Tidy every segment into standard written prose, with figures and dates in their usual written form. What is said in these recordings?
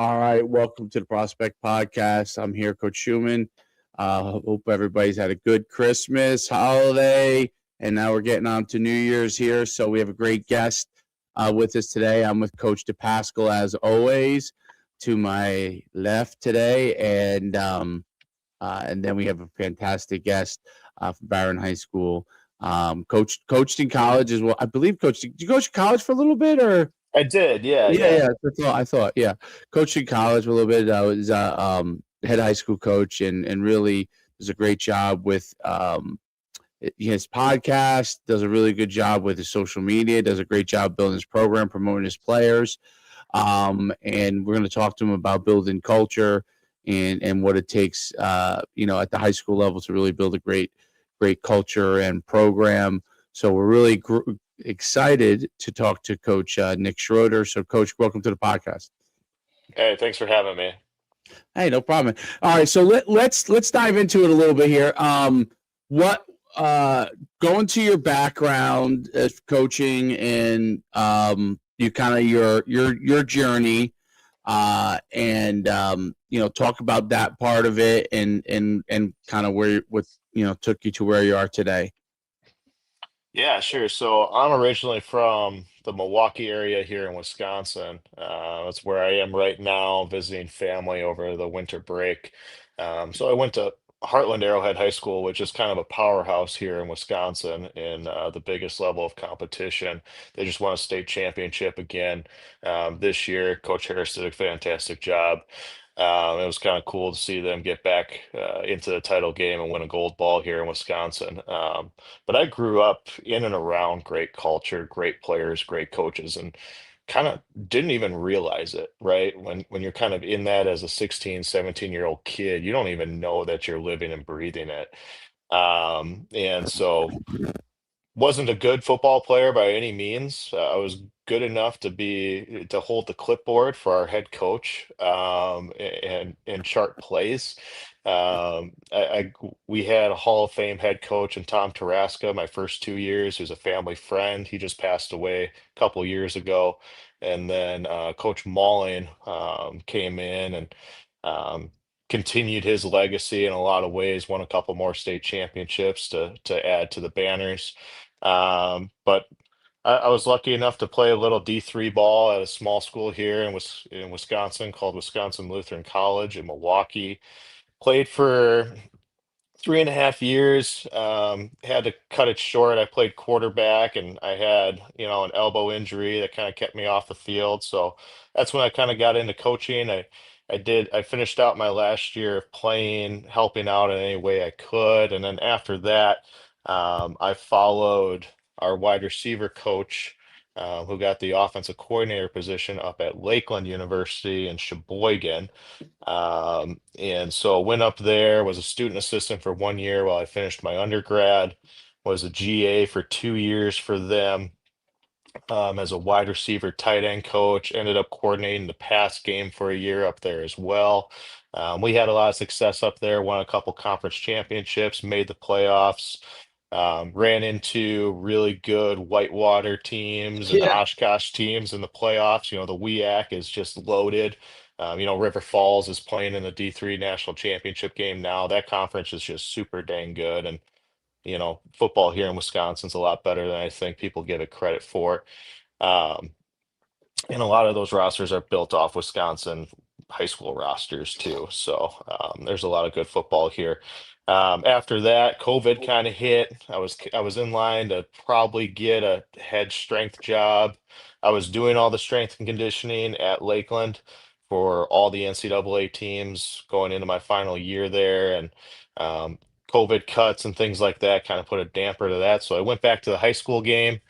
All right, welcome to the Prospect Podcast. I'm here, Coach Schumann. Hope everybody's had a good Christmas holiday, and now we're getting on to New Year's here. So we have a great guest with us today. I'm with Coach DePascal as always, to my left today, and then we have a fantastic guest from Barron High School. Coached in college as well. I believe coached. Did you coach in college for a little bit, or? I did, yeah, Yeah, yeah. yeah. I thought, yeah. Coached in college for a little bit. I was head high school coach, and really does a great job with his podcast. Does a really good job with his social media. Does a great job building his program, promoting his players. And we're going to talk to him about building culture and what it takes, at the high school level to really build a great culture and program. So we're really excited to talk to Coach Nick Schroeder. So, Coach, welcome to the podcast. Hey, thanks for having me. Hey, no problem. All right, so let's dive into it a little bit here. What going to your background as coaching and you kind of your journey, and talk about that part of it and kind of where what took you to where you are today. Yeah, sure. So I'm originally from the Milwaukee area here in Wisconsin. That's where I am right now, visiting family over the winter break. So I went to Heartland Arrowhead High School, which is kind of a powerhouse here in Wisconsin in the biggest level of competition. They just won a state championship again this year. Coach Harris did a fantastic job. It was kind of cool to see them get back into the title game and win a gold ball here in Wisconsin. But I grew up in and around great culture, great players, great coaches, and kind of didn't even realize it, right? When you're kind of in that as a 16, 17-year-old kid, you don't even know that you're living and breathing it. And so wasn't a good football player by any means. I was good enough to hold the clipboard for our head coach and chart plays. We had a Hall of Fame head coach in Tom Taraska my first 2 years. Who's a family friend. He just passed away a couple years ago. And then Coach Malling came in and um, continued his legacy in a lot of ways. Won a couple more state championships to add to the banners. But I was lucky enough to play a little D3 ball at a small school here in Wisconsin called Wisconsin Lutheran College in Milwaukee. Played for 3.5 years. Had to cut it short. I played quarterback and I had, an elbow injury that kind of kept me off the field. So that's when I kind of got into coaching. I finished out my last year of playing, helping out in any way I could. And then after that, I followed our wide receiver coach, who got the offensive coordinator position up at Lakeland University in Sheboygan. And so went up there, was a student assistant for 1 year while I finished my undergrad, was a GA for 2 years for them, as a wide receiver tight end coach, ended up coordinating the pass game for a year up there as well. We had a lot of success up there, won a couple conference championships, made the playoffs. Ran into really good Whitewater teams and Yeah. Oshkosh teams in the playoffs. The WEAC is just loaded. River Falls is playing in the D3 national championship game now. That conference is just super dang good. And, football here in Wisconsin's a lot better than I think people give it credit for. Um, and a lot of those rosters are built off Wisconsin high school rosters too. So there's a lot of good football here. After that, COVID kind of hit. I was in line to probably get a head strength job. I was doing all the strength and conditioning at Lakeland for all the NCAA teams going into my final year there, and um, COVID cuts and things like that kind of put a damper to that. So I went back to the high school game.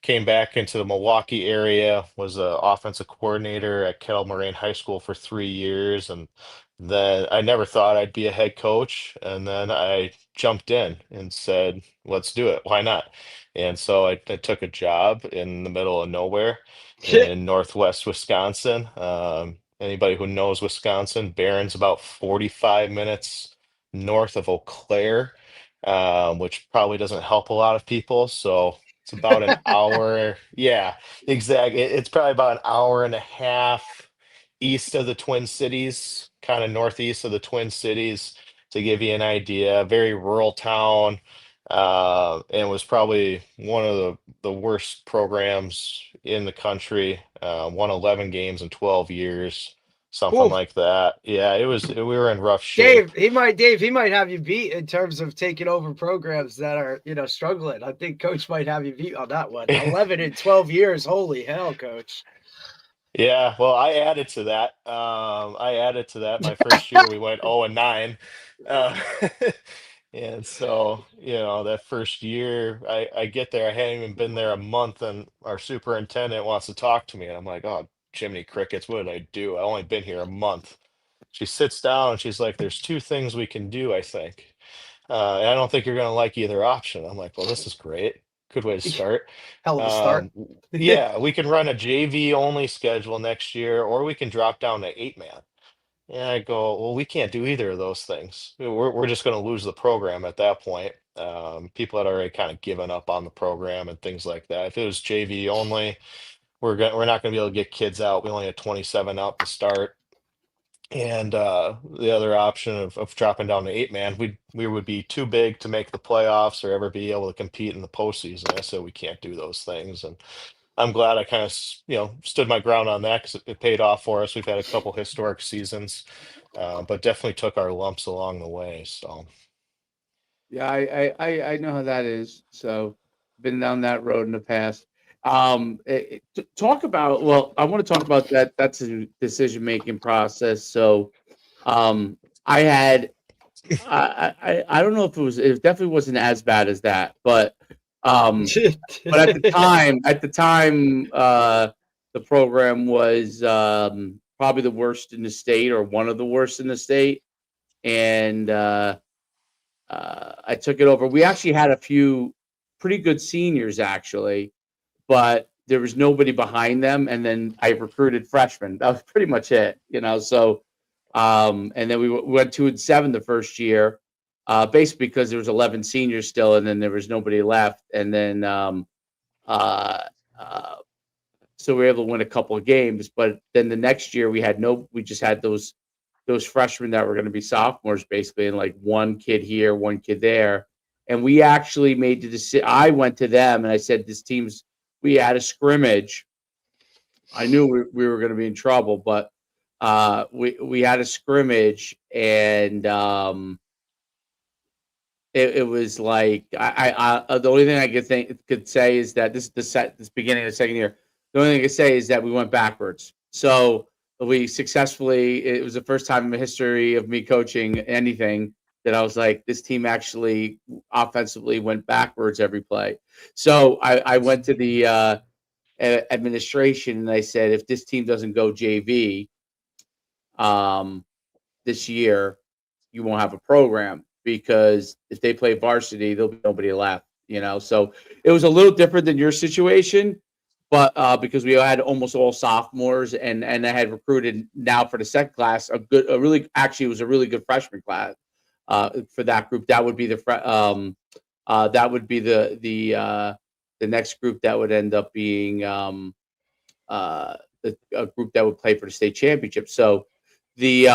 Came back into the Milwaukee area, was a offensive coordinator at Kettle Moraine High School for 3 years, and then I never thought I'd be a head coach, and then I jumped in and said, "Let's do it. Why not?" And so I took a job in the middle of nowhere in Northwest Wisconsin. Anybody who knows Wisconsin, Barron's about 45 minutes north of Eau Claire, which probably doesn't help a lot of people. So it's about an hour. Yeah, exactly. It's probably about an hour and a half east of the Twin Cities, kind of northeast of the Twin Cities, to give you an idea. Very rural town, and was probably one of the worst programs in the country. Won 11 games in 12 years, something Oof. like that. Yeah, it was. We were in rough shape. Dave, he might have you beat in terms of taking over programs that are, struggling. I think Coach might have you beat on that one. 11 in 12 years. Holy hell, Coach. Yeah, well, I added to that. I added to that. My first year, we went 0-9. Uh, and so, that first year, I get there. I hadn't even been there a month, and our superintendent wants to talk to me. And I'm like, oh, Jiminy Crickets, what did I do? I only been here a month. She sits down and she's like, there's two things we can do, I think. And I don't think you're going to like either option. I'm like, well, this is great. Good way to start. Hell of a start. Yeah, we can run a JV only schedule next year, or we can drop down to 8-man. And I go, well, we can't do either of those things. We're just going to lose the program at that point. People had already kind of given up on the program and things like that. If it was JV only, we're not going to be able to get kids out. We only had 27 out to start. And the other option of dropping down to 8-man, we would be too big to make the playoffs or ever be able to compete in the postseason. I said we can't do those things, and I'm glad I kind of stood my ground on that because it paid off for us. We've had a couple historic seasons, but definitely took our lumps along the way. So Yeah, I know how that is. So been down that road in the past. Talk about, well, I want to talk about that. That's a decision making process. So I had I don't know if it definitely wasn't as bad as that, um but at the time the program was probably the worst in the state or one of the worst in the state. And I took it over. We actually had a few pretty good seniors, actually, but there was nobody behind them. And then I recruited freshmen. That was pretty much it. So, and then we went 2-7 the first year, basically because there was 11 seniors still, and then there was nobody left. And then, uh, uh, so we were able to win a couple of games. But then the next year we just had those freshmen that were going to be sophomores, basically, and like one kid here, one kid there. And we actually made the decision. I went to them and I said, we had a scrimmage. I knew we were going to be in trouble, but we had a scrimmage, and it was like the only thing I could say is that this beginning of the second year. The only thing I could say is that we went backwards. So we successfully. It was the first time in the history of me coaching anything that I was like, this team actually offensively went backwards every play. So I went to the administration and I said, if this team doesn't go JV um, this year, you won't have a program, because if they play varsity, there'll be nobody left. So it was a little different than your situation, but because we had almost all sophomores, and I had recruited now for the second class it was a really good freshman class for that group. That would be the next group that would end up being a group that would play for the state championship. So the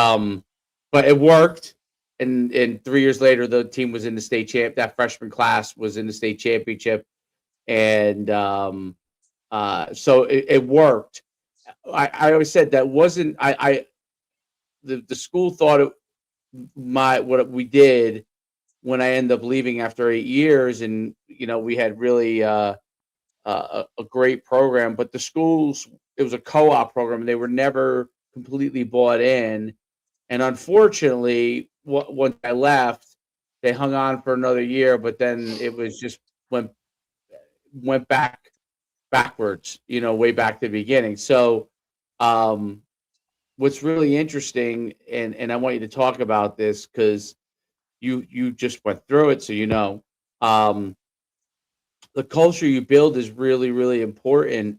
but it worked, and 3 years later the team was in the state champ. That freshman class was in the state championship, and so it worked. I always said that wasn't I the school thought what we did when I ended up leaving after 8 years, and we had really a great program, but the schools, it was a co-op program, and they were never completely bought in. And unfortunately, once I left, they hung on for another year, but then it was just went backwards, way back to the beginning. So, um, what's really interesting, and I want you to talk about this because you just went through it, so um, the culture you build is really, really important.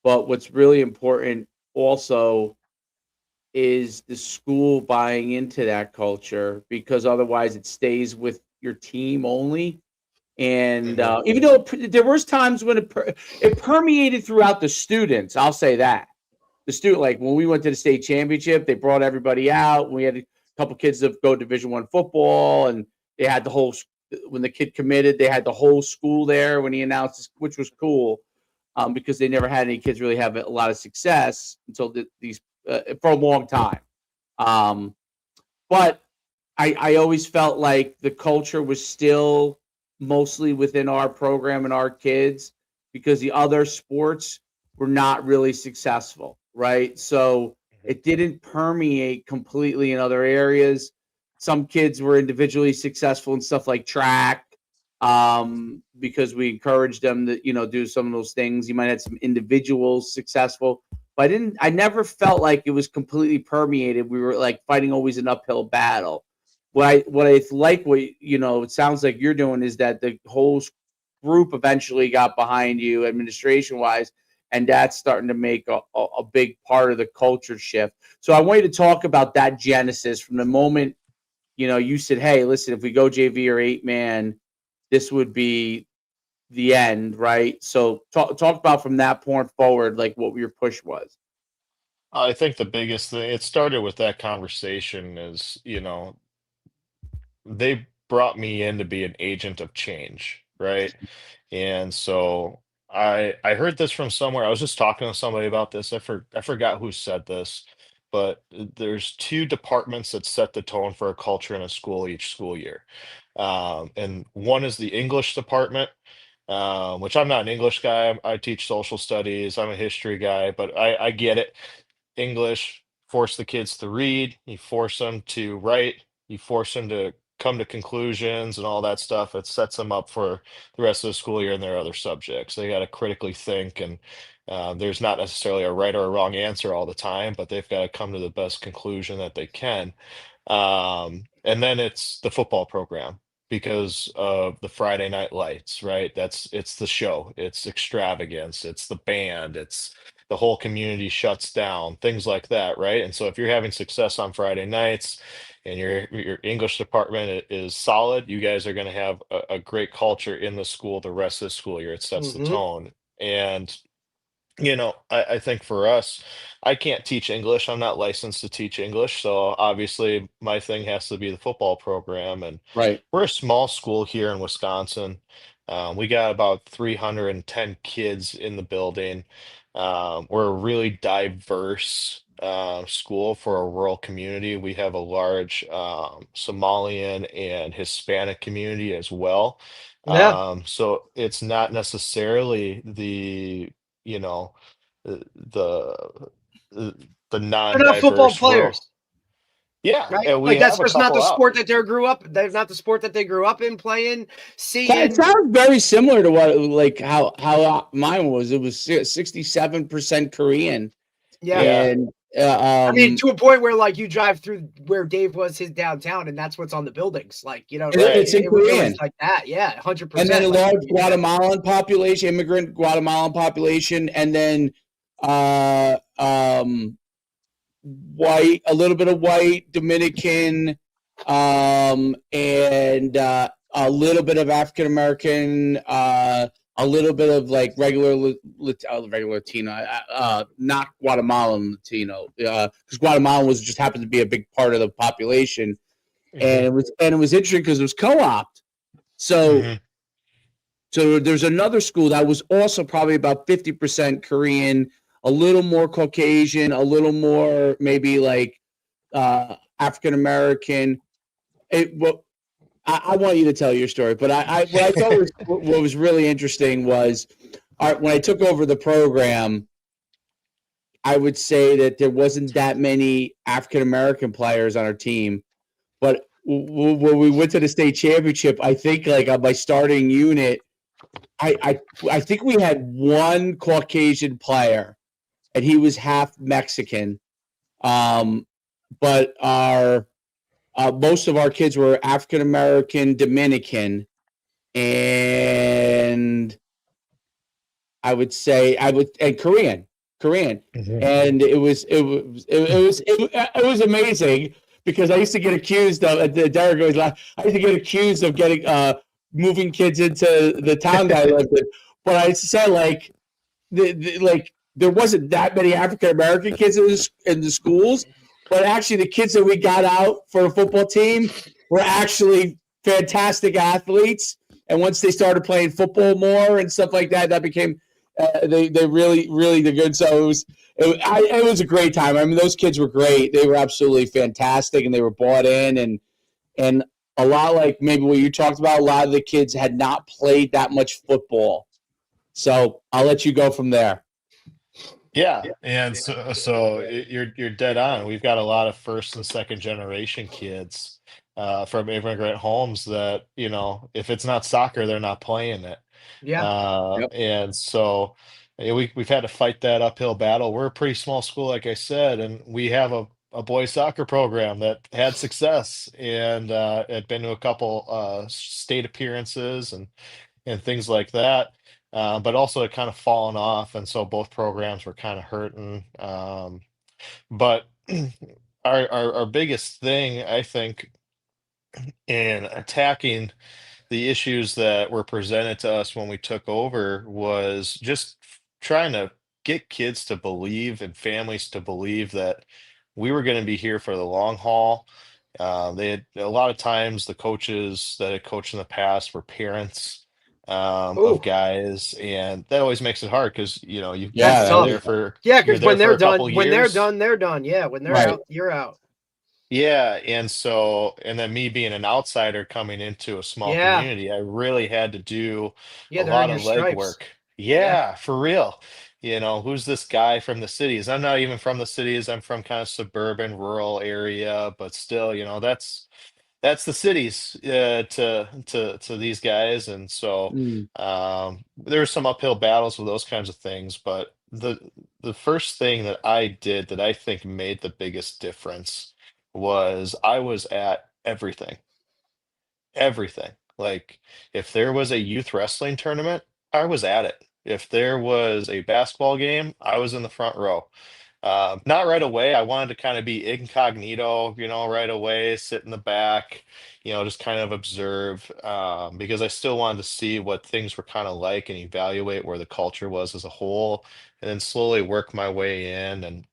But what's really important also is the school buying into that culture, because otherwise it stays with your team only. And mhm. even though there was times when it permeated throughout the students, I'll say that. the student, like when we went to the state championship, they brought everybody out. We had a couple kids that go Division I football, and they had the whole. When the kid committed, they had the whole school there when he announced this, which was cool, because they never had any kids really have a lot of success until these for a long time. But I always felt like the culture was still mostly within our program and our kids because the other sports were not really successful, right? So it didn't permeate completely in other areas. Some kids were individually successful in stuff like track, because we encouraged them to, do some of those things. You might have some individuals successful, but I never felt like it was completely permeated. We were like fighting always an uphill battle. What I like, it sounds like you're doing is that the whole group eventually got behind you administration wise, and that's starting to make a big part of the culture shift. So I want you to talk about that genesis from the moment, you said, hey, listen, if we go JV or 8-man, this would be the end, right? So talk about from that point forward, like what your push was. I think the biggest thing, it started with that conversation is, they brought me in to be an agent of change, right? And so I heard this from somewhere. I was just talking to somebody about this. I forgot who said this, but there's two departments that set the tone for a culture in a school each school year. And one is the English department, which I'm not an English guy. I teach social studies. I'm a history guy, but I get it. English, force the kids to read, you force them to write, you force them to come to conclusions and all that stuff. It sets them up for the rest of the school year and their other subjects. They got to critically think, and there's not necessarily a right or a wrong answer all the time, but they've got to come to the best conclusion that they can. And then it's the football program because of the Friday night lights, right? It's the show, it's extravagance, it's the band, it's the whole community shuts down, things like that, right? And so if you're having success on Friday nights and your English department is solid, you guys are going to have a great culture in the school the rest of the school year. It sets the Mm-hmm. tone. And I think for us, I can't teach English. I'm not licensed to teach English. So obviously, my thing has to be the football program. And Right. we're a small school here in Wisconsin. We got about 310 kids in the building. We're a really diverse school for a rural community. We have a large Somalian and Hispanic community as well. Yeah, So it's not necessarily you know, the the they're not football non-diverse rural. players, Yeah, right? and we Like that's have a just not couple the out. sport that they grew up. They're not the sport that they grew up in playing, It seeing. sounds very similar to what, like how mine was. It was 67% Korean, Yeah. Yeah, and I mean, to a point where like you drive through where Dave was his downtown, and that's what's on the buildings. Like, right. it's in it was Korean. like that. Yeah, hundred And then percent. a Like, large Guatemalan population, immigrant Guatemalan population, and then uh, um, white, a little bit of white, Dominican, and a little bit of African American, a little bit of like regular Latino, not Guatemalan Latino, because Guatemalan was just happened to be a big part of the population, and Hmm. it was interesting because it was co-opted. So Hmm. there's another school that was also probably about 50% Korean, a little more Caucasian, a little more maybe like African American. Well, I want you to tell your story, but what I thought was what was really interesting was when I took over the program, I would say that there wasn't that many African American players on our team, but when we went to the state championship, I think like on my starting unit, I think we had one Caucasian player, and he was half Mexican. But our most of our kids were African American, Dominican, and and Korean, Hmm. and it was amazing because I used to get accused of Derek always laugh. I used to get accused of getting moving kids into the town that I lived in, but I said like like there wasn't that many African American kids in the schools, but actually the kids that we got out for a football team were actually fantastic athletes. And once they started playing football more and stuff like that, that became they really did good. So it was a great time. I mean, those kids were great. They were absolutely fantastic, and they were bought in, and a lot like maybe what you talked about. A lot of the kids had not played that much football. So I'll let you go from there. Yeah, and you're dead on. We've got a lot of first and second generation kids from immigrant homes that, if it's not soccer, they're not playing it. Yeah. Yep. And so we've had to fight that uphill battle. We're a pretty small school, like I said, and we have a boys soccer program that had success and had been to a couple state appearances and things like that. But also it kind of fallen off, and so both programs were kind of hurting. But our biggest thing, I think, in attacking the issues that were presented to us when we took over was just trying to get kids to believe and families to believe that we were going to be here for the long haul. They had a lot of times the coaches that had coached in the past were parents of Ooh, guys, and that always makes it hard because that's Yeah, tough. Yeah, you're because there when for they're a couple done, years. they're done. Yeah, when they're right. out, you're out. Yeah, and then me being an outsider coming into a small Yeah, community, I really had to do yeah, a they're in lot your of stripes. legwork. Yeah, Yeah, for real. Who's this guy from the cities? I'm not even from the cities. I'm from kind of suburban, rural area, but still, that's the cities to these guys, and so Mm. there were some uphill battles with those kinds of things. But the first thing that I did that I think made the biggest difference was I was at everything. Like if there was a youth wrestling tournament, I was at it. If there was a basketball game, I was in the front row. Not right away. I wanted to kind of be incognito, right away, sit in the back, just kind of observe, because I still wanted to see what things were kind of like and evaluate where the culture was as a whole, and then slowly work my way in. And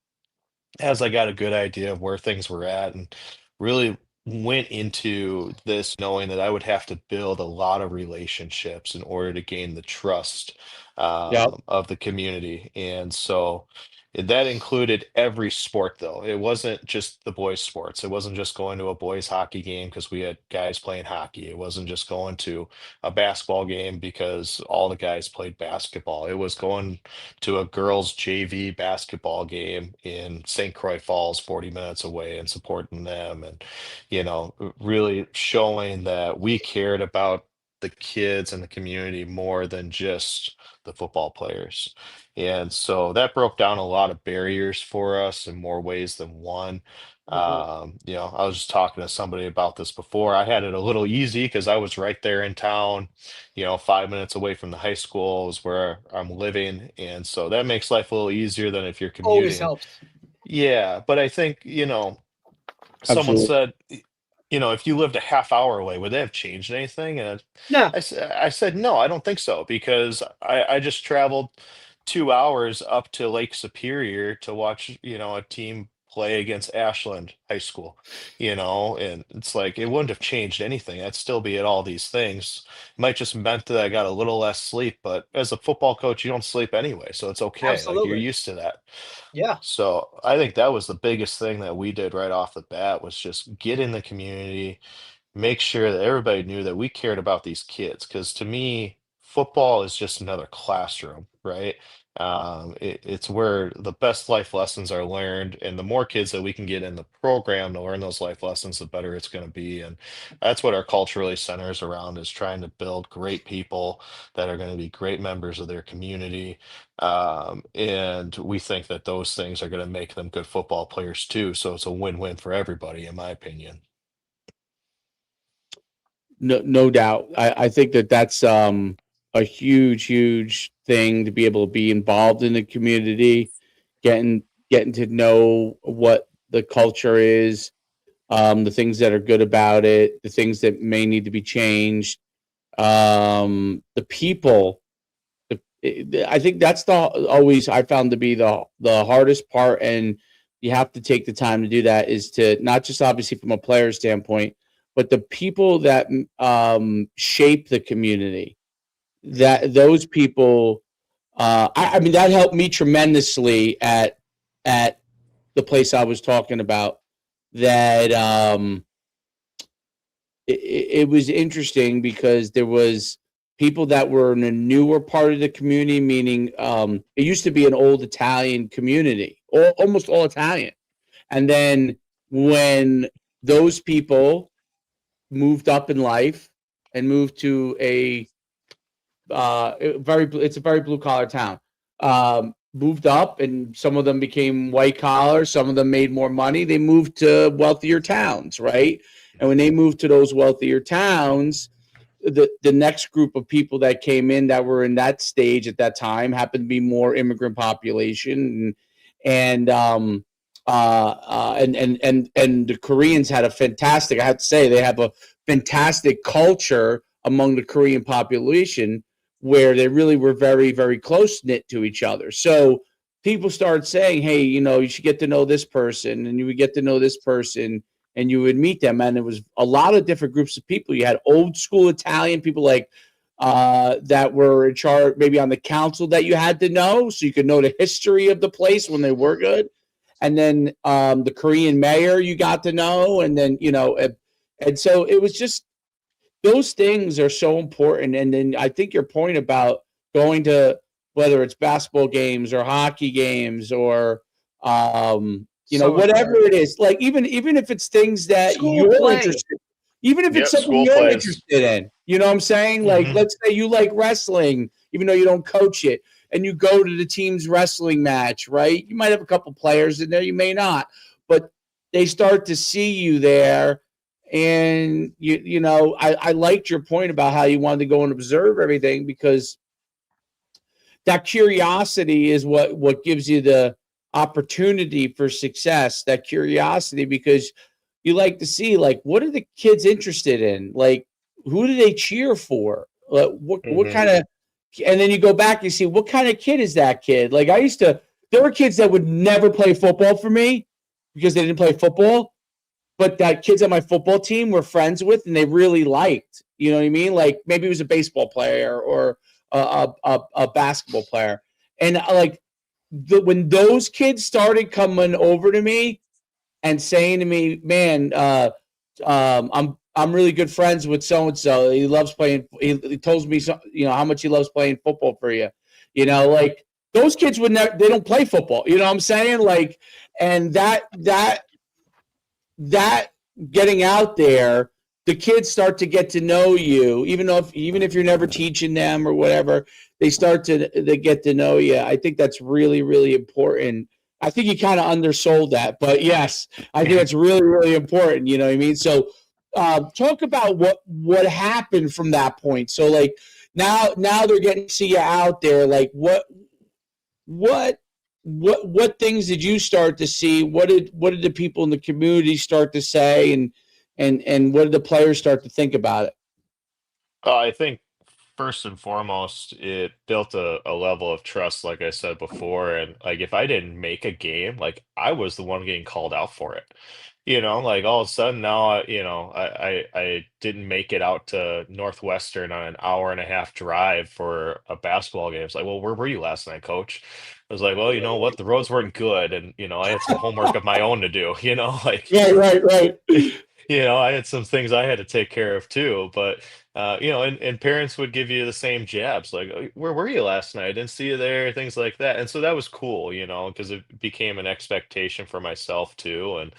as I got a good idea of where things were at and really went into this knowing that I would have to build a lot of relationships in order to gain the trust Yep. of the community. And so that included every sport, though. It wasn't just the boys' sports. It wasn't just going to a boys' hockey game because we had guys playing hockey. It wasn't just going to a basketball game because all the guys played basketball. It was going to a girls' JV basketball game in St. Croix Falls, 40 minutes away, and supporting them, and really showing that we cared about the kids and the community more than just the football players. And so that broke down a lot of barriers for us in more ways than one. hmm I was just talking to somebody about this before. I had it a little easy because I was right there in town, 5 minutes away from the high school is where I'm living. And so that makes life a little easier than if you're always commuting. helps. Yeah, but I think, someone Absolutely. said, if you lived a half hour away, would they have changed anything? And No, I said, no, I don't think so, because I just traveled 2 hours up to Lake Superior to watch, a team play against Ashland High School, and it's like it wouldn't have changed anything. I'd still be at all these things. It might just meant that I got a little less sleep, but as a football coach, you don't sleep anyway, so it's okay. Like you're absolutely. used to that. Yeah, So I think that was the biggest thing that we did right off the bat was just get in the community, make sure that everybody knew that we cared about these kids. Because to me, football is just another classroom, right? It's where the best life lessons are learned, and the more kids that we can get in the program to learn those life lessons, the better it's going to be. And that's what our culture really centers around, is trying to build great people that are going to be great members of their community. And we think that those things are going to make them good football players too. So it's a win-win for everybody, in my opinion. No doubt. I think that's a huge thing to be able to be involved in the community, getting getting to know what the culture is, the things that are good about it, the things that may need to be changed, the people. I think that's the always I found to be the hardest part, and you have to take the time to do that. Is to not just obviously from a player standpoint, but the people that shape the community. Mhm. That those people, I mean, that helped me tremendously at the place I was talking about. That it was interesting because there was people that were in a newer part of the community, meaning it used to be an old Italian community, almost all Italian. And then when those people moved up in life and moved to a it's a very blue collar town. Moved up, and some of them became white collar. Some of them made more money. They moved to wealthier towns, right? And when they moved to those wealthier towns, the next group of people that came in that were in that stage at that time happened to be more immigrant population, and the Koreans had a fantastic. I have to say they have a fantastic culture among the Korean population where they really were very very close knit to each other. So people started saying, "Hey, you should get to know this person, and you would get to know this person." And you would meet them, and it was a lot of different groups of people. You had old school Italian people like that were in charge, maybe on the council that you had to know, so you could know the history of the place when they were good. And then the Korean mayor you got to know, and then and so it was just those things are so important. And then I think your point about going to whether it's basketball games or hockey games or So whatever important. it is, like even if it's things that School you're play. interested, even if it's Yep, something school you're plays. interested in, you know what I'm saying? Like, Hmm. let's say you like wrestling, even though you don't coach it, and you go to the team's wrestling match, right? You might have a couple players in there, you may not, but they start to see you there. And I liked your point about how you wanted to go and observe everything, because that curiosity is what gives you the opportunity for success. That curiosity, because you like to see, like, what are the kids interested in, like who do they cheer for, what Hmm. kind of, and then you go back, you see what kind of kid is that kid. Like, there were kids that would never play football for me because they didn't play football, but that kids on my football team were friends with and they really liked. You know what I mean? Like, maybe it was a baseball player or a basketball player. And like when those kids started coming over to me and saying to me, "Man, I'm really good friends with so and so. He loves playing. He tells me how much he loves playing football for you." Like those kids would never. They don't play football. You know what I'm saying? Like, and that getting out there, the kids start to get to know you, even if you're never teaching them or whatever, they start to they get to know you. I think that's really really important. I think you kind of undersold that, but yes, I think it's really really important. You know what I mean? So, talk about what happened from that point. So, like now they're getting to see you out there. Like what what things did you start to see? What did the people in the community start to say, and what did the players start to think about it? I think first and foremost, it built a level of trust, like I said before. And like if I didn't make a game, like I was the one getting called out for it. Like all of a sudden now, I didn't make it out to Northwestern on an hour and a half drive for a basketball game. It's like, well, where were you last night, coach? I was like, well, you know what, the roads weren't good, and I had some homework of my own to do. Like Right, right, right. I had some things I had to take care of too, but and parents would give you the same jabs, like, "Oh, where were you last night? I didn't see you there," things like that. And so that was cool, because it became an expectation for myself too, and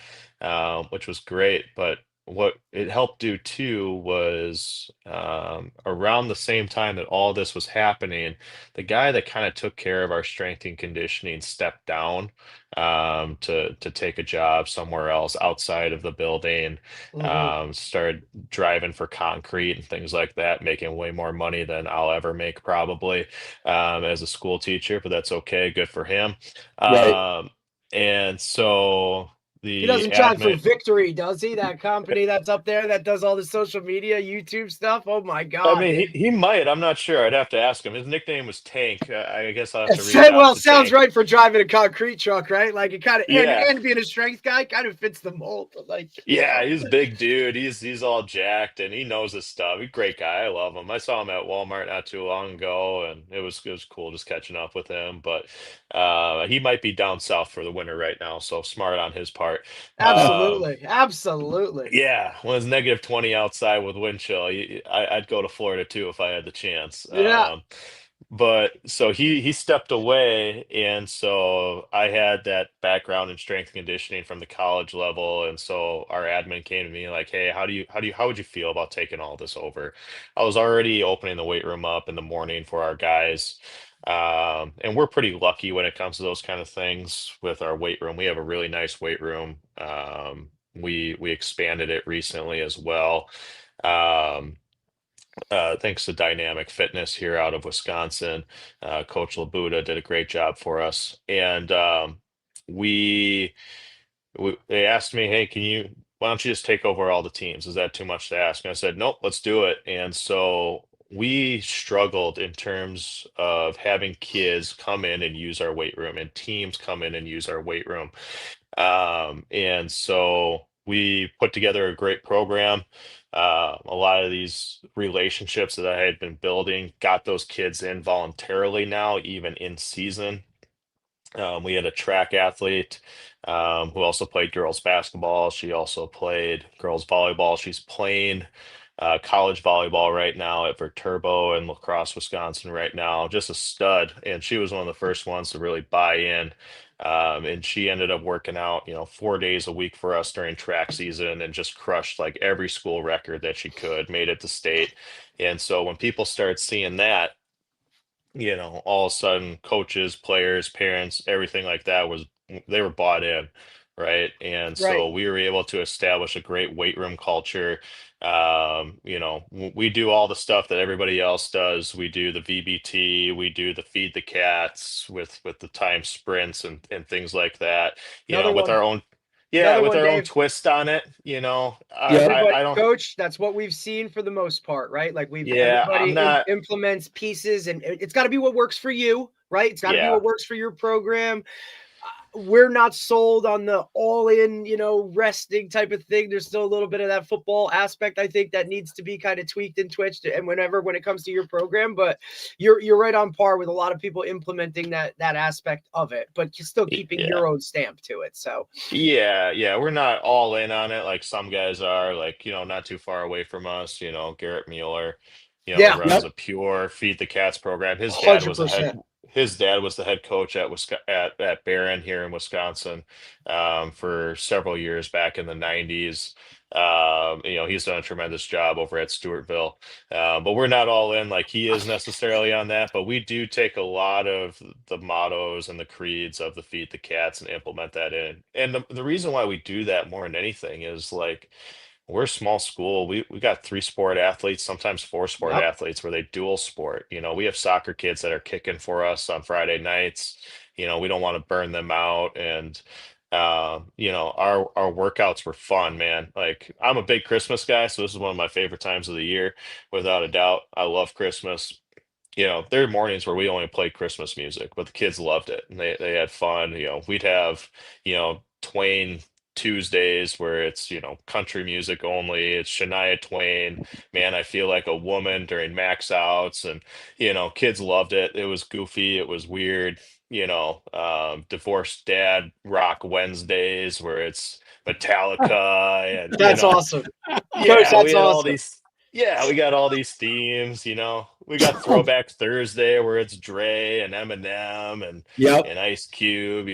which was great. But what it helped do too was around the same time that all this was happening, the guy that kind of took care of our strength and conditioning stepped down to take a job somewhere else outside of the building. Mhm. Started driving for concrete and things like that, making way more money than I'll ever make probably as a school teacher, but that's okay. Good for him. Right. Um, and so He the doesn't try for admin. victory, does he? That company that's up there that does all the social media, YouTube stuff. Oh my I God. mean, he might. I'm not sure. I'd have to ask him. His nickname was Tank. I guess I'll have to reach out Well, to sounds Tank. right for driving a concrete truck, right? Like it kind of, Yeah, and being a strength guy kind of fits the mold. Like, yeah, he's a big dude. He's all jacked and he knows his stuff. He's a great guy. I love him. I saw him at Walmart not too long ago, and it was cool just catching up with him. But he might be down south for the winter right now, so smart on his part. Um, absolutely, absolutely. yeah, when it's -20 outside with wind chill, I'd go to Florida too if I had the chance. Yeah, But so he stepped away, and so I had that background in strength and conditioning from the college level, and so our admin came to me like, "Hey, how would you feel about taking all this over?" I was already opening the weight room up in the morning for our guys. And we're pretty lucky when it comes to those kind of things with our weight room. We have a really nice weight room. We expanded it recently as well. Um, Thanks to Dynamic Fitness here out of Wisconsin. Coach Labuda did a great job for us. And we, they asked me, hey, why don't you just take over all the teams? Is that too much to ask? And I said, nope, let's do it. And so we struggled in terms of having kids come in and use our weight room and teams come in and use our weight room. And so we put together a great program. A lot of these relationships that I had been building got those kids in voluntarily now, even in season. We had a track athlete who also played girls basketball. She also played girls volleyball. She's playing college volleyball right now at Viterbo in La Crosse, Wisconsin, right now. Just a stud. And she was one of the first ones to really buy in. And she ended up working out, 4 days a week for us during track season and just crushed like every school record that she could, made it to state. And so when people start seeing that, all of a sudden coaches, players, parents, everything like that they were bought in, right? And right. so we were able to establish a great weight room culture. We do all the stuff that everybody else does. We do the VBT, we do the feed the cats with the time sprints and things like that, Another with one, our own, yeah, another with one, our own Dave. twist on it. Yep. I Everybody, don't, coach, that's what we've seen for the most part, right? Like yeah, everybody I'm not, implements pieces, and it's got to be what works for you, right? It's got to be yeah. what works for your program. We're not sold on the all in, resting type of thing. There's still a little bit of that football aspect, I think, that needs to be kind of tweaked and twitched and when it comes to your program. But you're right on par with a lot of people implementing that aspect of it, but you're still keeping Yeah. your own stamp to it. So Yeah, yeah, we're not all in on it like some guys are, like, not too far away from us, Garrett Mueller, yeah, runs Yep. a pure Feed the Cats program. 100%. His dad was the head coach at Barron here in Wisconsin, for several years back in the 90s. He's done a tremendous job over at Stewartville. But we're not all in like he is necessarily on that, but we do take a lot of the mottos and the creeds of the Feed the Cats and implement that in. And the reason why we do that more than anything is like we're a small school. We got 3 sport athletes, sometimes 4 sport Yep. athletes where they dual sport. We have soccer kids that are kicking for us on Friday nights. We don't want to burn them out. And our workouts were fun, man. Like I'm a big Christmas guy, so this is one of my favorite times of the year, without a doubt. I love Christmas. There are mornings where we only played Christmas music, but the kids loved it and they had fun. We'd have, Twain Tuesdays where it's, country music only. It's Shania Twain, Man, I Feel Like a Woman during max outs. And, kids loved it. It was goofy. It was weird. Divorced Dad Rock Wednesdays where it's Metallica and, That's awesome. Coach, yeah, we that's had all awesome. these. Yeah, we got all these themes, We got Throwback Thursday where it's Dre and Eminem Yep. and Ice Cube,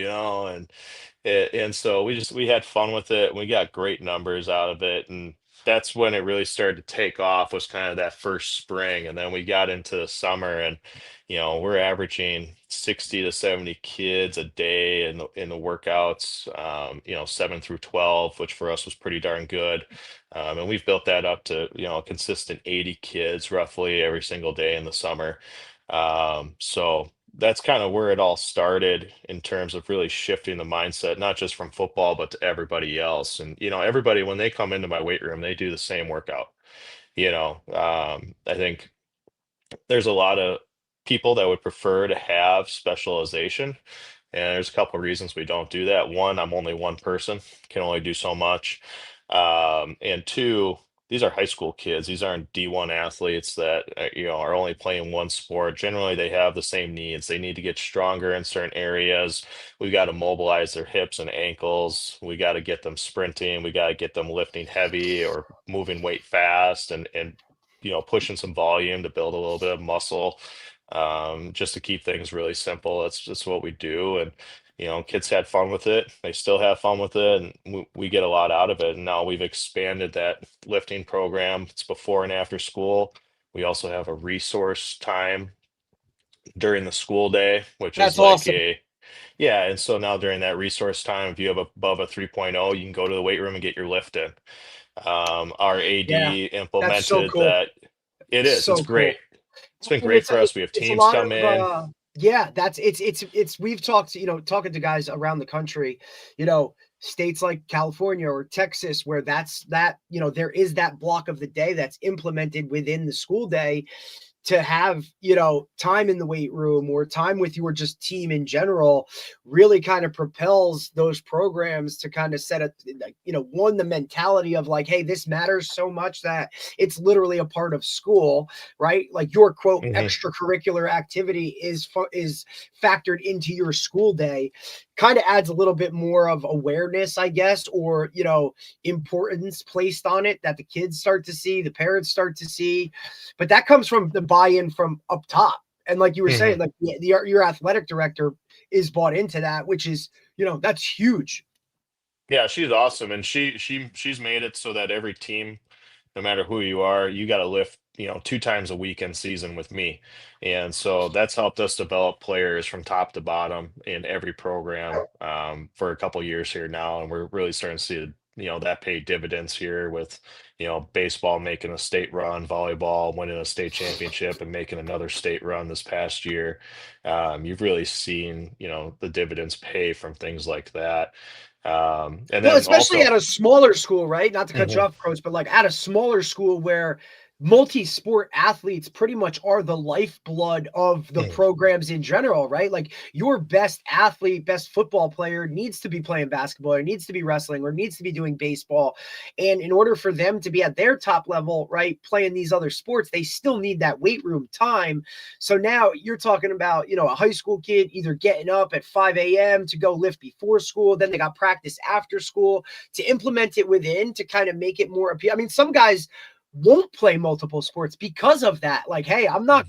and so we had fun with it and we got great numbers out of it. And that's when it really started to take off, was kind of that first spring. And then we got into the summer and we're averaging 60 to 70 kids a day in the workouts, 7 through 12, which for us was pretty darn good. And we've built that up to, a consistent 80 kids roughly every single day in the summer. So that's kind of where it all started in terms of really shifting the mindset, not just from football, but to everybody else. And, everybody, when they come into my weight room, they do the same workout. I think there's a lot of people that would prefer to have specialization. And there's a couple of reasons we don't do that. One, I'm only one person, can only do so much. And two, these are high school kids. These aren't D1 athletes that are only playing one sport. Generally, they have the same needs. They need to get stronger in certain areas. We got to mobilize their hips and ankles. We got to get them sprinting. We got to get them lifting heavy or moving weight fast and pushing some volume to build a little bit of muscle, just to keep things really simple. That's just what we do. And, kids had fun with it. They still have fun with it. And we get a lot out of it. And now we've expanded that lifting program. It's before and after school. We also have a resource time during the school day, which is That's like awesome. yeah. And so now during that resource time, if you have above a 3.0, you can go to the weight room and get your lift in. Our Yeah, AD that's so implemented cool. that. It's So great. cool. It's been And great for us. We have it's a teams lot come of in. yeah, that's it's we've talked, talking to guys around the country, states like California or Texas where there is that block of the day that's implemented within the school day to have, time in the weight room or time with your just team in general really kind of propels those programs to kind of set a, like, one, the mentality of like, hey, this matters so much that it's literally a part of school, right? Like your quote Mhm. extracurricular activity is factored into your school day, kind of adds a little bit more of awareness, I guess, or importance placed on it that the kids start to see, the parents start to see. But that comes from the buy-in from up top. And like you were saying, Mhm. like your athletic director is bought into that, which is, that's huge. Yeah, she's awesome, and she's made it so that every team, no matter who you are, you got to lift, 2 times a week in season with me. And so that's helped us develop players from top to bottom in every program, for a couple years here now. And we're really starting to see, that pay dividends here with, baseball making a state run, volleyball winning a state championship and making another state run this past year. You've really seen, the dividends pay from things like that. And Well, then especially also, at a smaller school, right? Not to cut you Mhm. off, coach, but like at a smaller school where multi-sport athletes pretty much are the lifeblood of the Mhm. programs in general, right? Like your best athlete, best football player needs to be playing basketball or needs to be wrestling or needs to be doing baseball. And in order for them to be at their top level, right, playing these other sports, they still need that weight room time. So now you're talking about, a high school kid either getting up at 5 a.m. to go lift before school, then they got practice after school to implement it within to kind of make it more appealing. I mean, some guys won't play multiple sports because of that. Like, hey, Mhm. I'm not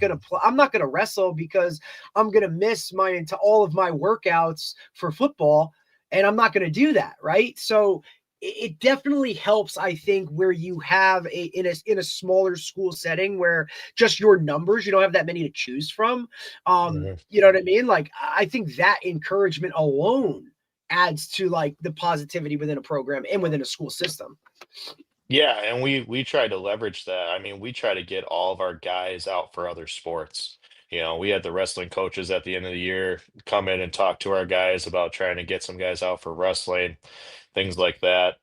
gonna wrestle because I'm gonna miss my into all of my workouts for football, and I'm not gonna do that, right? So it definitely helps, I think, where you have in a smaller school setting where just your numbers, you don't have that many to choose from. Mhm. You know what I mean? Like, I think that encouragement alone adds to like the positivity within a program and within a school system. Yeah, and we try to leverage that. I mean, we try to get all of our guys out for other sports. We had the wrestling coaches at the end of the year come in and talk to our guys about trying to get some guys out for wrestling, things like that.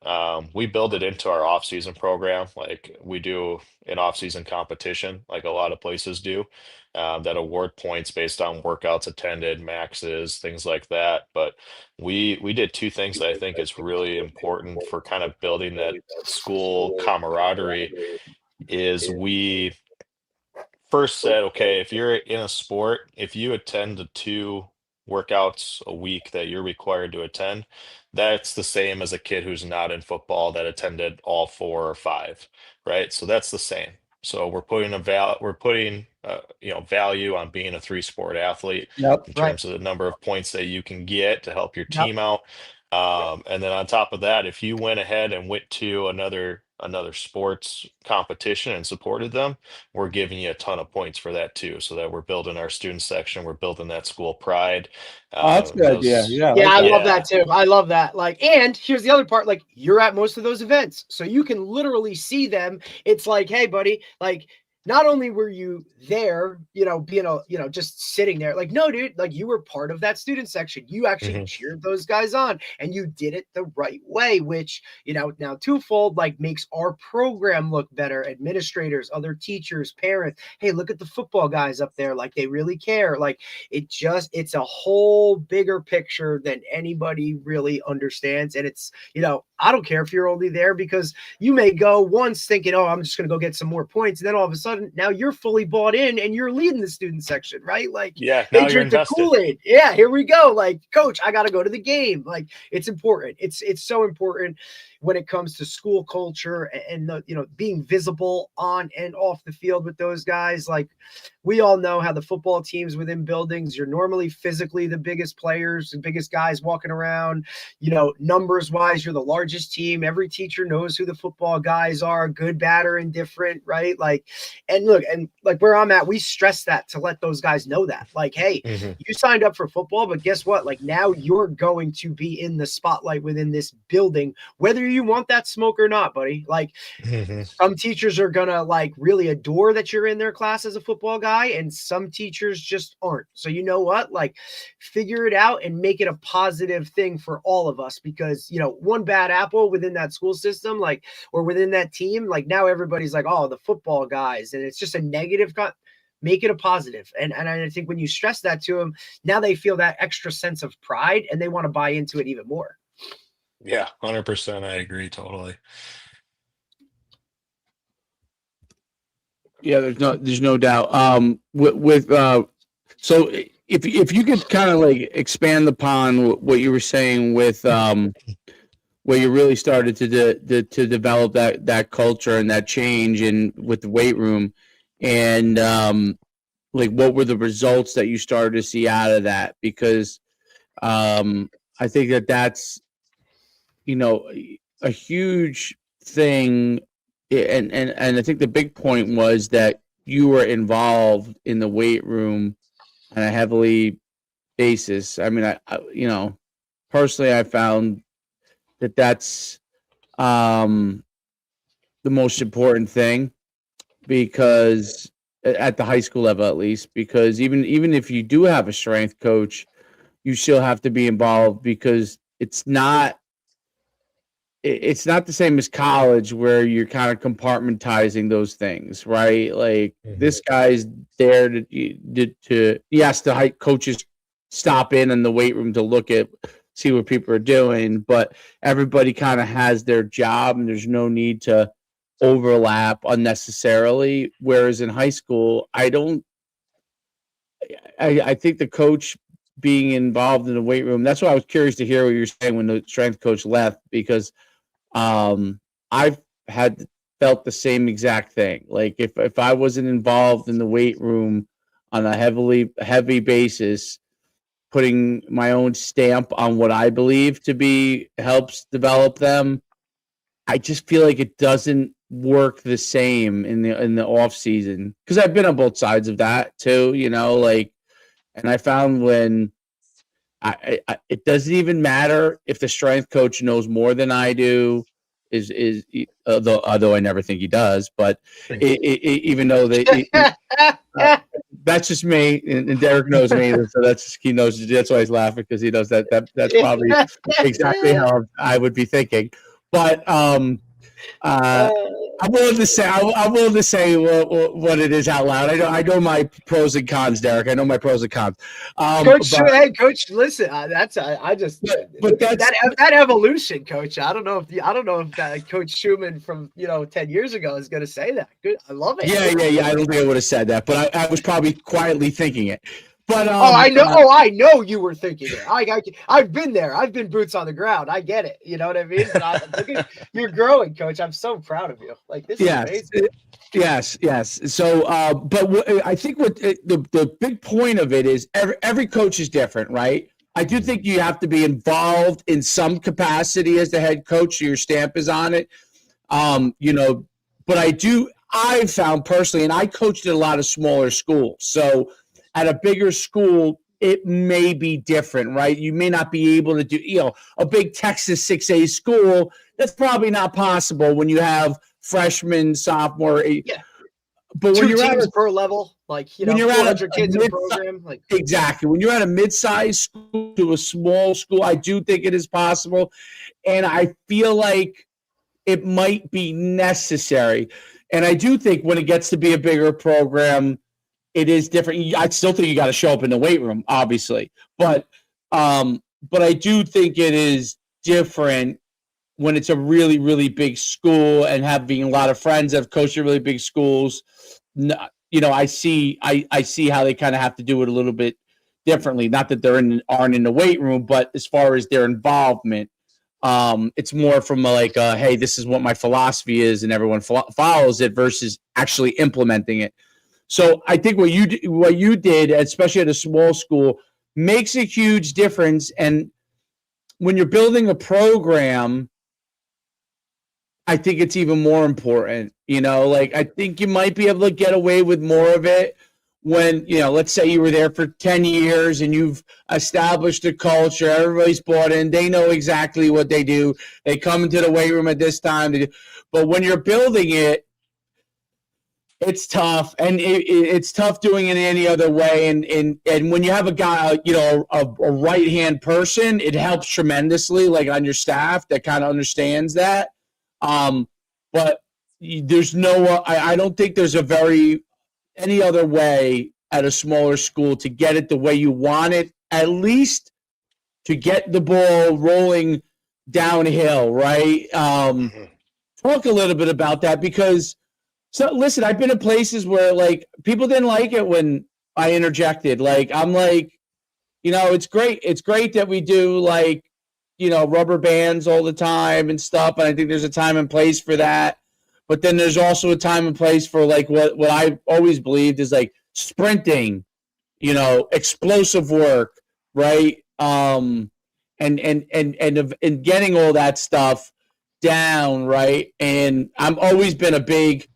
We build it into our off-season program, like we do an off-season competition, like a lot of places do, that award points based on workouts attended, maxes, things like that. But we did two things that I think is really important for kind of building that school camaraderie is we first said, okay, if you're in a sport, if you attend the 2 workouts a week that you're required to attend, that's the same as a kid who's not in football that attended all 4 or 5, right? So that's the same. So we're putting value on being a 3-sport athlete Yep. in Right. terms of the number of points that you can get to help your Yep. team out. And then on top of that, if you went ahead and went to another sports competition and supported them, we're giving you a ton of points for that too, so that we're building our student section, we're building that school pride. Oh, that's a good idea. Those, Yeah, I Yeah, like I that. love yeah, that too. I love that. Like, and here's the other part, like you're at most of those events. So you can literally see them. It's like, hey, buddy, like not only were you there, being just sitting there, like, no, dude, like you were part of that student section. You actually cheered those guys on and you did it the right way, which, now twofold, like makes our program look better. Administrators, other teachers, parents. Hey, look at the football guys up there. Like they really care. Like it's a whole bigger picture than anybody really understands. And it's, I don't care if you're only there because you may go once thinking, oh, I'm just going to go get some more points. And then all of a sudden, now you're fully bought in and you're leading the student section, right? Like, yeah, hey, now you're drink the invested. Kool-Aid. Yeah, here we go. Like, coach, I got to go to the game. Like, it's important. It's so important when it comes to school culture and the, being visible on and off the field with those guys. Like, we all know how the football teams within buildings, you're normally physically the biggest players, the biggest guys walking around, numbers wise, you're the largest team. Every teacher knows who the football guys are, good, bad, or indifferent, right? Like, and look, and like where I'm at, we stress that to let those guys know that, like, hey, you signed up for football, but guess what? Like now you're going to be in the spotlight within this building, whether you want that smoke or not, buddy. Like some teachers are gonna like really adore that you're in their class as a football guy, and some teachers just aren't. So you know what? Like figure it out and make it a positive thing for all of us, because one bad apple within that school system, like, or within that team, like now everybody's like, oh, the football guys, and it's just a negative make it a positive. And I think when you stress that to them, now they feel that extra sense of pride and they want to buy into it even more. Yeah, 100%. I agree totally. Yeah, there's no doubt. So if you could kind of like expand upon what you were saying with where you really started to develop that culture and that change and with the weight room, and like what were the results that you started to see out of that? Because I think that's a huge thing. And I think the big point was that you were involved in the weight room on a heavily basis. I mean, I personally, I found that that's the most important thing, because at the high school level, at least, because even if you do have a strength coach, you still have to be involved, because it's not the same as college where you're kind of compartmentizing those things, right? Like this guy's there to yes, the high coaches stop in the weight room to see what people are doing, but everybody kind of has their job and there's no need to overlap unnecessarily. Whereas in high school, I think the coach being involved in the weight room, that's why I was curious to hear what you're saying when the strength coach left, because I've felt the same exact thing. Like if I wasn't involved in the weight room on a heavy basis, putting my own stamp on what I believe to be helps develop them, I just feel like it doesn't work the same in the off season, because I've been on both sides of that too, like, and I found when it doesn't even matter if the strength coach knows more than I do, although I never think he does, but even though that's just me, and Derek knows me, so he knows. That's why he's laughing, because he knows that's probably exactly how I would be thinking. But I'm willing to say what it is out loud. I know my pros and cons, Derek. I know my pros and cons. Coach, listen. I just but that's that evolution, Coach. I don't know if that Coach Schumann from 10 years ago is going to say that. Good, I love it. Yeah. I don't think I would have said that, but I was probably quietly thinking it. But I know. I know you were thinking it. I've been there. I've been boots on the ground. I get it. You know what I mean? But you're growing, Coach. I'm so proud of you. Like, this is amazing. Yes. So, but I think what the big point of it is, every coach is different, right? I do think you have to be involved in some capacity as the head coach. So your stamp is on it. But I've found personally, and I coached at a lot of smaller schools. So at a bigger school, it may be different, right? You may not be able to do, a big Texas 6A school. That's probably not possible when you have freshmen, sophomore. Yeah. but when 2 you're at teams a, per level, like, when you're at 400 a kids in a mid program. Like, exactly when you're at a mid-sized school to a small school, I do think it is possible, and I feel like it might be necessary. And I do think when it gets to be a bigger program, it is different. I still think you got to show up in the weight room, obviously, but I do think it is different when it's a really, really big school and having a lot of friends that have coached at really big schools. I see how they kind of have to do it a little bit differently. Not that aren't in the weight room, but as far as their involvement, it's more from hey, this is what my philosophy is, and everyone follows it versus actually implementing it. So I think what you did, especially at a small school, makes a huge difference. And when you're building a program, I think it's even more important. I think you might be able to get away with more of it when, let's say you were there for 10 years and you've established a culture, everybody's bought in, they know exactly what they do. They come into the weight room at this time. But when you're building it, it's tough, and it's tough doing it any other way. And when you have a guy, a right hand person, it helps tremendously, like on your staff that kind of understands that. But there's I don't think there's any other way at a smaller school to get it the way you want it, at least to get the ball rolling downhill, right? Talk a little bit about that, because so listen, I've been in places where people didn't like it when I interjected. I'm it's great. It's great that we do rubber bands all the time and stuff. And I think there's a time and place for that. But then there's also a time and place for what I always believed is sprinting, explosive work, right? And getting all that stuff down, right? And I'm always been a big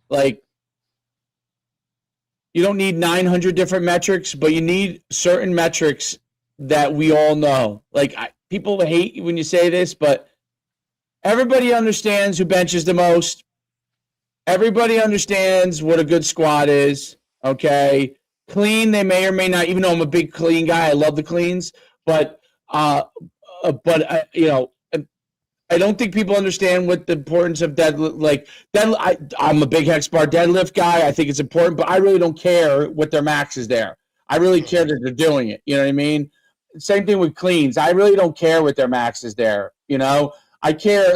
you don't need 900 different metrics, but you need certain metrics that we all know. People hate when you say this, but everybody understands who benches the most. Everybody understands what a good squat is. Okay, clean. They may or may not. Even though I'm a big clean guy, I love the cleans. But I don't think people understand what the importance of deadlift. I'm a big hex bar deadlift guy. I think it's important, but I really don't care what their max is there. I really care that they're doing it. You know what I mean? Same thing with cleans. I really don't care what their max is there. I care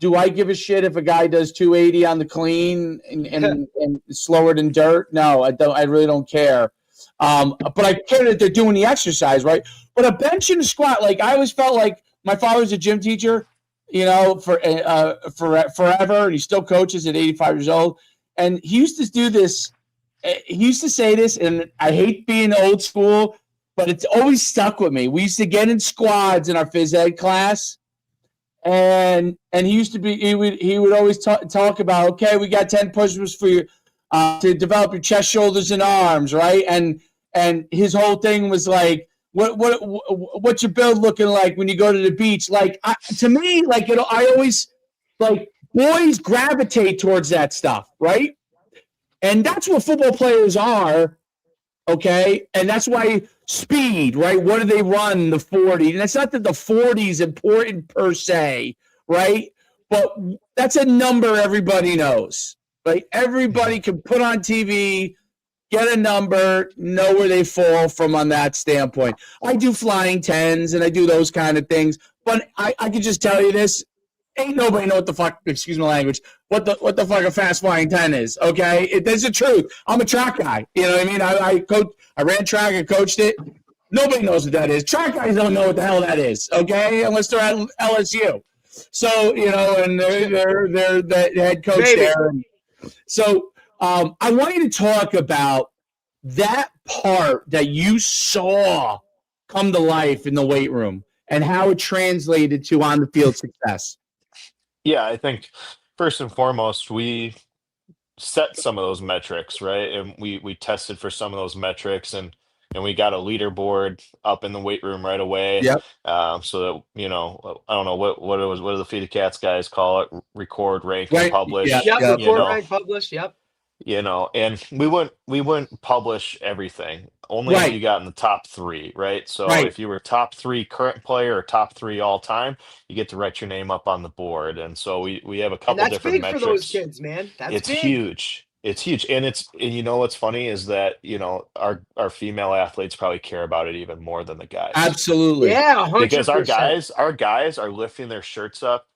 do I give a shit if a guy does 280 on the clean and slower than dirt? No, I don't. I really don't care. But I care that they're doing the exercise, right? But a bench and a squat, I always felt like my father was a gym teacher, for forever, and he still coaches at 85 years old. And he used to do this. He used to say this, and I hate being old school, but it's always stuck with me. We used to get in squads in our phys ed class, and he would always talk about, okay, we got 10 push-ups for you to develop your chest, shoulders, and arms, right? And his whole thing was what's your build looking like when you go to the beach? To me, I always boys gravitate towards that stuff, right? And that's what football players are, okay? And that's why speed, right? What do they run, the 40? And it's not that the 40 is important per se, right? But that's a number everybody knows, right? Everybody can put on TV, get a number, know where they fall from on that standpoint. I do flying tens and I do those kind of things, but I can just tell you this. Ain't nobody know what the fuck, excuse my language, what the fuck a fast flying 10 is, okay? That's the truth. I'm a track guy. You know what I mean? I ran track and coached it. Nobody knows what that is. Track guys don't know what the hell that is, okay? Unless they're at LSU. So, and they're the head coach Maybe. there. So I want you to talk about that part that you saw come to life in the weight room and how it translated to on the field success. Yeah, I think first and foremost, we set some of those metrics, right? And we tested for some of those metrics, and we got a leaderboard up in the weight room right away. Yep. So that, I don't know what it was, what do the Feed the Cats guys call it? Record, rank, and Right. publish. Yeah. Yep, Yeah. record, rank, publish. Yep. and we wouldn't publish everything, only if Right, you got in the top three, right? So right. if you were top three current player or top three all time, you get to write your name up on the board. And so we have a And couple that's different big for those metrics. kids, man. That's It's big. huge. It's huge. And you know what's funny is that, our female athletes probably care about it even more than the guys. Absolutely. Yeah, Because our 100%. guys, our guys are lifting their shirts up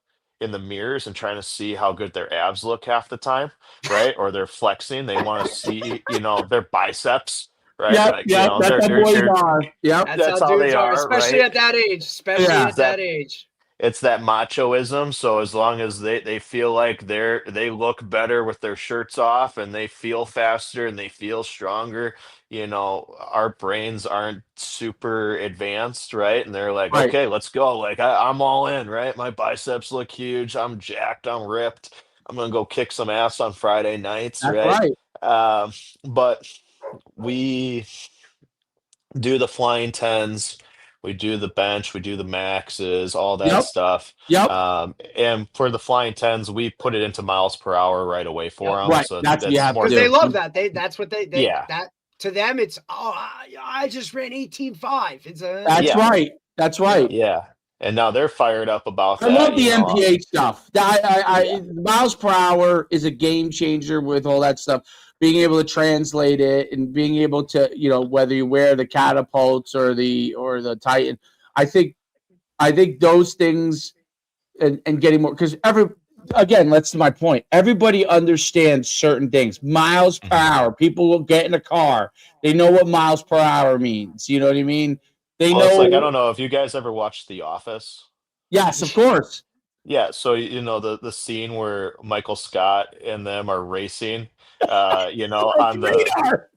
in the mirrors and trying to see how good their abs look half the time, right? Or they're flexing. They want to see, their biceps, right? Yep, Like, yep. That's how boys are. Yep. That's how that's how dudes they are, are, especially right? at that age. Especially Yeah. at It's that that age. it's that machoism. So as long as they feel like they look better with their shirts off and they feel faster and they feel stronger, our brains aren't super advanced, right? And they're like, Right. okay, let's go. Like I'm all in, right? My biceps look huge. I'm jacked. I'm ripped. I'm gonna go kick some ass on Friday nights, That's right? right. Um, but we do the flying tens, we do the bench, we do the maxes, all that Yep. stuff. Yep. And for the flying tens, we put it into miles per hour right away for Yep. them. Right. So That's what you that's have to more, Because they do. love that. That's what they yeah, that to them it's I just ran 18.5. It's a That's yeah, right. That's yeah. right. yeah. And now they're fired up about I that, love the MPH stuff. yeah. Miles per hour is a game changer with all that stuff. Being able to translate it and being able to, whether you wear the catapults or the Titan, I think those things and getting more because again, that's my point. Everybody understands certain things. Miles per Mhm. hour. People will get in a car. They know what miles per hour means. You know what I mean? They Well, it's like, I know. don't know if you guys ever watched The Office. Yes, of course. Yeah, so the scene where Michael Scott and them are racing, Like on the radar.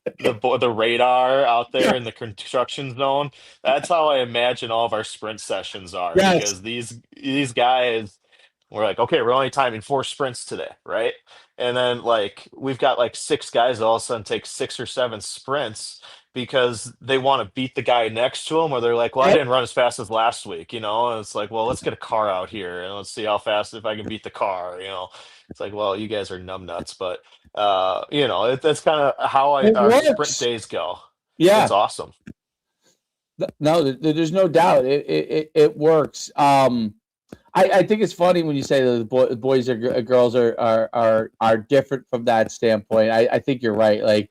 the radar out Yeah. there in the construction zone. That's how I imagine all of our sprint sessions are, Yes. because these guys, we're like, okay, we're only timing 4 sprints today, right? And then like we've got like 6 guys that all of a sudden take 6 or 7 sprints because they want to beat the guy next to them, or they're like, well, I Yep. didn't run as fast as last week, and it's like, well, let's get a car out here and let's see how fast, if I can beat the car. It's like, well, you guys are numbnuts, but that's kind of how It our sprint works. days go. It's Yeah. awesome. No, there's no doubt. It works. I think it's funny when you say that the boys or girls are different from that standpoint. I think you're right. Like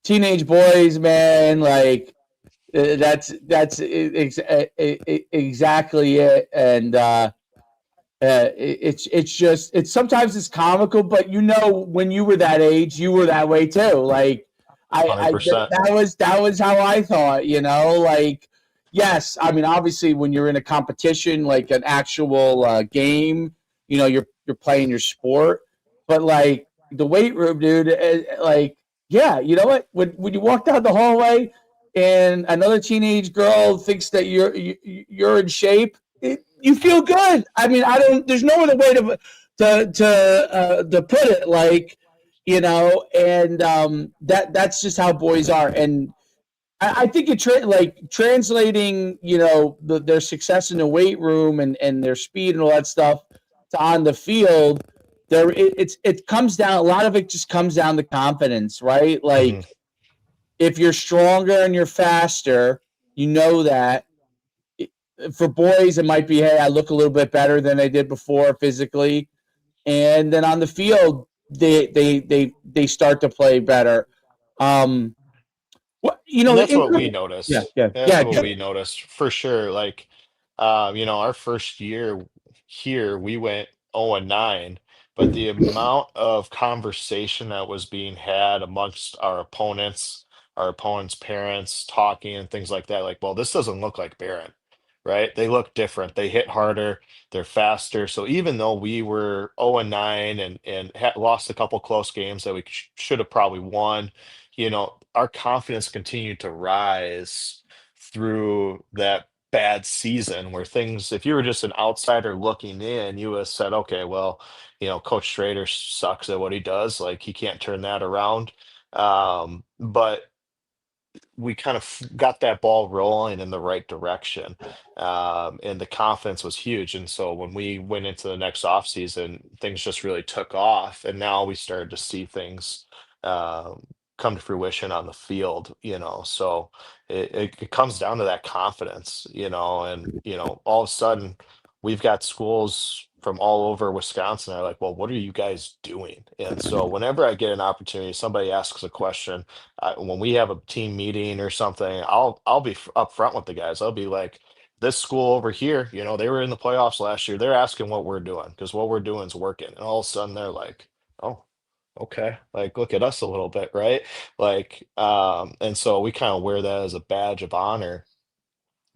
teenage boys, man, like that's exactly it. And it's just sometimes it's comical, but when you were that age, you were that way too. Like I 100%. that was how I thought. Like yes, I mean obviously when you're in a competition like an actual game, you're playing your sport, but like the weight room, dude, like yeah, you know what? When you walk down the hallway and another teenage girl thinks that you're in shape, you feel good. I mean, I don't. There's no other way to put it. Like, and that's just how boys are. And I think like translating, their success in the weight room and their speed and all that stuff to on the field. It comes down. A lot of it just comes down to confidence, right? Hmm. Like if you're stronger and you're faster, you know that for boys, it might be, hey, I look a little bit better than I did before physically, and then on the field, they start to play better. Um, what And that's what we yeah, noticed. yeah, That's yeah, what we noticed for sure. Like, our first year here, we went 0-9, but the amount of conversation that was being had amongst our opponents' parents, talking and things like that, like, well, this doesn't look like Barron, right? They look different. They hit harder. They're faster. So even though we were 0-9 and had lost a couple close games that we should have probably won, our confidence continued to rise through that bad season where things, if you were just an outsider looking in, you would have said, okay, well, Coach Schrader sucks at what he does. Like he can't turn that around. But we kind of got that ball rolling in the right direction. And the confidence was huge. And so when we went into the next offseason, things just really took off. And now we started to see things uh, come to fruition on the field, so it comes down to that confidence, and all of a sudden we've got schools from all over Wisconsin that are like, well, what are you guys doing? And so whenever I get an opportunity, somebody asks a question, when we have a team meeting or something, I'll be upfront with the guys. I'll be like, this school over here, they were in the playoffs last year. They're asking what we're doing because what we're doing is working. And all of a sudden they're like, oh, okay, like look at us a little bit, right? Like, and so we kind of wear that as a badge of honor,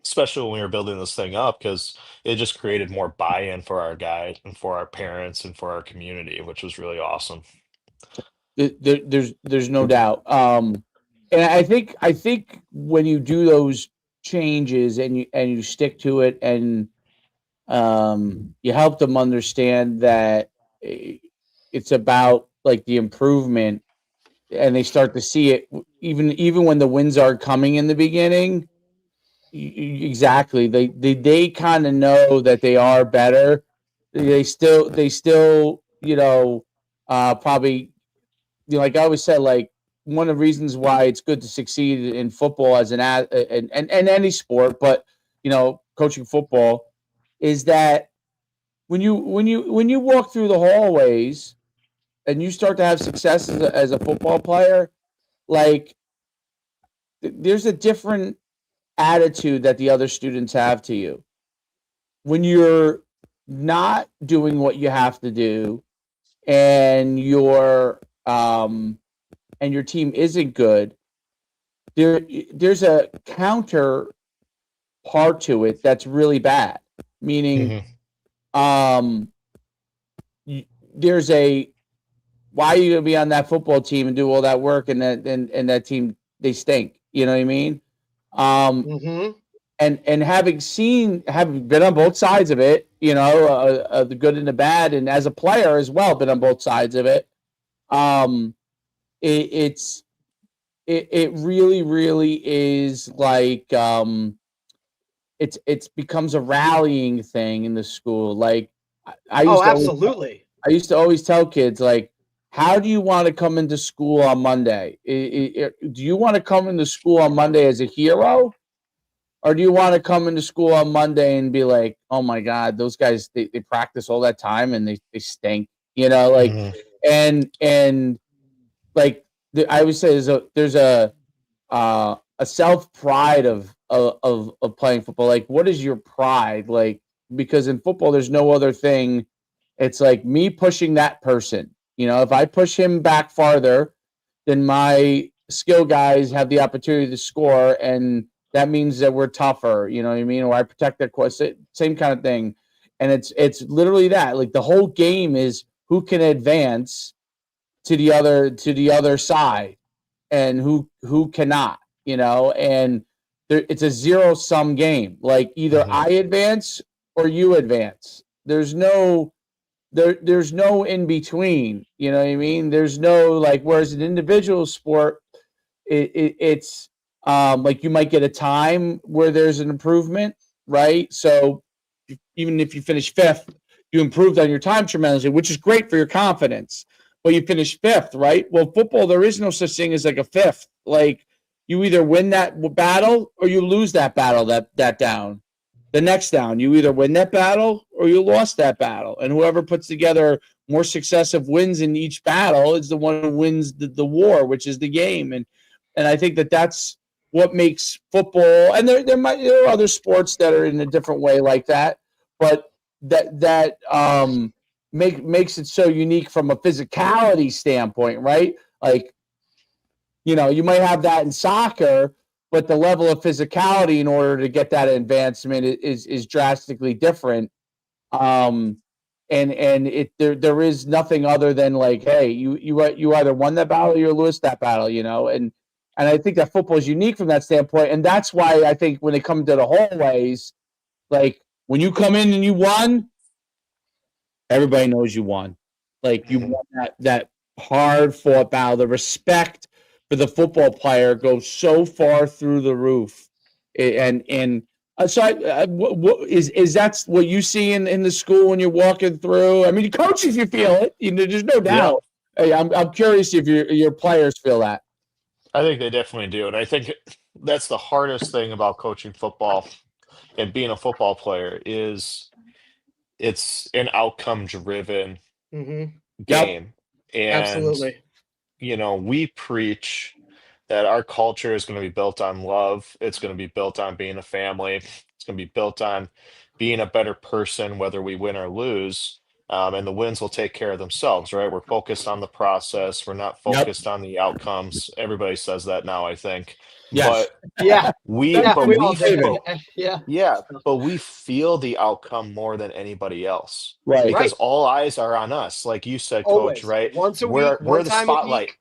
especially when we were building this thing up, because it just created more buy-in for our guys and for our parents and for our community, which was really awesome. There's no doubt. And I think when you do those changes and you stick to it and you help them understand that it's about like the improvement, and they start to see it even when the wins aren't coming in the beginning. Exactly, they kind of know that they are better. They still probably, like I always said, like one of the reasons why it's good to succeed in football as and any sport, but coaching football, is that when you walk through the hallways and you start to have success as a football player, like there's a different attitude that the other students have to you. When you're not doing what you have to do, and your team isn't good, there's a counter part to it that's really bad. Meaning, Hmm. um, there's a why are you gonna be on that football team and do all that work, and that team, they stink. You know what I mean? Um, Mm-hmm. and having been on both sides of it, the good and the bad, and as a player as well, been on both sides of it. Um, it's it really really is like, it's becomes a rallying thing in the school. Like I Oh, used to always absolutely. I used to always tell kids, like, how do you want to come into school on Monday? Do you want to come into school on Monday as a hero? Or do you want to come into school on Monday and be like, oh my God, those guys, they practice all that time and they stink, like, Hmm. and like, I would say there's a self pride of playing football. Like, what is your pride? Like, because in football, there's no other thing. It's like me pushing that person. If I push him back farther, then my skill guys have the opportunity to score, and that means that we're tougher. You know what I mean? Or I protect their course, same kind of thing. And it's literally that. Like the whole game is who can advance to the other side, and who cannot. And it's a zero sum game. Like either Hmm. I advance or you advance. There's no in between. You know what I mean? There's no, like, whereas an individual sport, it's like you might get a time where there's an improvement, right? So even if you finish fifth, you improved on your time tremendously, which is great for your confidence. But you finish fifth, right? Well, football, there is no such thing as like a fifth. Like you either win that battle or you lose that battle, that down. The next down, you either win that battle or you lost that battle. And whoever puts together more successive wins in each battle is the one who wins the war, which is the game. And I think that's what makes football. And there are other sports that are in a different way like that, but that makes it so unique from a physicality standpoint, right? Like, you might have that in soccer, but the level of physicality in order to get that advancement is drastically different. Um, and there is nothing other than like, hey, you either won that battle or you lost that battle, and I think that football is unique from that standpoint, and that's why I think when they come to the hallways, like when you come in and you won, everybody knows you won. Like you Hmm. won that hard fought battle. The respect for the football player goes so far through the roof. And so is that what you see in the school when you're walking through? I mean, coaches, you feel it. There's no Yeah. doubt. Hey, I'm curious if your players feel that. I think they definitely do. And I think that's the hardest thing about coaching football and being a football player is it's an outcome driven Mm-hmm. Yep. game. And, Absolutely. we preach that our culture is going to be built on love. It's going to be built on being a family. It's going to be built on being a better person, whether we win or lose. And the wins will take care of themselves, right? We're focused on the process. We're not Yep. focused on the outcomes. Everybody says that now, I think. Yes. But Yeah. we, Yeah. but We we, all do. David. Yeah. yeah, but we feel the outcome more than anybody else Right. because Right. all eyes are on us, like you said, coach, Always. right? Once a week, We're one the time a spotlight. week.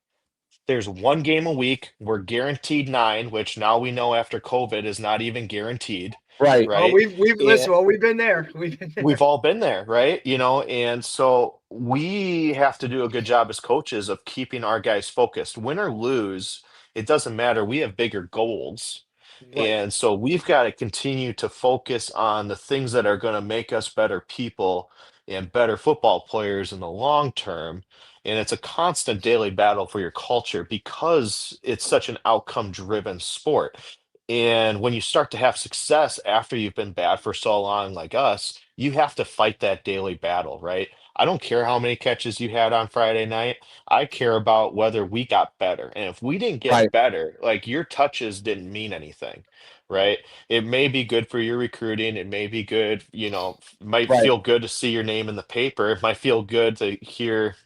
There's one game a week. We're guaranteed 9, which now we know after COVID is not even guaranteed, Right. Oh, right? we've listen. Well, we've been there. We've been We've there. all been there, right? And so we have to do a good job as coaches of keeping our guys focused. Win or lose, it doesn't matter. We have bigger goals. Right. And so we've got to continue to focus on the things that are going to make us better people and better football players in the long term. And it's a constant daily battle for your culture because it's such an outcome driven sport. And when you start to have success after you've been bad for so long, like us, you have to fight that daily battle, right? I don't care how many catches you had on Friday night. I care about whether we got better. And if we didn't Right. get better, like your touches didn't mean anything, right? It may be good for your recruiting. It may be good, might Right. feel good to see your name in the paper. It might feel good to hear,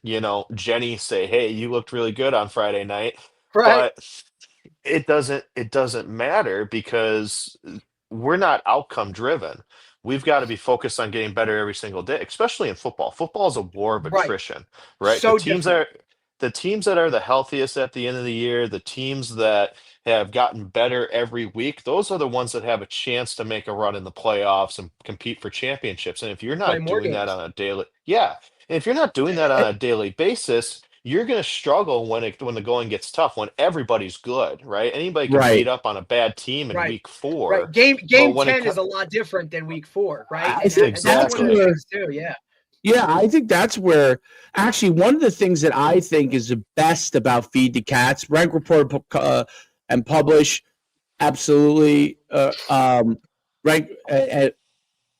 Jenny say, "Hey, you looked really good on Friday night." Right. But it doesn't matter because we're not outcome driven. We've got to be focused on getting better every single day, especially in football. Football is a war of Right. attrition, right? The So teams different. are the teams that are the healthiest at the end of the year, the teams that have gotten better every week, those are the ones that have a chance to make a run in the playoffs and compete for championships. And if you're Play not more doing that games. on a daily, yeah, and if you're not doing that on a daily basis, you're going to struggle when the going gets tough, when everybody's good, right? Anybody can beat Right. up on a bad team in Right. week Right. 4, Game but when it 10 is comes a lot different than week 4, right? I And think and that's that's one of the exactly, where. things too. Yeah. Yeah, I think that's where actually one of the things that I think is the best about Feed the Cats, rank, report, and publish, absolutely. Rank,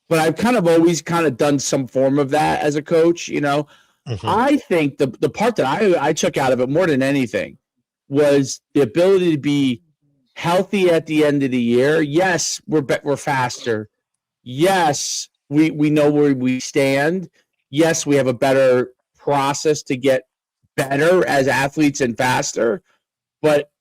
but I've kind of always kind of done some form of that as a coach. hmm I think the part that I took out of it more than anything was the ability to be healthy at the end of the year. Yes, we're faster. Yes, we know where we stand. Yes, we have a better process to get better as athletes and faster. But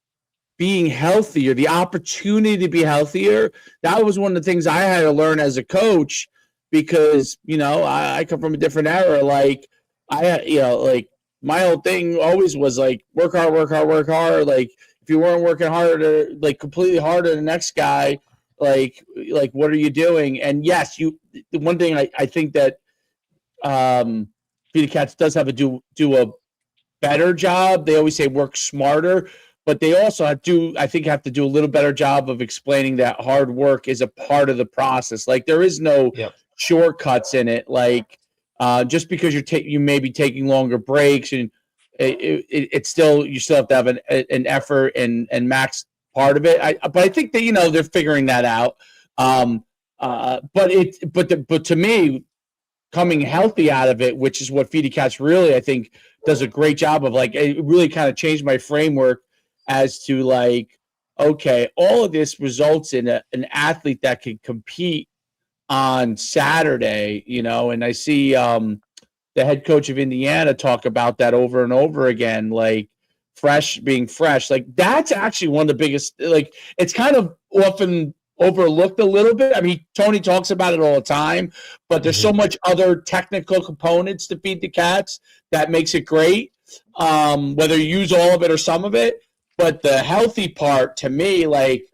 being healthier, the opportunity to be healthier, that was one of the things I had to learn as a coach because, I come from a different era. Like, like my whole thing always was like, work hard, work hard, work hard. Like, if you weren't working harder, like completely harder than the next guy, like what are you doing? And yes, the one thing I think that Peter Cats does have to do a better job. They always say work smarter, but they also I think, have to do a little better job of explaining that hard work is a part of the process. Like there is no yep, shortcuts in it. Like just because you may be taking longer breaks and it's still you still have to have an effort and max part of it. But I think that they're figuring that out. But to me, coming healthy out of it, which is what Feedy Cats really, I think, does a great job of. Like, it really kind of changed my framework as to like, okay, all of this results in an athlete that can compete on Saturday, and I see the head coach of Indiana talk about that over and over again, like being fresh. Like that's actually one of the biggest, like it's kind of often overlooked a little bit. I mean, Tony talks about it all the time, but there's so hmm much other technical components to Feed the Cats that makes it great. Whether you use all of it or some of it, but the healthy part to me, like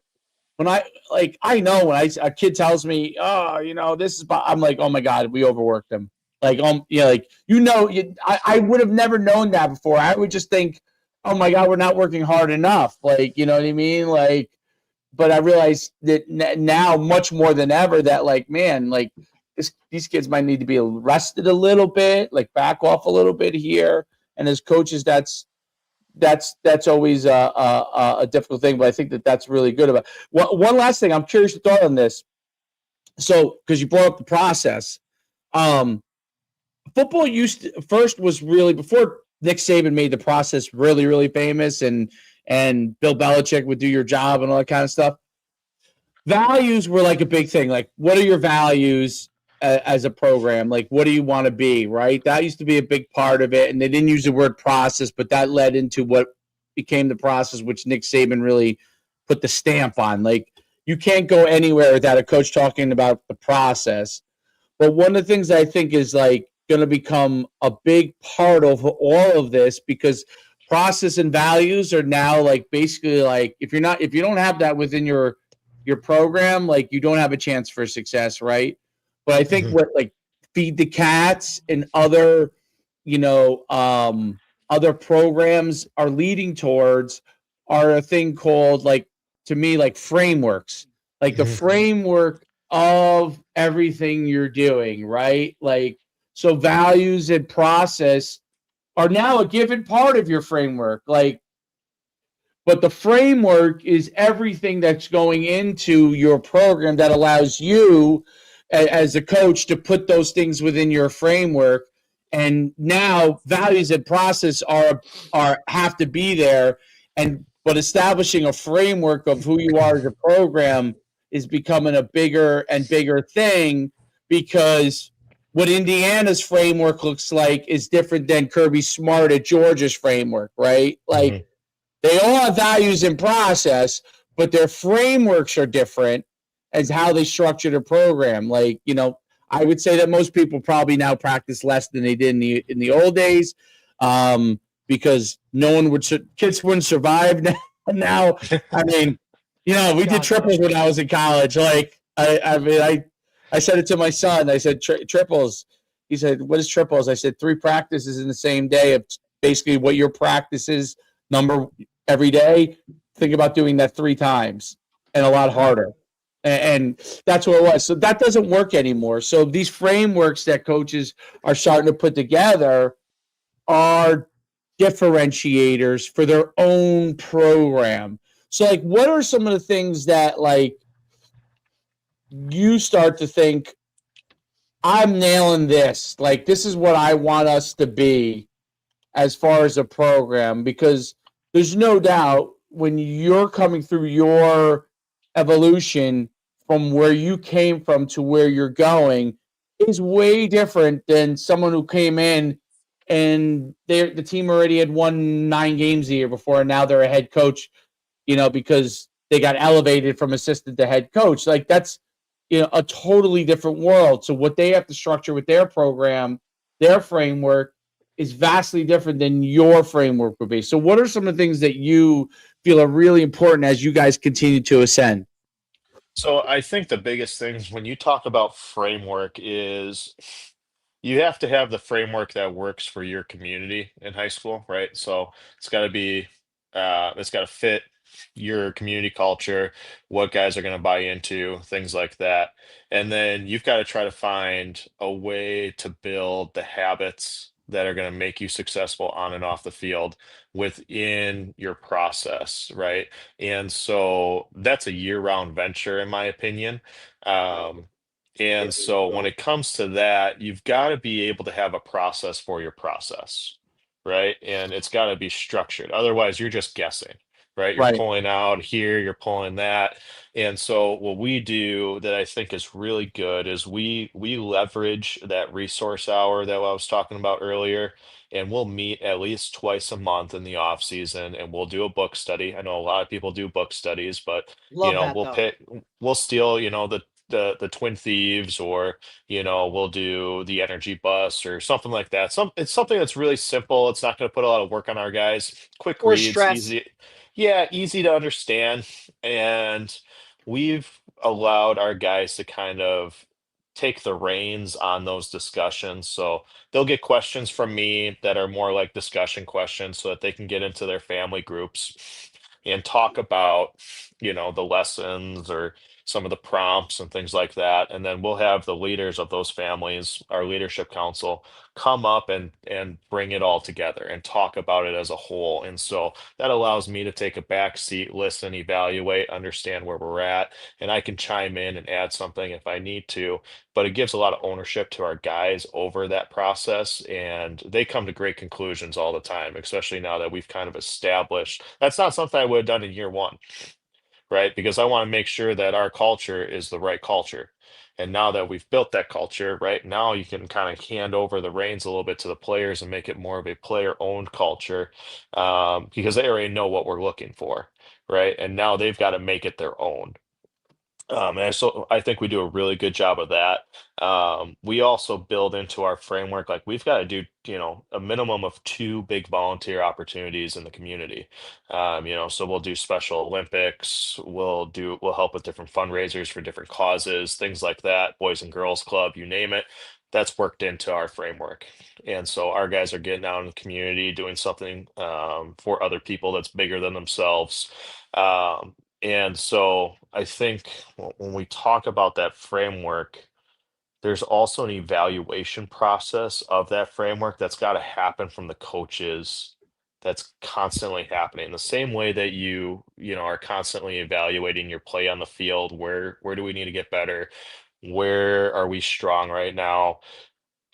when I know when a kid tells me, oh, this is, I'm like, oh my God, we overworked him. Like, I would have never known that before. I would just think, oh my God, we're not working hard enough. Like, you know what I mean? Like, but I realize that now much more than ever that like, man, like these kids might need to be rested a little bit, like back off a little bit here and as coaches, that's always a difficult thing. But I think that's really good about. One last thing, I'm curious your thought on this. So, because you brought up the process, um, football first was really before Nick Saban made the process really famous, and Bill Belichick would do your job and all that kind of stuff. Values were like a big thing. Like, what are your values as a program? Like, what do you want to be? Right. That used to be a big part of it, and they didn't use the word process, but that led into what became the process, which Nick Saban really put the stamp on. Like, you can't go anywhere without a coach talking about the process. But one of the things I think is like going to become a big part of all of this, because process and values are now like basically like if you don't have that within your program, like you don't have a chance for success, right? But I think Mhm. what like Feed the Cats and other, you know, other programs are leading towards are a thing called like to me like frameworks, like the Mhm. framework of everything you're doing, right? Like so values and process are now a given part of your framework. Like but the framework is everything that's going into your program that allows you as a coach to put those things within your framework. And now values and process are have to be there. And but establishing a framework of who you are as a program is becoming a bigger and bigger thing, because what Indiana's framework looks like is different than Kirby Smart at Georgia's framework, right? Like Mhm. they all have values and process, but their frameworks are different as how they structure the program. Like, I would say that most people probably now practice less than they did in the old days, because no one would kids wouldn't survive now. Now, I mean, we did God, no. triples when I was in college. Like, I mean, I said it to my son. I said triples. He said, "What is triples?" I said, 3 practices in the same day of basically what your practice is number every day. Think about doing that 3 times and a lot harder. And that's what it was. So that doesn't work anymore. So these frameworks that coaches are starting to put together are differentiators for their own program. So, like, what are some of the things that, like, you start to think, I'm nailing this? Like, this is what I want us to be as far as a program, because there's no doubt when you're coming through your evolution from where you came from to where you're going is way different than someone who came in and the team already had won 9 games a year before, and now they're a head coach, because they got elevated from assistant to head coach. Like that's a totally different world. So what they have to structure with their program, their framework is vastly different than your framework would be. So what are some of the things that you feel are really important as you guys continue to ascend? So I think the biggest things when you talk about framework is you have to have the framework that works for your community in high school, right? So it's got to it's got to fit your community culture, what guys are going to buy into, things like that. And then you've got to try to find a way to build the habits that are going to make you successful on and off the field within your process, right? And so that's a year-round venture, in my opinion. Um, and so when it comes to that, you've got to be able to have a process for your process, right? And it's got to be structured. Otherwise, you're just guessing, right? You're Right. pulling out here, you're pulling that. And so what we do that I think is really good is we leverage that resource hour that I was talking about earlier, and we'll meet at least twice a month in the off season, and we'll do a book study. I know a lot of people do book studies, but Love that we'll though. pick, we'll steal, the Twin Thieves, or we'll do the Energy Bus or something like that. It's something that's really simple. It's not going to put a lot of work on our guys. Quick Or reads, stress. easy, yeah, easy to understand. And we've allowed our guys to kind of take the reins on those discussions. So they'll get questions from me that are more like discussion questions so that they can get into their family groups and talk about, the lessons or some of the prompts and things like that. And then we'll have the leaders of those families, our leadership council, come up and bring it all together and talk about it as a whole. And so that allows me to take a back seat, listen, evaluate, understand where we're at, and I can chime in and add something if I need to. But it gives a lot of ownership to our guys over that process, and they come to great conclusions all the time, especially now that we've kind of established. That's not something I would have done in year one, right? Because I want to make sure that our culture is the right culture. And now that we've built that culture, right now you can kind of hand over the reins a little bit to the players and make it more of a player-owned culture, because they already know what we're looking for, right? And now they've got to make it their own. And so I think we do a really good job of that. We also build into our framework, like we've got to do, a minimum of two big volunteer opportunities in the community. So we'll do Special Olympics, we'll help with different fundraisers for different causes, things like that, Boys and Girls Club, you name it. That's worked into our framework. And so our guys are getting out in the community, doing something for other people that's bigger than themselves. And so I think when we talk about that framework, there's also an evaluation process of that framework that's got to happen from the coaches. That's constantly happening. The same way that are constantly evaluating your play on the field. Where do we need to get better? Where are we strong right now?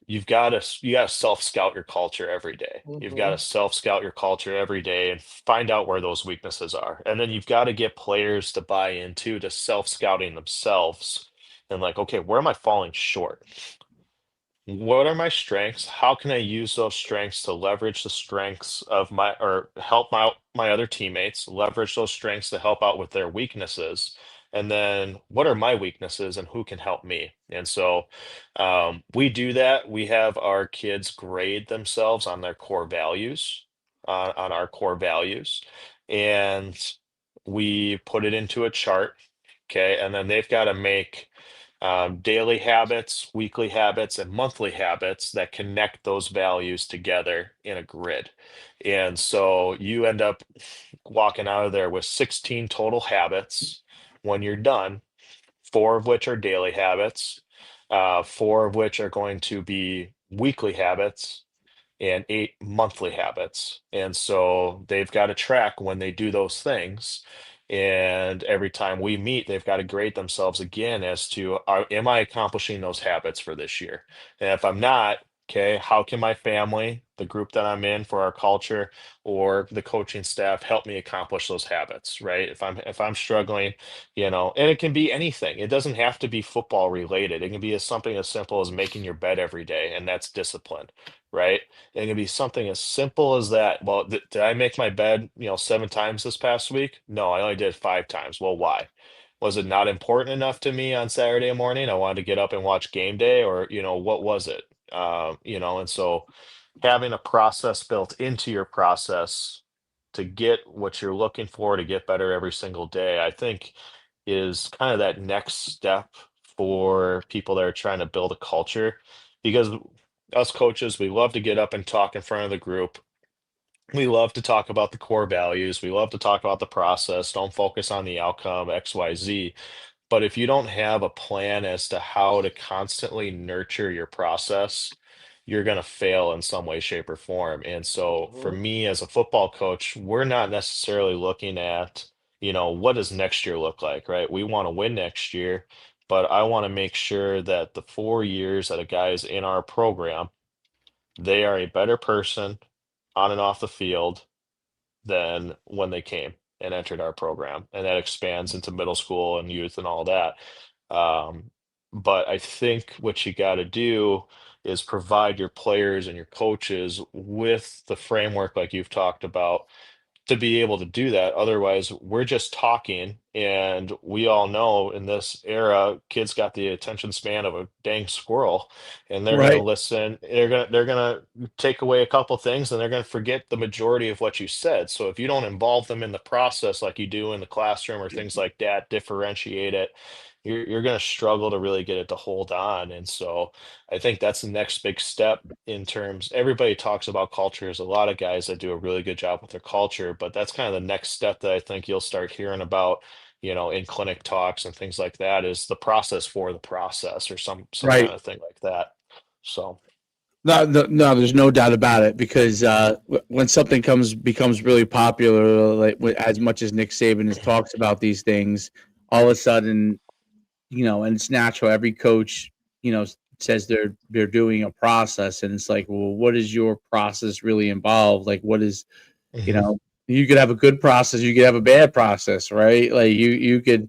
You got to self scout your culture every day. You've got to Mhm. self scout your culture every day and find out where those weaknesses are. And then you've got to get players to buy into to self scouting themselves and like, okay, where am I falling short? What are my strengths? How can I use those strengths to leverage the strengths of my or help my other teammates, leverage those strengths to help out with their weaknesses? And then what are my weaknesses and who can help me? And so we do that. We have our kids grade themselves on their core values, on our core values, and we put it into a chart. Okay. And then they've got to make daily habits, weekly habits, and monthly habits that connect those values together in a grid. And so you end up walking out of there with 16 total habits when you're done, four of which are daily habits, four of which are going to be weekly habits, and eight monthly habits. And so they've got to track when they do those things. And every time we meet, they've got to grade themselves again as to am I accomplishing those habits for this year? And if I'm not, okay, how can my family, the group that I'm in for our culture, or the coaching staff help me accomplish those habits, right? If I'm struggling, and it can be anything. It doesn't have to be football related. It can be something as simple as making your bed every day, and that's discipline, right? It can be something as simple as that. Well, did I make my bed, 7 times this past week? No, I only did it 5 times. Well, why? Was it not important enough to me on Saturday morning? I wanted to get up and watch game day, or, what was it? And so having a process built into your process to get what you're looking for to get better every single day, I think is kind of that next step for people that are trying to build a culture. Because us coaches, we love to get up and talk in front of the group. We love to talk about the core values. We love to talk about the process. Don't focus on the outcome, XYZ. But if you don't have a plan as to how to constantly nurture your process, you're going to fail in some way, shape, or form. And so for Mhm. me as a football coach, we're not necessarily looking at, what does next year look like, right? We want to win next year, but I want to make sure that the 4 years that a guy is in our program, they are a better person on and off the field than when they came and entered our program. And that expands into middle school and youth and all that. Um, but I think what you got to do is provide your players and your coaches with the framework, like you've talked about, to be able to do that. Otherwise, we're just talking, and we all know in this era, kids got the attention span of a dang squirrel, and they're gonna Right. listen. They're gonna take away a couple things, and they're gonna forget the majority of what you said. So if you don't involve them in the process like you do in the classroom or things like that, differentiate it, you're gonna struggle to really get it to hold on. And so I think that's the next big step in terms everybody talks about culture. There's a lot of guys that do a really good job with their culture, but that's kind of the next step that I think you'll start hearing about, in clinic talks and things like that, is the process for the process, or some kind Right. of thing like that. So No, no, no, there's no doubt about it because when something becomes really popular, like as much as Nick Saban has talks about these things, all of a sudden, and it's natural. Every coach, says they're doing a process, and it's like, well, what does your process really involve? Like, what is, you mhm. know, you could have a good process, you could have a bad process, right? Like you could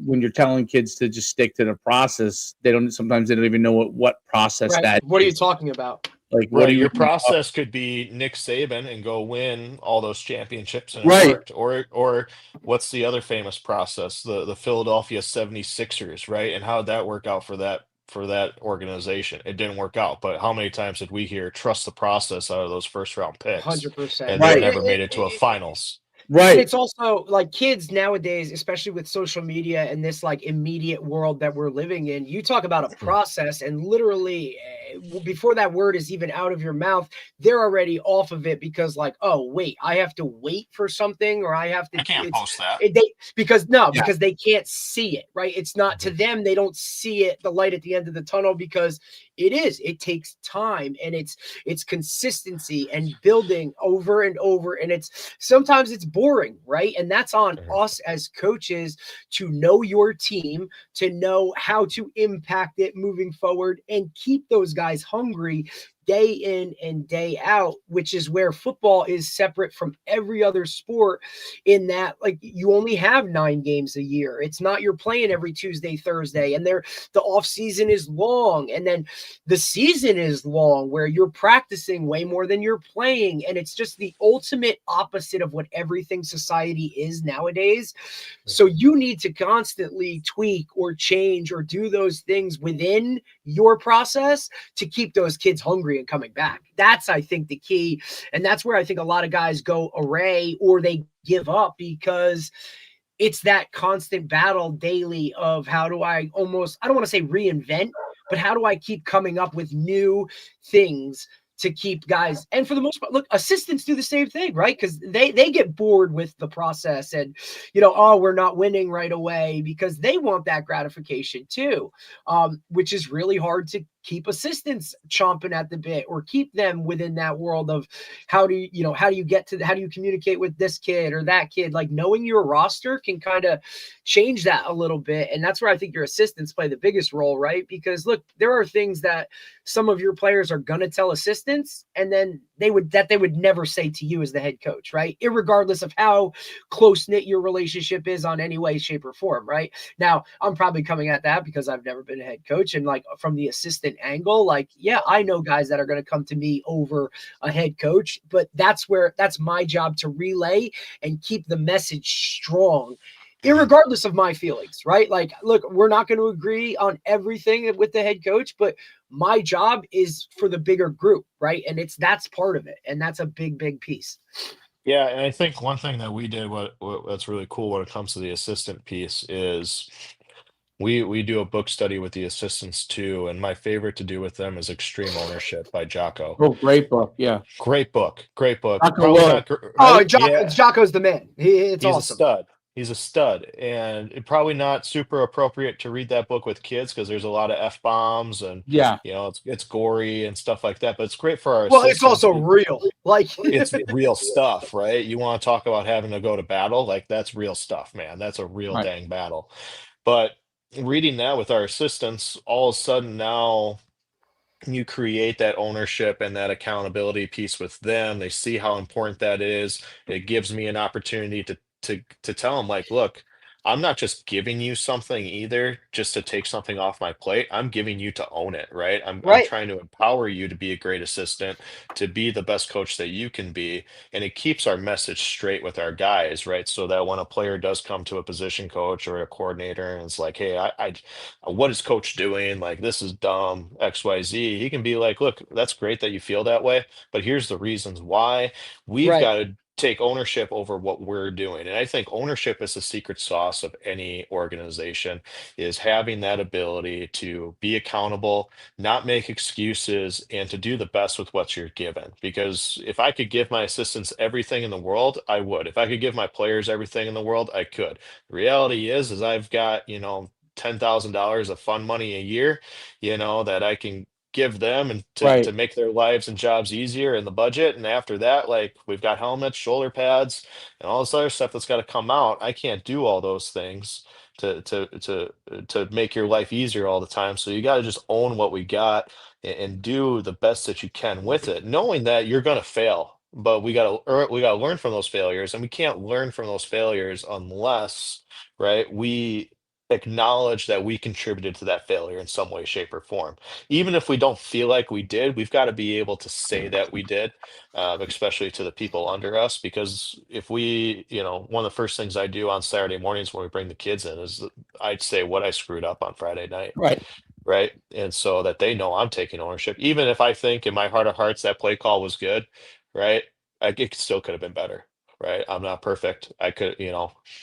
when you're telling kids to just stick to the process, sometimes they don't even know what process Right. that What are you is. talking about? Like, what do Right, you your process could be Nick Saban and go win all those championships, and it right? worked. Or what's the other famous process? The Philadelphia 76ers, right? And how did that work out for that organization? It didn't work out. But how many times did we hear trust the process out of those first round picks, 100%. and they Right, never made it to a finals? And right. it's also like kids nowadays, especially with social media and this like immediate world that we're living in, you talk about a process and literally before that word is even out of your mouth, they're already off of it because like, oh, wait, I have to wait for something or I have to, I can't post that. Yeah, because they can't see it, right? It's not to Mhm. them. They don't see it, the light at the end of the tunnel because it takes time and it's consistency and building over and over. And sometimes it's boring, right? And that's on Mhm. us as coaches to know your team, to know how to impact it moving forward and keep those guys hungry day in and day out, which is where football is separate from every other sport in that like you only have 9 games a year. It's not you're playing every Tuesday, Thursday, and the off season is long. And then the season is long where you're practicing way more than you're playing. And it's just the ultimate opposite of what everything society is nowadays. So you need to constantly tweak or change or do those things within your process to keep those kids hungry and coming back. That's, I think, the key. And that's where I think a lot of guys go array or they give up because it's that constant battle daily of how do I almost, I don't want to say reinvent, but how do I keep coming up with new things to keep guys, and for the most part, look, assistants do the same thing, right? Because they get bored with the process and oh, we're not winning right away because they want that gratification too, which is really hard to keep assistants chomping at the bit or keep them within that world of how do you communicate with this kid or that kid. Like knowing your roster can kind of change that a little bit, and that's where I think your assistants play the biggest role, right? Because look, there are things that some of your players are going to tell assistants and then they would never say to you as the head coach, right? Irregardless of how close knit your relationship is on any way, shape, or form, right? Now, I'm probably coming at that because I've never been a head coach. And like from the assistant angle, like, yeah, I know guys that are going to come to me over a head coach, but that's my job to relay and keep the message strong. Mhm. Irregardless of my feelings, right? Like, look, we're not going to agree on everything with the head coach, but my job is for the bigger group, right? And that's part of it. And that's a big, big piece. Yeah, and I think one thing that we did, that's really cool when it comes to the assistant piece, is we do a book study with the assistants too, and my favorite to do with them is Extreme Ownership by Jocko. Oh, great book. Yeah, Great book, great book. Taco Probably Willard, not, Oh, right? yeah. Jocko's the man. It's He's a awesome. stud. He's a stud, and probably not super appropriate to read that book with kids because there's a lot of f bombs and Yeah, it's gory and stuff like that. But it's great for our Well, it's assistants. also real. Like, It's real stuff, right? You want to talk about having to go to battle? Like that's real stuff, man. That's a real right. dang battle. But reading that with our assistants, all of a sudden now you create that ownership and that accountability piece with them. They see how important that is. It gives me an opportunity to tell them like, look, I'm not just giving you something either just to take something off my plate. I'm giving you to own it, right? I'm right. trying to empower you to be a great assistant, to be the best coach that you can be, and it keeps our message straight with our guys, right? So that when a player does come to a position coach or a coordinator and it's like, hey, I what is coach doing? Like, this is dumb, XYZ. He can be like, look, that's great that you feel that way, but here's the reasons why. We've Right. got to take ownership over what we're doing. And I think ownership is the secret sauce of any organization, is having that ability to be accountable, not make excuses, and to do the best with what you're given. Because if I could give my assistants everything in the world, I would. If I could give my players everything in the world, I could. The reality is I've got, $10,000 of fund money a year, that I can give them and to Right. make their lives and jobs easier in the budget. And after that, like, we've got helmets, shoulder pads, and all this other stuff that's got to come out. I can't do all those things to make your life easier all the time. So you got to just own what we got and do the best that you can with it, knowing that you're going to fail. But we got to learn from those failures, and we can't learn from those failures unless, right, we acknowledge that we contributed to that failure in some way, shape, or form. Even if we don't feel like we did, we've got to be able to say that we did, especially to the people under us. Because if we, one of the first things I do on Saturday mornings when we bring the kids in is I'd say what I screwed up on Friday night. Right. Right. And so that they know I'm taking ownership, even if I think in my heart of hearts that play call was good, right? It still could have been better. Right. I'm not perfect. I could,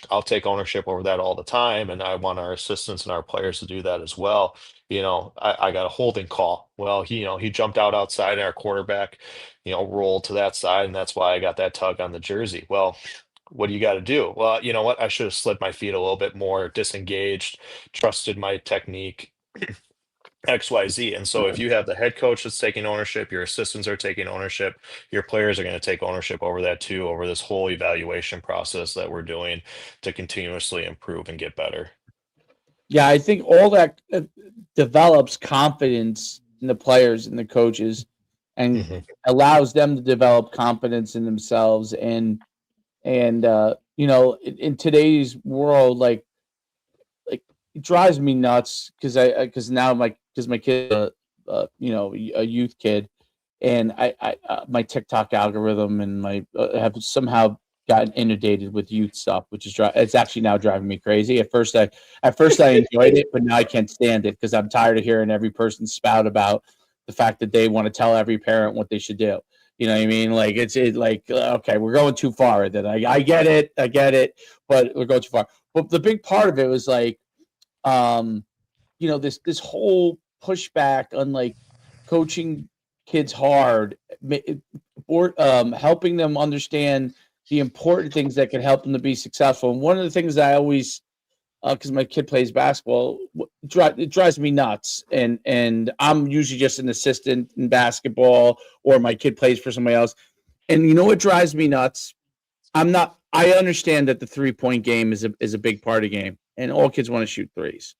I'll take ownership over that all the time. And I want our assistants and our players to do that as well. I got a holding call. Well, he jumped outside and our quarterback, rolled to that side. And that's why I got that tug on the jersey. Well, what do you got to do? Well, you know what? I should have slid my feet a little bit more, disengaged, trusted my technique, XYZ. And so if you have the head coach that's taking ownership, your assistants are taking ownership, your players are going to take ownership over that too, over this whole evaluation process that we're doing to continuously improve and get better. Yeah, I think all that develops confidence in the players and the coaches, and allows them to develop confidence in themselves. And in today's world, like it drives me nuts because now my kid, a youth kid, and I my TikTok algorithm and my have somehow gotten inundated with youth stuff, which is it's actually now driving me crazy. At first I enjoyed it, but now I can't stand it because I'm tired of hearing every person spout about the fact that they want to tell every parent what they should do. You know what I mean? Like okay, we're going too far. Then I get it, but we're going too far. But the big part of it was like, this whole pushback on like coaching kids hard, or helping them understand the important things that can help them to be successful. And one of the things that I always, because my kid plays basketball, it drives me nuts. And I'm usually just an assistant in basketball, or my kid plays for somebody else. And you know what drives me nuts? I understand that the 3-point game is a big part of the game, and all kids want to shoot threes.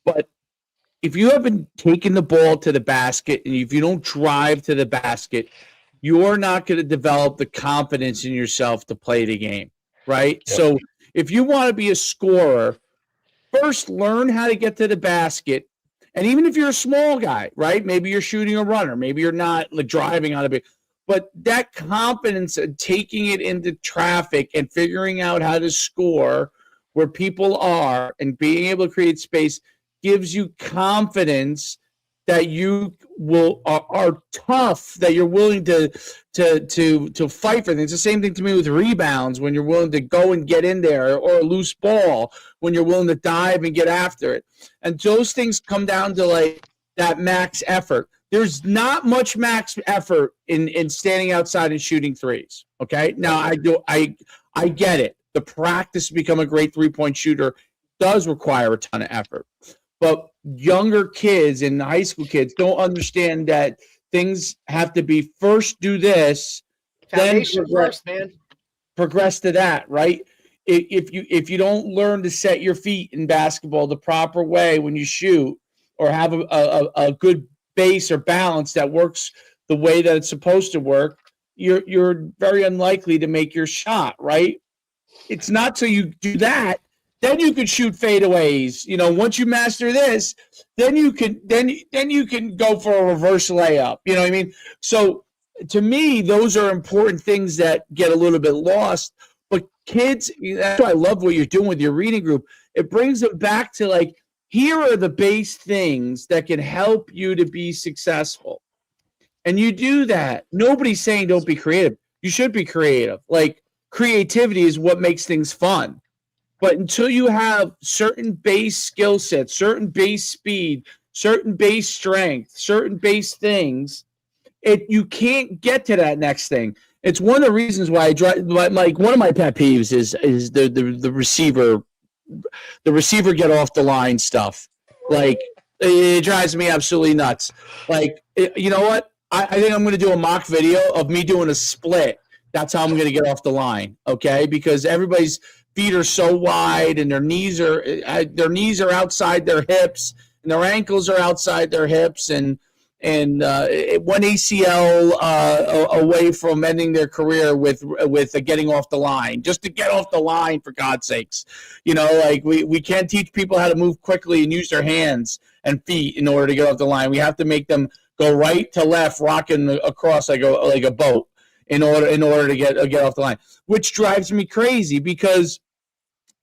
But if you haven't taken the ball to the basket, and if you don't drive to the basket, you're not going to develop the confidence in yourself to play the game, right? Yep. So if you want to be a scorer, first learn how to get to the basket. And even if you're a small guy, right? Maybe you're shooting a runner, maybe you're not like driving on a big, but that confidence of taking it into traffic and figuring out how to score where people are and being able to create space gives you confidence that you are tough, that you're willing to fight for things. It's the same thing to me with rebounds, when you're willing to go and get in there, or a loose ball, when you're willing to dive and get after it. And those things come down to like that max effort. There's not much max effort in standing outside and shooting threes. Okay. Now I get it. The practice to become a great 3-point shooter does require a ton of effort. But younger kids and high school kids don't understand that things have to be first do this, Foundation then first, man. progress to that, right? If you don't learn to set your feet in basketball the proper way when you shoot, or have a good base or balance that works the way that it's supposed to work, you're very unlikely to make your shot, right? It's not till you do that, then you can shoot fadeaways. Once you master this, then you can go for a reverse layup. You know what I mean? So to me, those are important things that get a little bit lost. But kids, that's why I love what you're doing with your reading group. It brings them back to like, here are the base things that can help you to be successful. And you do that. Nobody's saying don't be creative. You should be creative. Like, creativity is what makes things fun. But until you have certain base skill sets, certain base speed, certain base strength, certain base things, you can't get to that next thing. It's one of the reasons why I drive. Like, one of my pet peeves is the receiver get off the line stuff. Like, it drives me absolutely nuts. Like, you know what? I think I'm going to do a mock video of me doing a split. That's how I'm going to get off the line, okay? Because everybody's feet are so wide, and their knees are outside their hips, and their ankles are outside their hips, and one ACL away from ending their career with getting off the line, just to get off the line, for God's sakes. Like, we can't teach people how to move quickly and use their hands and feet in order to get off the line. We have to make them go right to left, rocking across like a boat in order to get off the line, which drives me crazy, because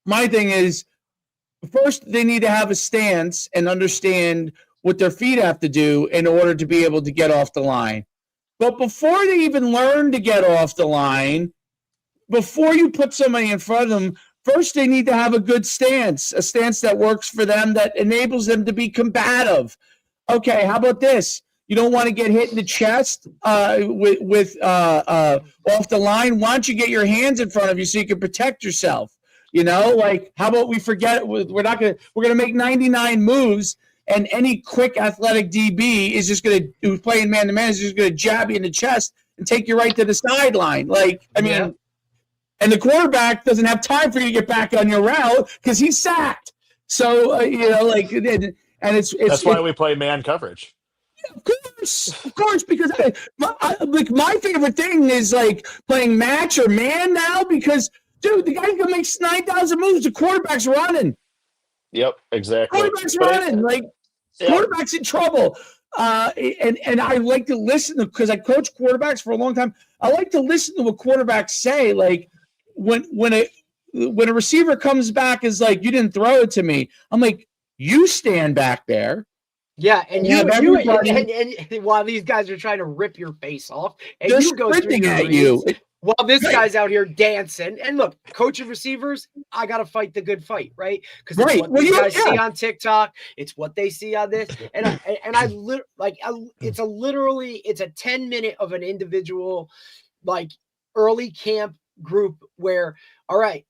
my thing is, first they need to have a stance and understand what their feet have to do in order to be able to get off the line. But before they even learn to get off the line, before you put somebody in front of them, first they need to have a good stance, a stance that works for them, that enables them to be combative. Okay, how about this? You don't want to get hit in the chest with off the line. Why don't you get your hands in front of you so you can protect yourself? Like, how about we forget? We're gonna make 99 moves, and any quick athletic DB is just who's playing man to man, is just gonna jab you in the chest and take you right to the sideline. Like, I mean, yeah. And the quarterback doesn't have time for you to get back on your route because he's sacked. So like, and it's that's why we play man coverage. Of course, because my favorite thing is like playing match or man now, because, dude, the guy's gonna make 9,000 moves. The quarterback's running. Yep, exactly. Quarterback's running. Quarterback's in trouble. And I like to listen to, because I coach quarterbacks for a long time. I like to listen to what quarterbacks say. Like, when a receiver comes back is like, you didn't throw it to me. I'm like, you stand back there. Yeah, and while these guys are trying to rip your face off, and they're you go sprinting at you while this guy's out here dancing. And look, coaching receivers, I gotta fight the good fight, right? Because it's what these guys see on TikTok. It's what they see on this, and it's a 10-minute of an individual, like, early camp group where, all right,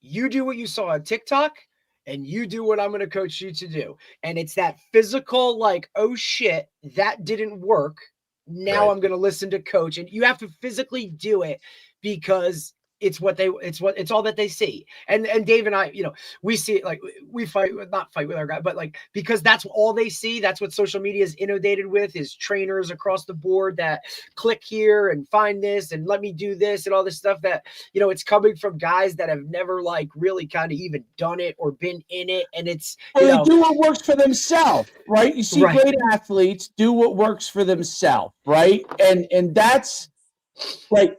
you do what you saw on TikTok, and you do what I'm going to coach you to do. And it's that physical, like, oh shit, that didn't work. Now I'm going to listen to coach. And you have to physically do it, because it's all that they see. And Dave and I, we see it, like, we not fight with our guy, but like, because that's all they see. That's what social media is inundated with, is trainers across the board that click here and find this and let me do this and all this stuff that, it's coming from guys that have never, like, really kind of even done it or been in it. And it's, they do what works for themselves, right? You see great athletes do what works for themselves, right? And that's like,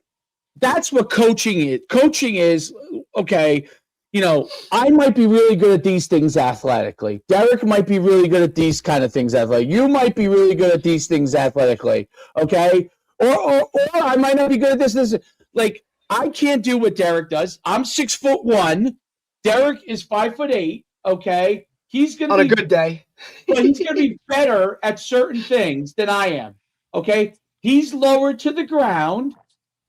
that's what coaching is. Coaching is, okay, I might be really good at these things athletically. Derek might be really good at these kind of things athletically. You might be really good at these things athletically, okay? Or I might not be good at this. Like, I can't do what Derek does. I'm 6'1". Derek is 5'8", okay? He's going to be on a good day. But he's going to be better at certain things than I am, okay? He's lower to the ground.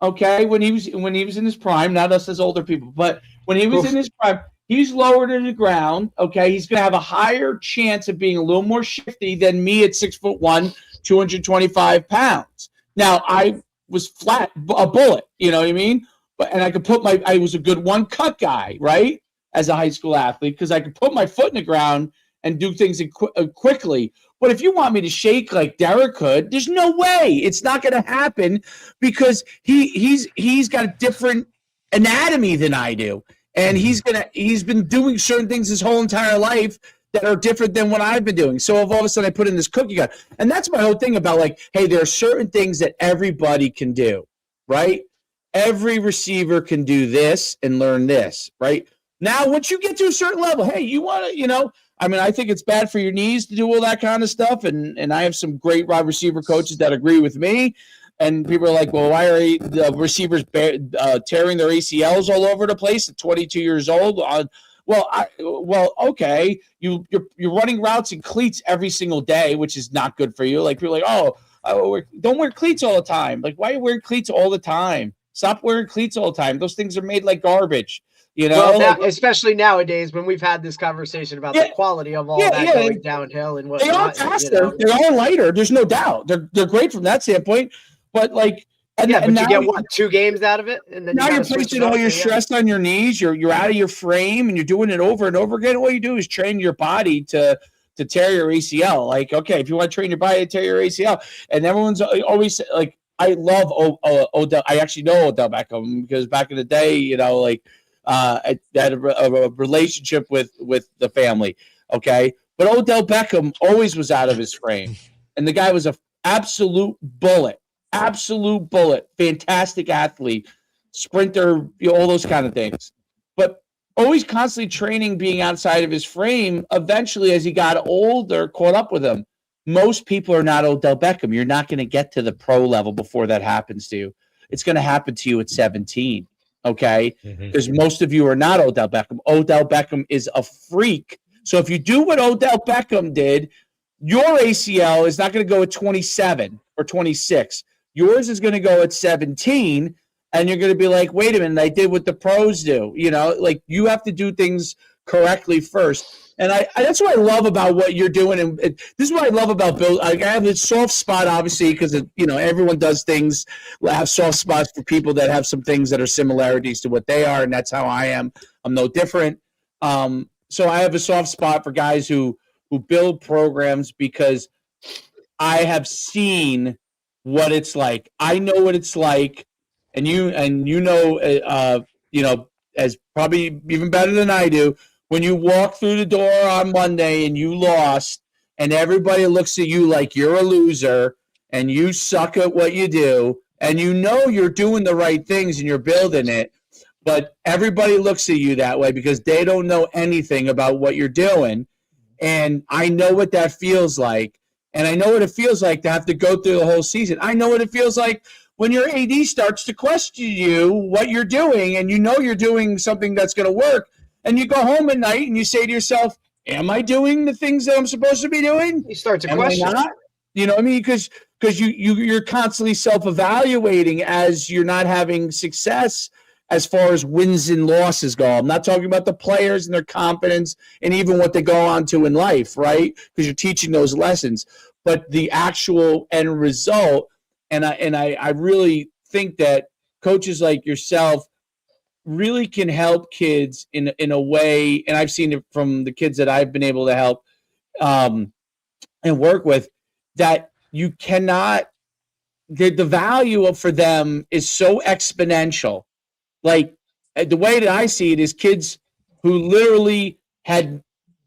Okay, when he was in his prime, not us as older people, but when he was in his prime, he's lower to the ground. Okay, he's going to have a higher chance of being a little more shifty than me at 6'1", 225 pounds. Now, I was flat, a bullet. You know what I mean? And I could I was a good one-cut guy, right, as a high school athlete, because I could put my foot in the ground and do things quickly. But if you want me to shake like Derek could, there's no way. It's not going to happen, because he's got a different anatomy than I do, and he's been doing certain things his whole entire life that are different than what I've been doing. So if all of a sudden I put in this cookie cutter, and that's my whole thing about, like, hey, there are certain things that everybody can do, right? Every receiver can do this and learn this, right? Now, once you get to a certain level, hey, you want to, I mean, I think it's bad for your knees to do all that kind of stuff, and I have some great wide receiver coaches that agree with me. And people are like, well, why are the receivers tearing their ACLs all over the place at 22 years old? Okay, you're running routes in cleats every single day, which is not good for you. Like people are like, don't wear cleats all the time. Like, why are you wearing cleats all the time? Stop wearing cleats all the time. Those things are made like garbage. Well, Like, especially nowadays when we've had this conversation about the quality of all that going downhill and whatnot. They are faster. They are lighter. There's no doubt. They're great from that standpoint. But like, but you get what, 2 games out of it, and then now you're placing all your stress on your knees. You're out of your frame, and you're doing it over and over again. All you do is train your body to tear your ACL. Like, okay, if you want to train your body to tear your ACL, and everyone's always like, I love Odell. I actually know Odell Beckham because back in the day, I had a relationship with the family. Okay, but Odell Beckham always was out of his frame, and the guy was an absolute bullet, fantastic athlete, sprinter, all those kind of things. But always constantly training, being outside of his frame. Eventually, as he got older, caught up with him. Most people are not Odell Beckham. You're not going to get to the pro level before that happens to you. It's going to happen to you at 17. Okay, because most of you are not Odell Beckham. Odell Beckham is a freak. So if you do what Odell Beckham did, your ACL is not going to go at 27 or 26. Yours is going to go at 17, and you're going to be like, wait a minute, I did what the pros do. Like, you have to do things correctly first. And that's what I love about what you're doing. And this is what I love about Bill. I have a soft spot, obviously, because everyone does things. Have soft spots for people that have some things that are similarities to what they are, and that's how I am. I'm no different. So I have a soft spot for guys who build programs because I have seen what it's like. I know what it's like, and as probably even better than I do. When you walk through the door on Monday and you lost, and everybody looks at you like you're a loser and you suck at what you do, and you're doing the right things and you're building it, but everybody looks at you that way because they don't know anything about what you're doing. And I know what that feels like. And I know what it feels like to have to go through the whole season. I know what it feels like when your AD starts to question you what you're doing, and you're doing something that's going to work. And you go home at night and you say to yourself, am I doing the things that I'm supposed to be doing? You start to question. Am I not? You know what I mean? Because you're constantly self-evaluating as you're not having success as far as wins and losses go. I'm not talking about the players and their confidence and even what they go on to in life, right? Because you're teaching those lessons. But the actual end result, and I really think that coaches like yourself really can help kids in a way, and I've seen it from the kids that I've been able to help and work with, that you cannot, the value for them is so exponential. Like, the way that I see it is kids who literally had,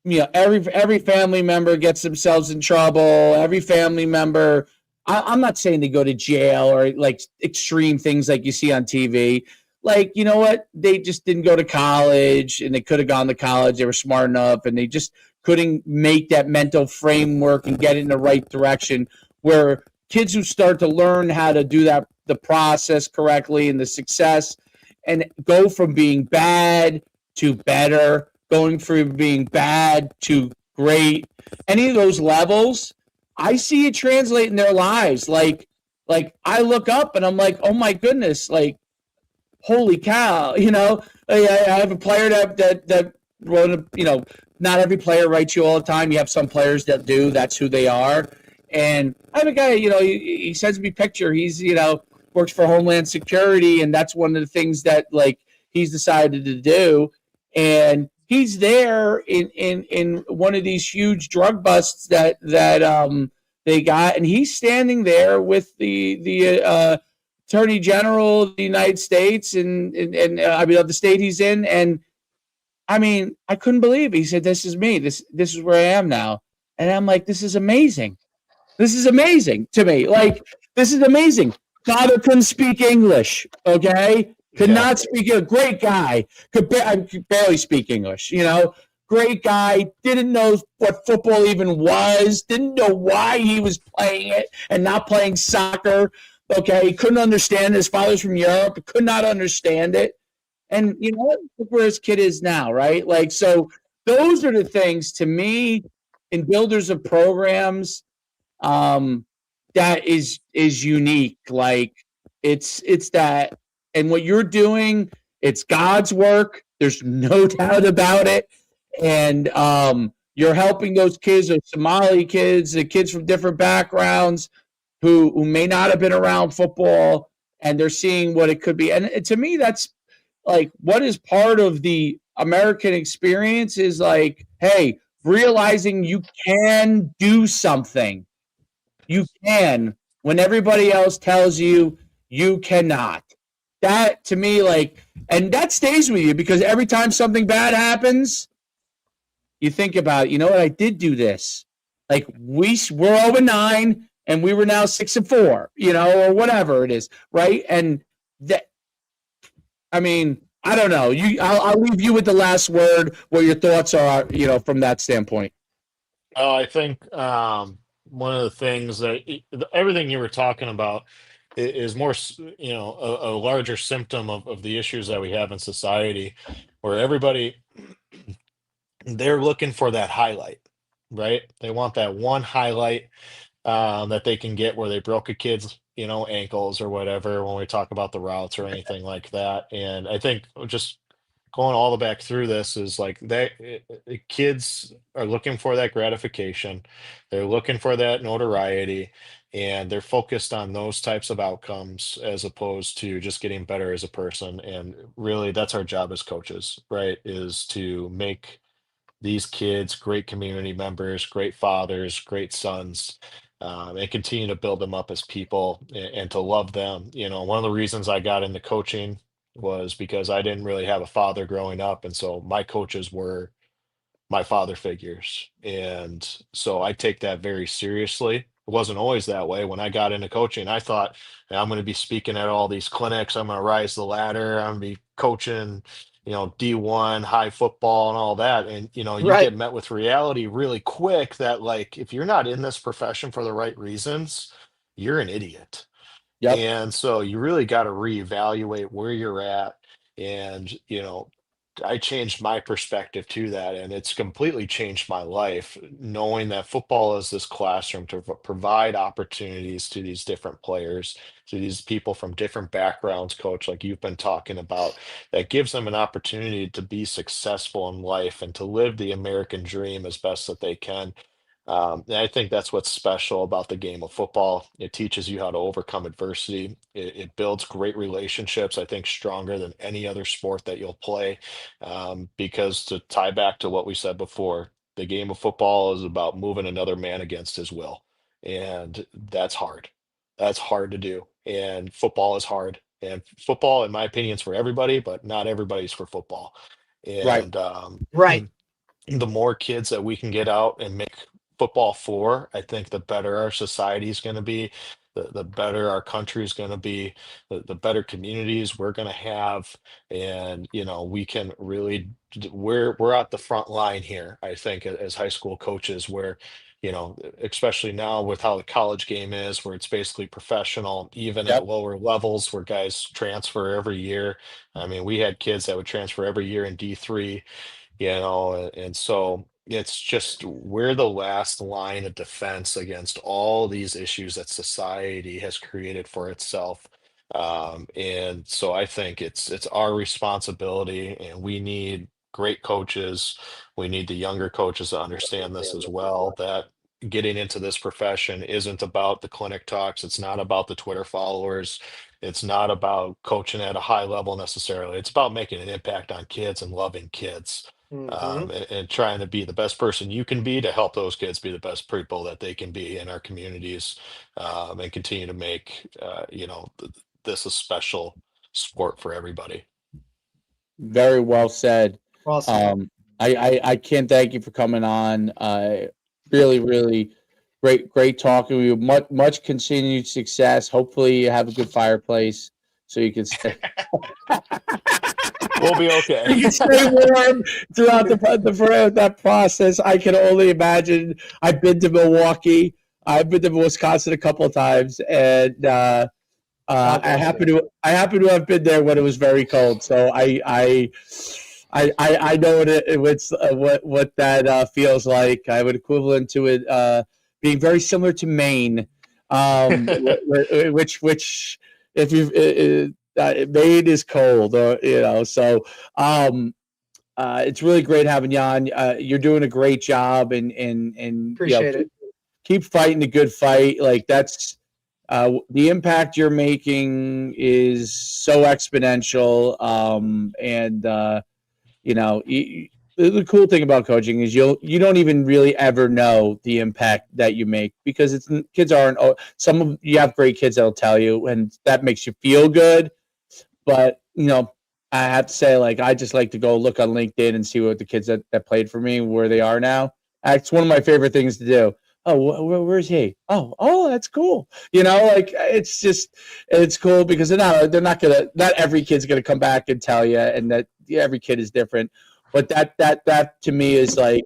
every family member gets themselves in trouble. Every family member, I'm not saying they go to jail or like extreme things like you see on TV. Like, you know what? They just didn't go to college, and they could have gone to college. They were smart enough, and they just couldn't make that mental framework and get in the right direction, where kids who start to learn how to do that, the process correctly and the success, and go from being bad to better, going from being bad to great, any of those levels, I see it translate in their lives. Like I look up and I'm like, oh my goodness, like, holy cow, I have a player that wrote, not every player writes you all the time. You have some players that do. That's who they are. And I have a guy, he sends me a picture. He's, works for Homeland Security, and that's one of the things that, like, he's decided to do. And he's there in one of these huge drug busts that they got, and he's standing there with the Attorney General of the United States and I mean, of the state he's in. And I mean, I couldn't believe it. He said, this is me. This is where I am now. And I'm like, this is amazing. This is amazing to me. Like, this is amazing. Father couldn't speak English. Okay. Could not speak. A great guy. Could barely speak English, great guy. Didn't know what football even was. Didn't know why he was playing it and not playing soccer. Okay, he couldn't understand it. His father's from Europe, could not understand it. And you know what? Look where his kid is now, right? Like, so those are the things to me in builders of programs that is unique. Like it's that, and what you're doing, it's God's work. There's no doubt about it. And you're helping those kids, those Somali kids, the kids from different backgrounds who may not have been around football, and they're seeing what it could be. And to me, that's like what is part of the American experience is like, hey, realizing you can do something. You can when everybody else tells you you cannot. That to me, like, and that stays with you because every time something bad happens, you think about, you know what, I did do this. Like we're 0-9 and we were now 6-4, you know, or whatever it is, right? And that, I mean, I don't know. I'll leave you with the last word. What your thoughts are, you know, from that standpoint. Oh, I think one of the things that everything you were talking about is more, a larger symptom of the issues that we have in society, where everybody they're looking for that highlight, right? They want that one highlight that they can get where they broke a kid's, ankles or whatever when we talk about the routes or anything like that. And I think just going all the back through this is like kids are looking for that gratification. They're looking for that notoriety, and they're focused on those types of outcomes as opposed to just getting better as a person. And really, that's our job as coaches, right? Is to make these kids great community members, great fathers, great sons, and continue to build them up as people and to love them. One of the reasons I got into coaching was because I didn't really have a father growing up. And so my coaches were my father figures. And so I take that very seriously. It wasn't always that way. When I got into coaching, I thought, "Hey, I'm going to be speaking at all these clinics. I'm going to rise the ladder. I'm going to be coaching, D1, high football, and all that." And, you Right. get met with reality really quick that, like, if you're not in this profession for the right reasons, you're an idiot. Yep. And so you really got to reevaluate where you're at. And, I changed my perspective to that, and it's completely changed my life, knowing that football is this classroom to provide opportunities to these different players, to these people from different backgrounds, coach, like you've been talking about, that gives them an opportunity to be successful in life and to live the American dream as best that they can. And I think that's what's special about the game of football. It teaches you how to overcome adversity. It builds great relationships, I think, stronger than any other sport that you'll play. Because to tie back to what we said before, the game of football is about moving another man against his will. And that's hard. That's hard to do. And football is hard. And football, in my opinion, is for everybody, but not everybody's for football. Right. And Right. the more kids that we can get out and make football for, I think the better our society is going to be, the better our country is going to be, the better communities we're going to have. And, we can really, we're at the front line here, I think, as high school coaches, where, especially now with how the college game is, where it's basically professional, even at Yep. lower levels where guys transfer every year. I mean, we had kids that would transfer every year in D3, and so it's just we're the last line of defense against all these issues that society has created for itself. And so I think it's our responsibility, and we need great coaches. We need the younger coaches to understand this as well, that getting into this profession isn't about the clinic talks. It's not about the Twitter followers. It's not about coaching at a high level necessarily. It's about making an impact on kids and loving kids, Hmm. and trying to be the best person you can be to help those kids be the best people that they can be in our communities, and continue to make this a special sport for everybody. Very well said. Well said. I can't thank you for coming on. Really, really great talking with you. Much continued success. Hopefully, you have a good fireplace so you can stay We'll be okay. you can stay warm throughout that process. I can only imagine. I've been to Milwaukee. I've been to Wisconsin a couple of times, and I happen to have been there when it was very cold, so I know what that feels like. I would equivalent to it being very similar to Maine, which if you Maine is cold, so it's really great having you on. You're doing a great job, and Appreciate it. keep fighting a good fight. Like that's the impact you're making is so exponential. The cool thing about coaching is you don't even really ever know the impact that you make because kids aren't. You have great kids that'll tell you, and that makes you feel good. But I have to say, like, I just like to go look on LinkedIn and see what the kids that played for me, where they are now. It's one of my favorite things to do. Oh, where's he? Oh, that's cool. Like it's cool because not every kid's gonna come back and tell you, and that every kid is different. But that to me is like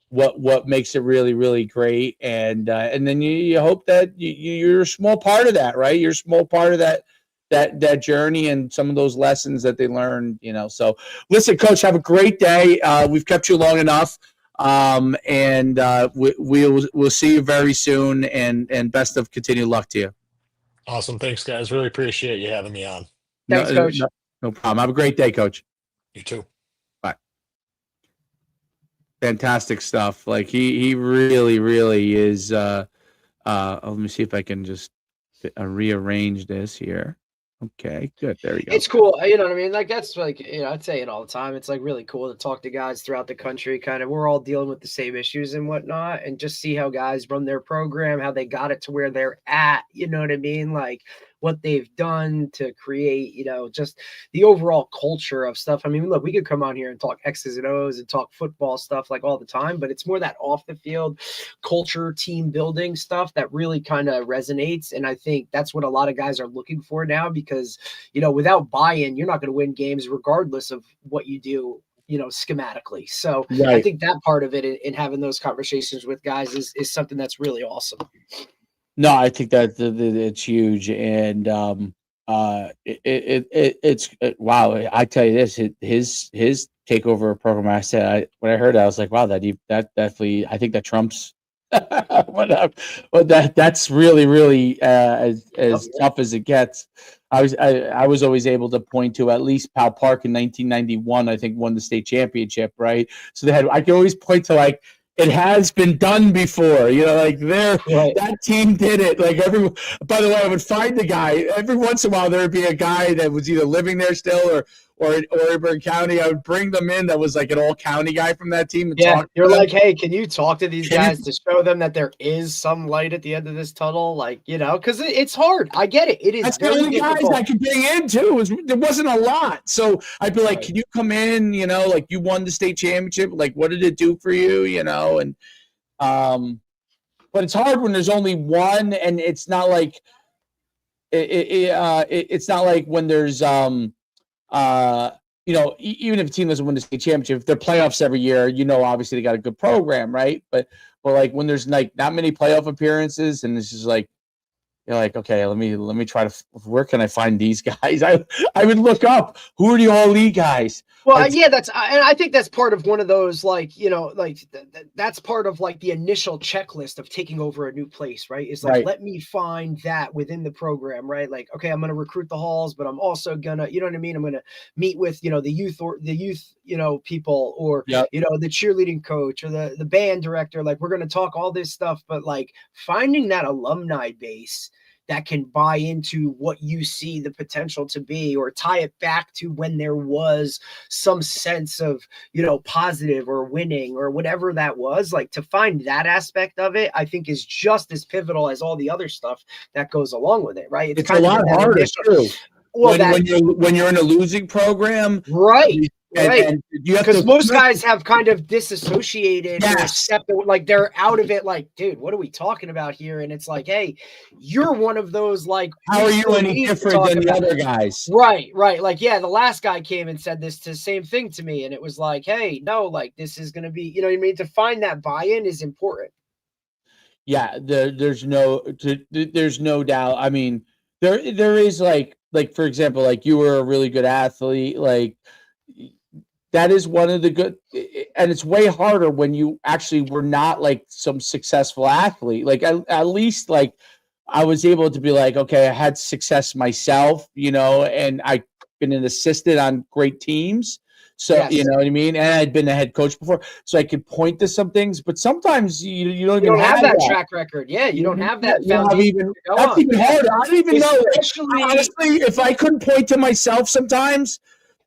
what makes it really, really great. And then you hope that you're a small part of that, right? You're a small part of that journey and some of those lessons that they learned. So listen, Coach, have a great day. We've kept you long enough. And we'll see you very soon, and best of continued luck to you. Awesome. Thanks, guys. Really appreciate you having me on. Thanks, Coach. No problem. Have a great day, Coach. You too. Bye. Fantastic stuff. Like he really, really is. Let me see if I can just rearrange this here. Okay, good. There we go. It's cool. You know what I mean? Like, that's like, I'd say it all the time. It's like really cool to talk to guys throughout the country. Kind of, we're all dealing with the same issues and whatnot, and just see how guys run their program, how they got it to where they're at. You know what I mean? Like, what they've done to create, just the overall culture of stuff. I mean, look, we could come on here and talk X's and O's and talk football stuff like all the time, but it's more that off the field culture, team building stuff that really kind of resonates. And I think that's what a lot of guys are looking for now because, without buy-in, you're not going to win games regardless of what you do schematically. So right. I think that part of it in having those conversations with guys is something that's really awesome. No, I think that it's huge, and it's wow. I tell you this, his takeover program. When I heard that, I was like, wow, that definitely. I think that trumps. but that's really, really as tough as it gets. I was always able to point to at least Powell Park in 1991. I think won the state championship, right? So I can always point to like. It has been done before, like that team did it. Like by the way, I would find the guy every once in a while. There would be a guy that was either living there still or in Orangeburg County. I would bring them in that was like an all county guy from that team. And talk you're like, hey, can you talk to these guys to show them that there is some light at the end of this tunnel? Like, because it's hard. I get it. It is. That's the only guys I could bring in too. There wasn't a lot, so I'd be like, can you come in? Like you won the state championship. Like, what did it do for you? And but it's hard when there's only one, and it's not like it's not like when there's even if a team doesn't win the state championship, if they're playoffs every year, obviously they got a good program, right? But like when there's like not many playoff appearances, and it's just like you're like, okay, let me try to. Where can I find these guys? I would look up who are the all league guys. Well, and I think that's part of one of those, like, that's part of like the initial checklist of taking over a new place, right? Is like, let me find that within the program, right? Like, okay, I'm going to recruit the halls, but I'm also gonna, you know what I mean? I'm going to meet with, the youth people, or, the cheerleading coach or the band director. Like, we're going to talk all this stuff, but like finding that alumni base that can buy into what you see the potential to be, or tie it back to when there was some sense of, positive or winning or whatever that was. Like, to find that aspect of it, I think is just as pivotal as all the other stuff that goes along with it, right? It's kind a lot harder too. Well, when you're in a losing program, right? And because most guys have kind of disassociated or stepped, like they're out of it. Like, dude, what are we talking about here? And it's like, hey, you're one of those, like, how are you any different than the other guys? Right. Like, yeah, the last guy came and said this same thing to me, and it was like, hey, no, like, this is gonna be, you know what I mean? To find that buy-in is important. Yeah, there's no doubt. I mean, there is like for example, like you were a really good athlete, like that is one of the good, and it's way harder when you actually were not like some successful athlete. Like at least like I was able to be like, okay, I had success myself, and I've been an assistant on great teams. So you Yes. know what I mean, and I'd been a head coach before, so I could point to some things. But sometimes you don't You even don't have that that track record. Yeah, you don't have that you don't have foundation even. to go That's on. even harder. I don't even know. Especially, Honestly, if I couldn't point to myself sometimes,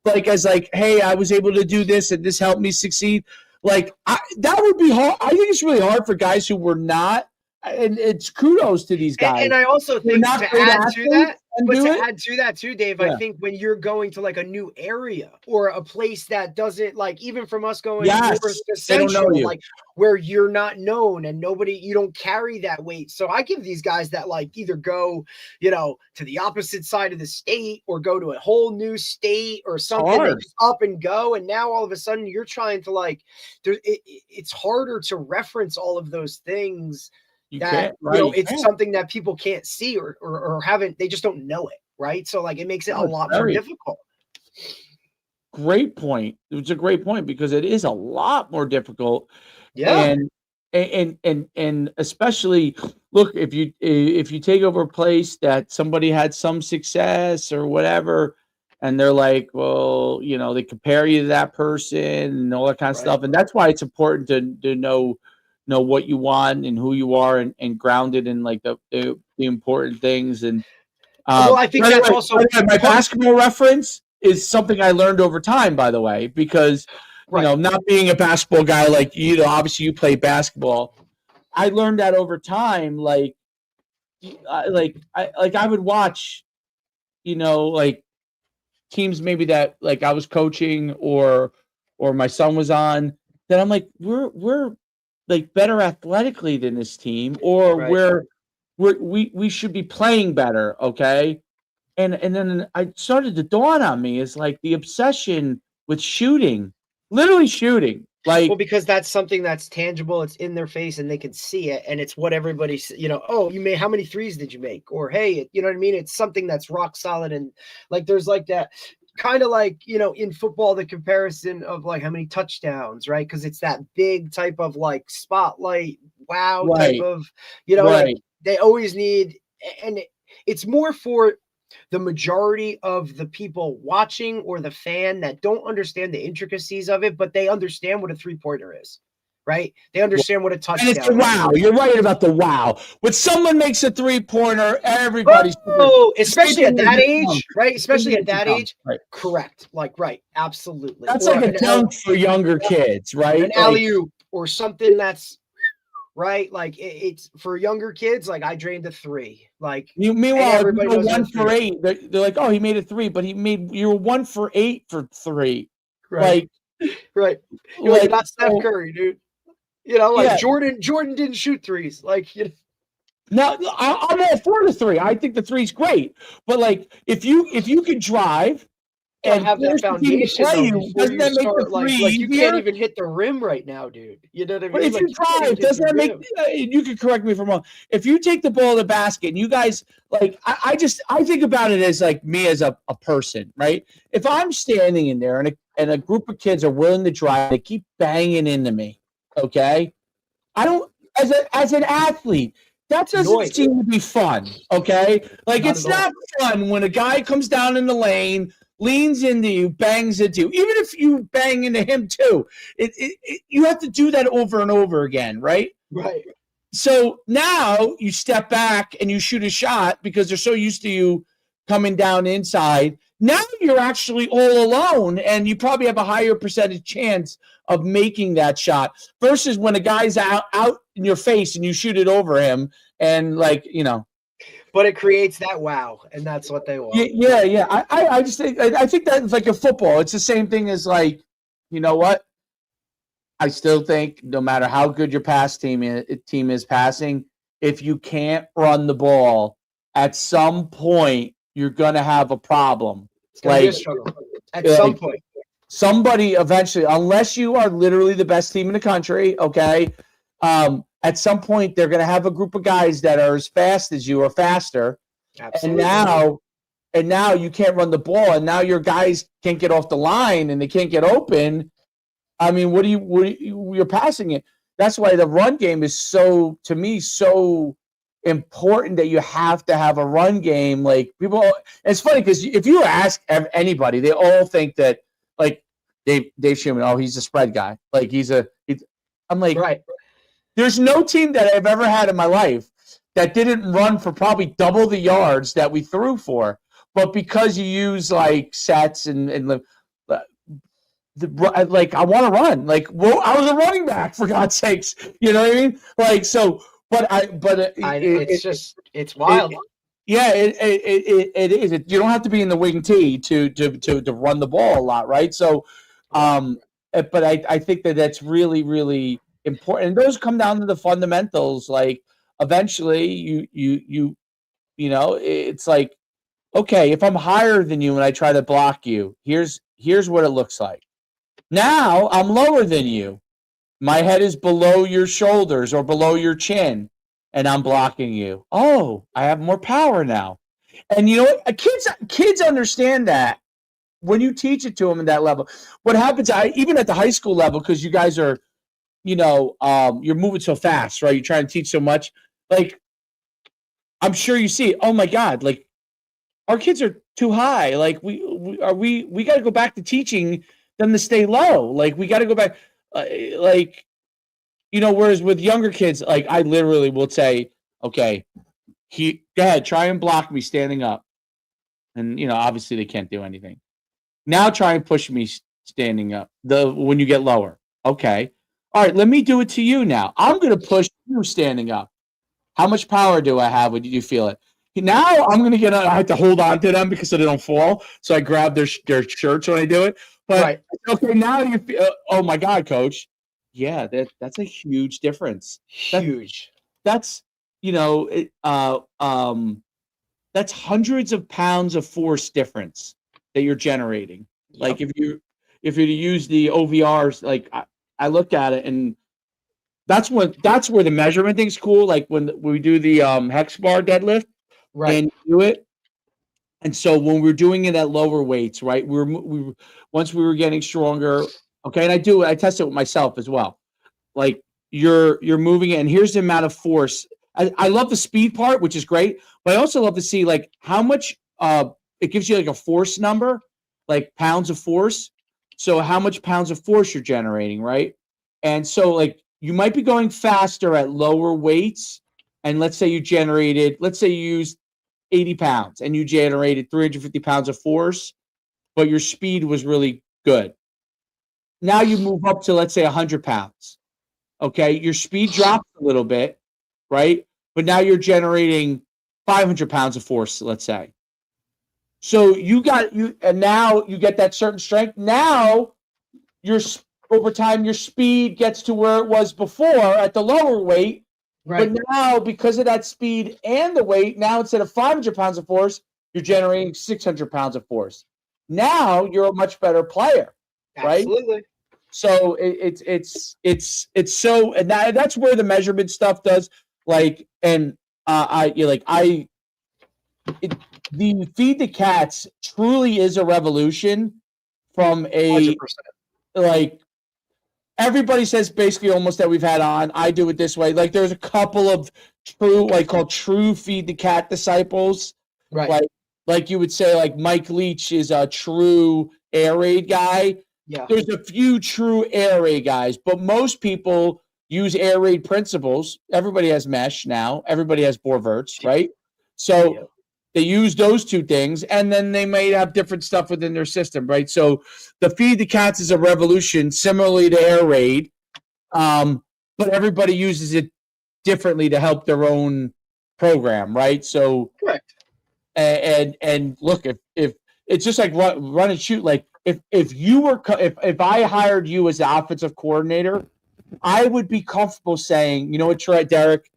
like as like, hey, I was able to do this and this helped me succeed. Like that would be hard. I think it's really hard for guys who were not, and it's kudos to these guys. and I also They're think not to great add to that, and but do to it. add to that too, Dave, I Yeah. think when you're going to like a new area or a place that doesn't, like, even from us going Yes, north to they don't know central, you. like where you're not known and you don't carry that weight. So I give these guys that like either go, to the opposite side of the state or go to a whole new state or something. They just up and go, and now all of a sudden you're trying to like, it's harder to reference all of those things. It's something that people can't see or haven't, they just don't know it, right? So like it makes it a lot more difficult. Great point. It's a great point because it is a lot more difficult. Yeah. And especially look, if you take over a place that somebody had some success or whatever, and they're like, well, they compare you to that person and all that kind of stuff. And that's why it's important to know what you want and who you are and grounded in like the important things. And well, I think that's also my basketball reference is something I learned over time, by the way, because not being a basketball guy, like obviously you play basketball. I learned that over time. Like I would watch, like teams maybe that like I was coaching or my son was on. That I'm like, we're like better athletically than this team, or we should be playing better. Okay. And then I started to dawn on me is like the obsession with shooting, literally shooting. Like, well, because that's something that's tangible. It's in their face and they can see it. And it's what everybody's, oh, you made, how many threes did you make? Or, hey, you know what I mean? It's something that's rock solid. And like, there's like that kind of like, in football, the comparison of like how many touchdowns, right? Because it's that big type of like spotlight, wow, type of, like they always need, and it's more for the majority of the people watching or the fan that don't understand the intricacies of it, but they understand what a three-pointer is, right? They understand what a touchdown is. And it's a wow. You're right about the wow. When someone makes a three-pointer, everybody's especially at that age, right? Especially at that age. Right. Correct. Like, right. Absolutely. That's like a dunk for younger kids, right? An alley-oop or something that's right, like it's for younger kids. Like I drained a three. Like meanwhile, everybody knows 1 for 8. They're like, oh, he made a 3, but you were 1 for 8 for 3. Right, right. You're like not Steph Curry, dude. Jordan didn't shoot threes. Like No, I'm all for the 3. I think the 3's great, but like if you could drive. And have that foundation doesn't that make the three like you can't even hit the rim right now, dude. You know what I mean? But if you drive, doesn't that make you can correct me if I'm wrong. If you take the ball to the basket and you guys like I think about it as like me as a person, right? If I'm standing in there and a group of kids are willing to drive, they keep banging into me, okay? I don't as an athlete, that doesn't seem to be fun, okay? Like it's not fun when a guy comes down in the lane, leans into you, bangs into you. Even if you bang into him too, you have to do that over and over again, right? Right. So now you step back and you shoot a shot because they're so used to you coming down inside. Now you're actually all alone, and you probably have a higher percentage chance of making that shot versus when a guy's out in your face and you shoot it over him and But it creates that wow, and that's what they want. Yeah. I just think that's like a football. It's the same thing as like, you know what? I still think no matter how good your pass team is passing, if you can't run the ball, at some point you're gonna have a problem. It's gonna be a struggle. At some point. Somebody eventually, unless you are literally the best team in the country, okay. At some point, they're going to have a group of guys that are as fast as you or faster, And Absolutely. now you can't run the ball, and now your guys can't get off the line and they can't get open. I mean, you're passing it. That's why the run game is so, to me, so important, that you have to have a run game. Like, people, it's funny because if you ask anybody, they all think that, like, Dave Schumann, oh, he's a spread guy. Like, I'm like, Right. there's no team that I've ever had in my life that didn't run for probably double the yards that we threw for. But because you use like sets and like, I want to run. Like, well, I was a running back, for God's sakes. You know what I mean? Like, so, it's wild. Yeah, it is. You don't have to be in the wing tee to run the ball a lot, right? So, but I think that's really, really important. And those come down to the fundamentals. Like, eventually, it's like, okay, if I'm higher than you and I try to block you, here's what it looks like. Now I'm lower than you. My head is below your shoulders or below your chin, and I'm blocking you. Oh, I have more power now. And you know what? Kids understand that when you teach it to them at that level. What happens, even at the high school level, because you guys are, you're moving so fast, right? You're trying to teach so much. Like, I'm sure you see, oh my God, like, our kids are too high. Like, we got to go back to teaching them to stay low. Like, we got to go back. Whereas with younger kids, like, I literally will say, okay, go ahead, try and block me standing up. And, obviously they can't do anything. Now try and push me standing up when you get lower. Okay. All right, let me do it to you now. I'm going to push you standing up. How much power do I have when you feel it? Now I'm going to I have to hold on to them because so they don't fall. So I grab their shirts when I do it. But, right. Okay, now you feel, oh my God, coach. Yeah, that's a huge difference. Huge. That's that's hundreds of pounds of force difference that you're generating. Yep. Like, if you to use the OVRs, like, I looked at it, and that's where the measurement thing's cool. Like, when we do the hex bar deadlift, right, and do it. And so when we're doing it at lower weights, right? Once we were getting stronger. Okay, and I test it with myself as well. Like, you're moving it, and here's the amount of force. I love the speed part, which is great, but I also love to see, like, how much it gives you, like, a force number, like pounds of force. So how much pounds of force you're generating, right? And so, like, you might be going faster at lower weights, and let's say you used 80 pounds and you generated 350 pounds of force, but your speed was really good. Now you move up to, let's say, 100 pounds. Okay, your speed drops a little bit, right? But now you're generating 500 pounds of force, let's say. So and now you get that certain strength. Now over time, your speed gets to where it was before at the lower weight. Right. But now, because of that speed and the weight, now instead of 500 pounds of force, you're generating 600 pounds of force. Now you're a much better player, right? Absolutely. So it's so, and that's where the measurement stuff does, like, and the Feed the Cats truly is a revolution from 100%. Like, everybody says basically almost that we've had on. I do it this way. Like, there's a couple of called true Feed the Cat disciples. Right. Like you would say, like, Mike Leach is a true air raid guy. Yeah. There's a few true air raid guys, but most people use air raid principles. Everybody has mesh now. Everybody has Borverts, right? So they use those two things, and then they may have different stuff within their system, right? So the Feed the Cats is a revolution, similarly to air raid, but everybody uses it differently to help their own program, right? So correct. And look, if it's just like run and shoot, like, if I hired you as the offensive coordinator, I would be comfortable saying, you know what, Derek,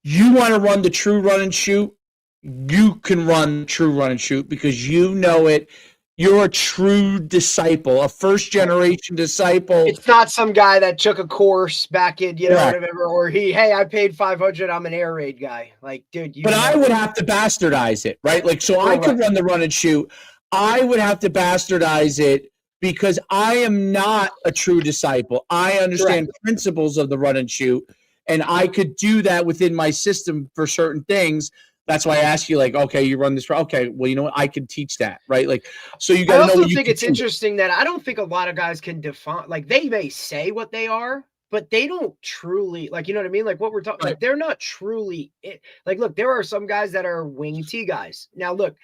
you want to run the true run and shoot, you can run true run and shoot because you know it. you're a true disciple, a first generation disciple. It's not some guy that took a course back in, Correct. whatever, or hey, I paid 500, I'm an air raid guy. Like, dude, But I would have to bastardize it, right? Like, so I could run the run and shoot. I would have to bastardize it because I am not a true disciple. I understand principles of the run and shoot, and I could do that within my system for certain things. That's why I ask you, like, okay, you run this. Okay, well, you know what? I can teach that, right? Like, so you got to know. I also think it's interesting that I don't think a lot of guys can define. Like, they may say what they are, but they don't truly, like, you know what I mean? Like, what we're talking, like, they're not truly it. Like, look, there are some guys that are wing T guys. Now, look,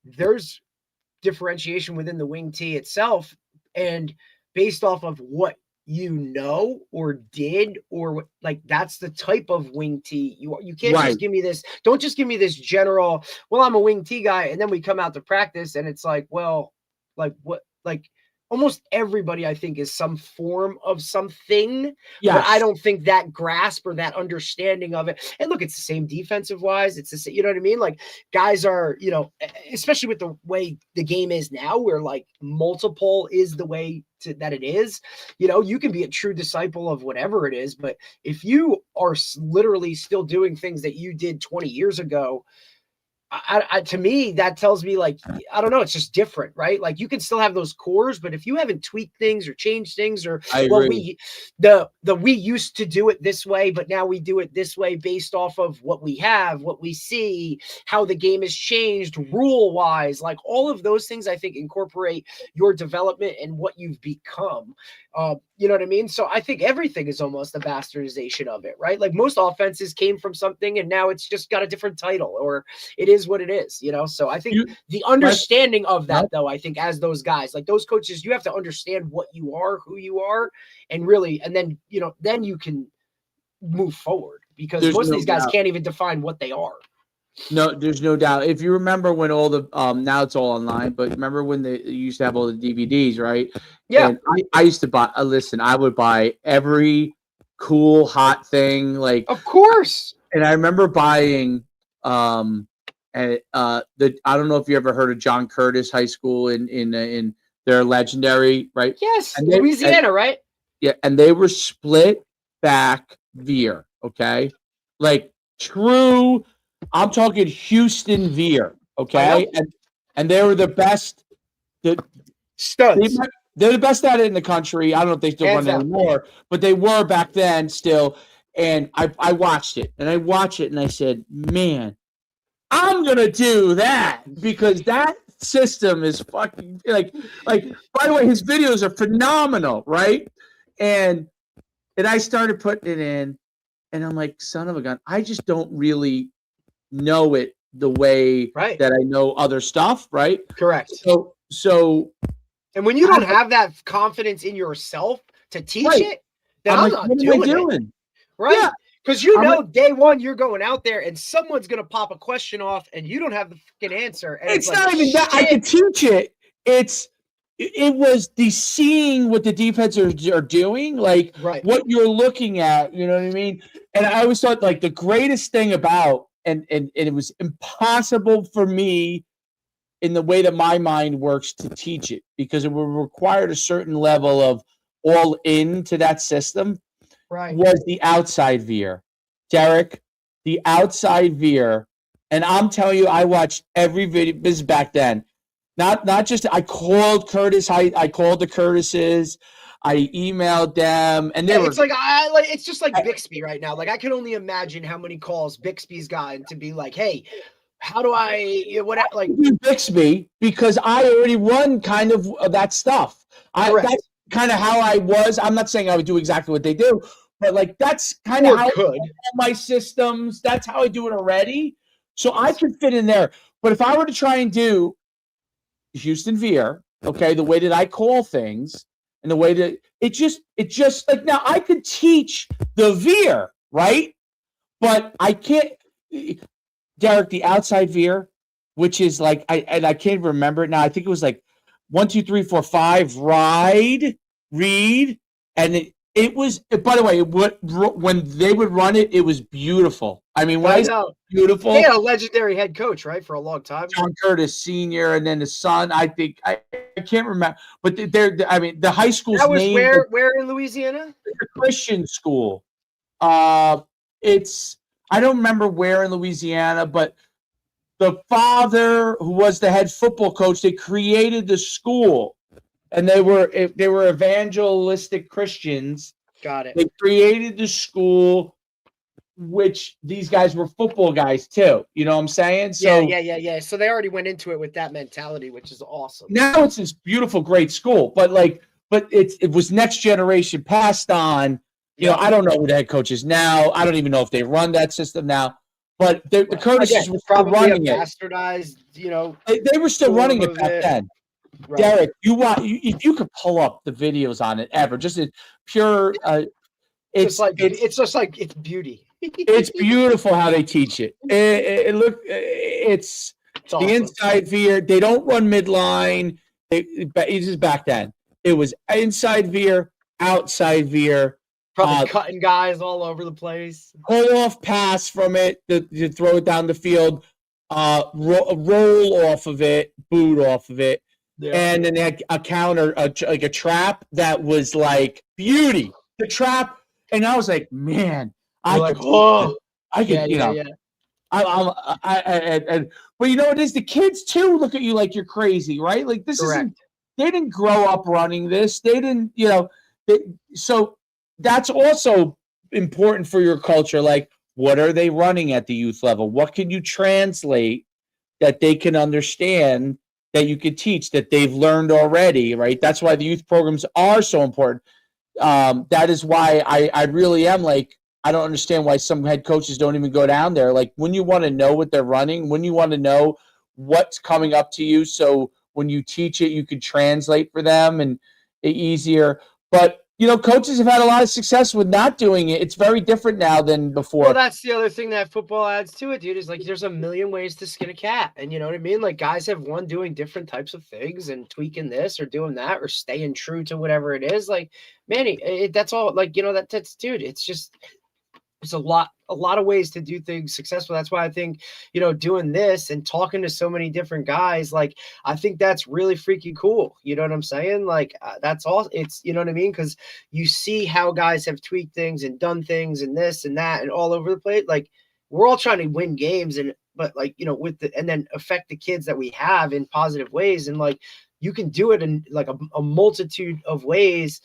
there's differentiation within the wing T itself, and based off of what you know or did, or like, that's the type of wing T you can't just give me this. Don't just give me this general, well, I'm a wing T guy, and then we come out to practice and it's like, well, like what, like almost everybody, I think, is some form of something. But I don't think that grasp or that understanding of it. And look, it's the same defensive wise. It's the same, you know what I mean? Like, guys are, especially with the way the game is now, where like multiple is the way that it is. You can be a true disciple of whatever it is, but if you are literally still doing things that you did 20 years ago, to me, that tells me, like, I don't know, it's just different, right? Like, you can still have those cores, but if you haven't tweaked things or changed things, or we used to do it this way, but now we do it this way based off of what we have, what we see, how the game has changed rule wise, like all of those things, I think, incorporate your development and what you've become. You know what I mean? So I think everything is almost a bastardization of it, right? Like, most offenses came from something and now it's just got a different title, or it is what it is, So I think the understanding of that, though, I think as those guys, like those coaches, you have to understand what you are, who you are, and really, and then, then you can move forward, because most of these guys can't even define what they are. No, there's no doubt. If you remember when all the now it's all online, but remember when they used to have all the DVDs, right? Yeah. And I used to buy. Listen, I would buy every cool hot thing, like, of course. And I remember buying I don't know if you ever heard of John Curtis High School in their legendary, right? Yes, Louisiana, right? Yeah, and they were split back veer, okay, like true. I'm talking Houston veer, okay? And they were the best. Studs. They're the best at it in the country. I don't know if they still run it anymore, but they were back then still. And I watched it, and I said, man, I'm going to do that, because that system is fucking like, by the way, his videos are phenomenal, right? And I started putting it in, and I'm like, son of a gun, I just don't really know it the way that I know other stuff, right? Correct. So and when you don't have that confidence in yourself to teach it, then I'm not doing it. Right? Yeah. Because day one, you're going out there and someone's going to pop a question off and you don't have the fucking answer. And it's not even that I can teach it. It was the seeing what the defenses are doing, like what you're looking at, you know what I mean? And I always thought, like, the greatest thing about, and it was impossible for me in the way that my mind works to teach it, because it would require a certain level of all in to that system, was the outside veer. Derek, the outside veer. And I'm telling you, I watched every video. This is back then. Not just, I called Curtis. I called the Curtises. I emailed them, and they were. It's like it's just like Bixby right now. Like, I can only imagine how many calls Bixby's gotten to be like, "Hey, how do I Bixby?" Because I already run kind of that stuff. That's kind of how I was. I'm not saying I would do exactly what they do, but like that's kind of how I do my systems. That's how I do it already. So I could fit in there. But if I were to try and do Houston veer, okay, the way that I call things and the way that it just like, now I could teach the veer, right? But I can't, Derek, the outside veer, which is like, I can't remember it now. I think it was like 1, 2, 3, 4, 5, ride, read, and It was, by the way, when they would run it, it was beautiful. I mean, when I I say know. beautiful, They had a legendary head coach, right, for a long time. John Curtis Sr. and then the son, I think I can't remember, but I mean, the high school's That was named where in Louisiana? a Christian school. It's I don't remember where in Louisiana, but the father who was the head football coach, they created the school, and they were evangelistic Christians. Got it. They created the school, which these guys were football guys too. You know what I'm saying? So Yeah. So they already went into it with that mentality, which is awesome. now it's this beautiful, great school, but it was next generation passed on. You know, I don't know who the head coach is now. I don't even know if they run that system now. But the Curtises were still probably running a it. bastardized, They were still running it back then. Right. Derek, if you could pull up the videos on it ever, just a pure. It's beauty. It's beautiful how they teach it. It's awesome. The inside veer. They don't run midline. It's just back then. It was inside veer, outside veer. Probably cutting guys all over the place. Pull off pass from it. You throw it down the field. Roll off of it. Boot off of it. Yeah. And then a counter, like a trap that was like beauty. The trap, and I was like, man. I could, but you know what it is? The kids too look at you like you're crazy, right? Like this isn't. They didn't grow up running this. They didn't, so that's also important for your culture. Like, what are they running at the youth level? What can you translate that they can understand, that you can teach, that they've learned already, right? That's why the youth programs are so important. That is why I really am like, I don't understand why some head coaches don't even go down there. Like, when you want to know what they're running, when you want to know what's coming up to you, so when you teach it, you can translate for them and easier. But, coaches have had a lot of success with not doing it. It's very different now than before. Well, that's the other thing that football adds to it, dude, is like there's a million ways to skin a cat. And you know what I mean? Like, guys have one doing different types of things and tweaking this or doing that or staying true to whatever it is. Like, man, that's all. Like, that's dude. It's just. It's a lot of ways to do things successful. That's why I think, doing this and talking to so many different guys, like, I think that's really freaking cool. You know what I'm saying? Like, that's all. It's, you know what I mean? Because you see how guys have tweaked things and done things and this and that and all over the place. Like, we're all trying to win games, but like, and then affect the kids that we have in positive ways. And like, you can do it in like a multitude of ways.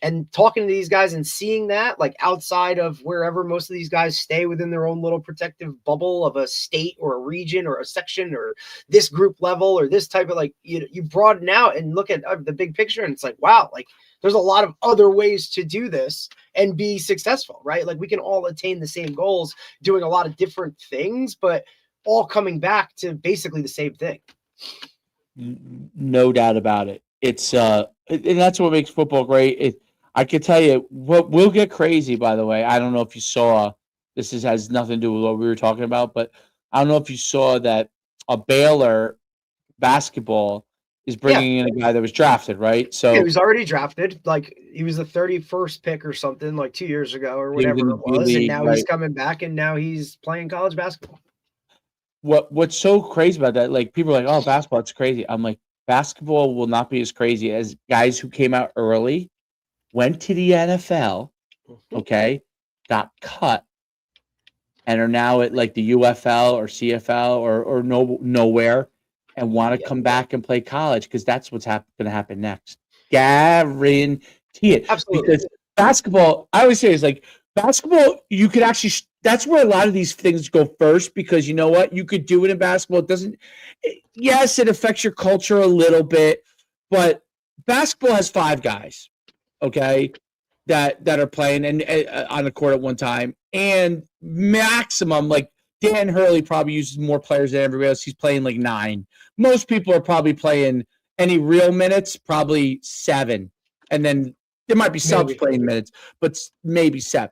And talking to these guys and seeing that, like, outside of wherever most of these guys stay within their own little protective bubble of a state or a region or a section or this group level or this type of, like, you broaden out and look at the big picture, and it's like, wow, like, there's a lot of other ways to do this and be successful, right? Like, we can all attain the same goals doing a lot of different things, but all coming back to basically the same thing. No doubt about it. It's and that's what makes football great. I can tell you what will get crazy, by the way. I don't know if you saw, has nothing to do with what we were talking about, but I don't know if you saw that a Baylor basketball is bringing in a guy that was drafted, right? So he was already drafted. Like, he was the 31st pick or something, like 2 years ago or whatever it was. And now he's coming back and now he's playing college basketball. What's so crazy about that? Like, people are like, oh, basketball, it's crazy. I'm like, basketball will not be as crazy as guys who came out early, went to the NFL, okay, got cut, and are now at like the UFL or CFL or nowhere, and want to come back and play college, because that's what's going to happen next. Guarantee it. Absolutely. Because basketball, I always say, is like, basketball, you could actually, that's where a lot of these things go first, because you know what? You could do it in basketball. Yes, it affects your culture a little bit, but basketball has 5 guys, okay, that are playing and on the court at one time, and maximum, like, Dan Hurley probably uses more players than everybody else. He's playing like 9. Most people are probably playing any real minutes, probably 7, and then there might be subs playing minutes, but maybe 7.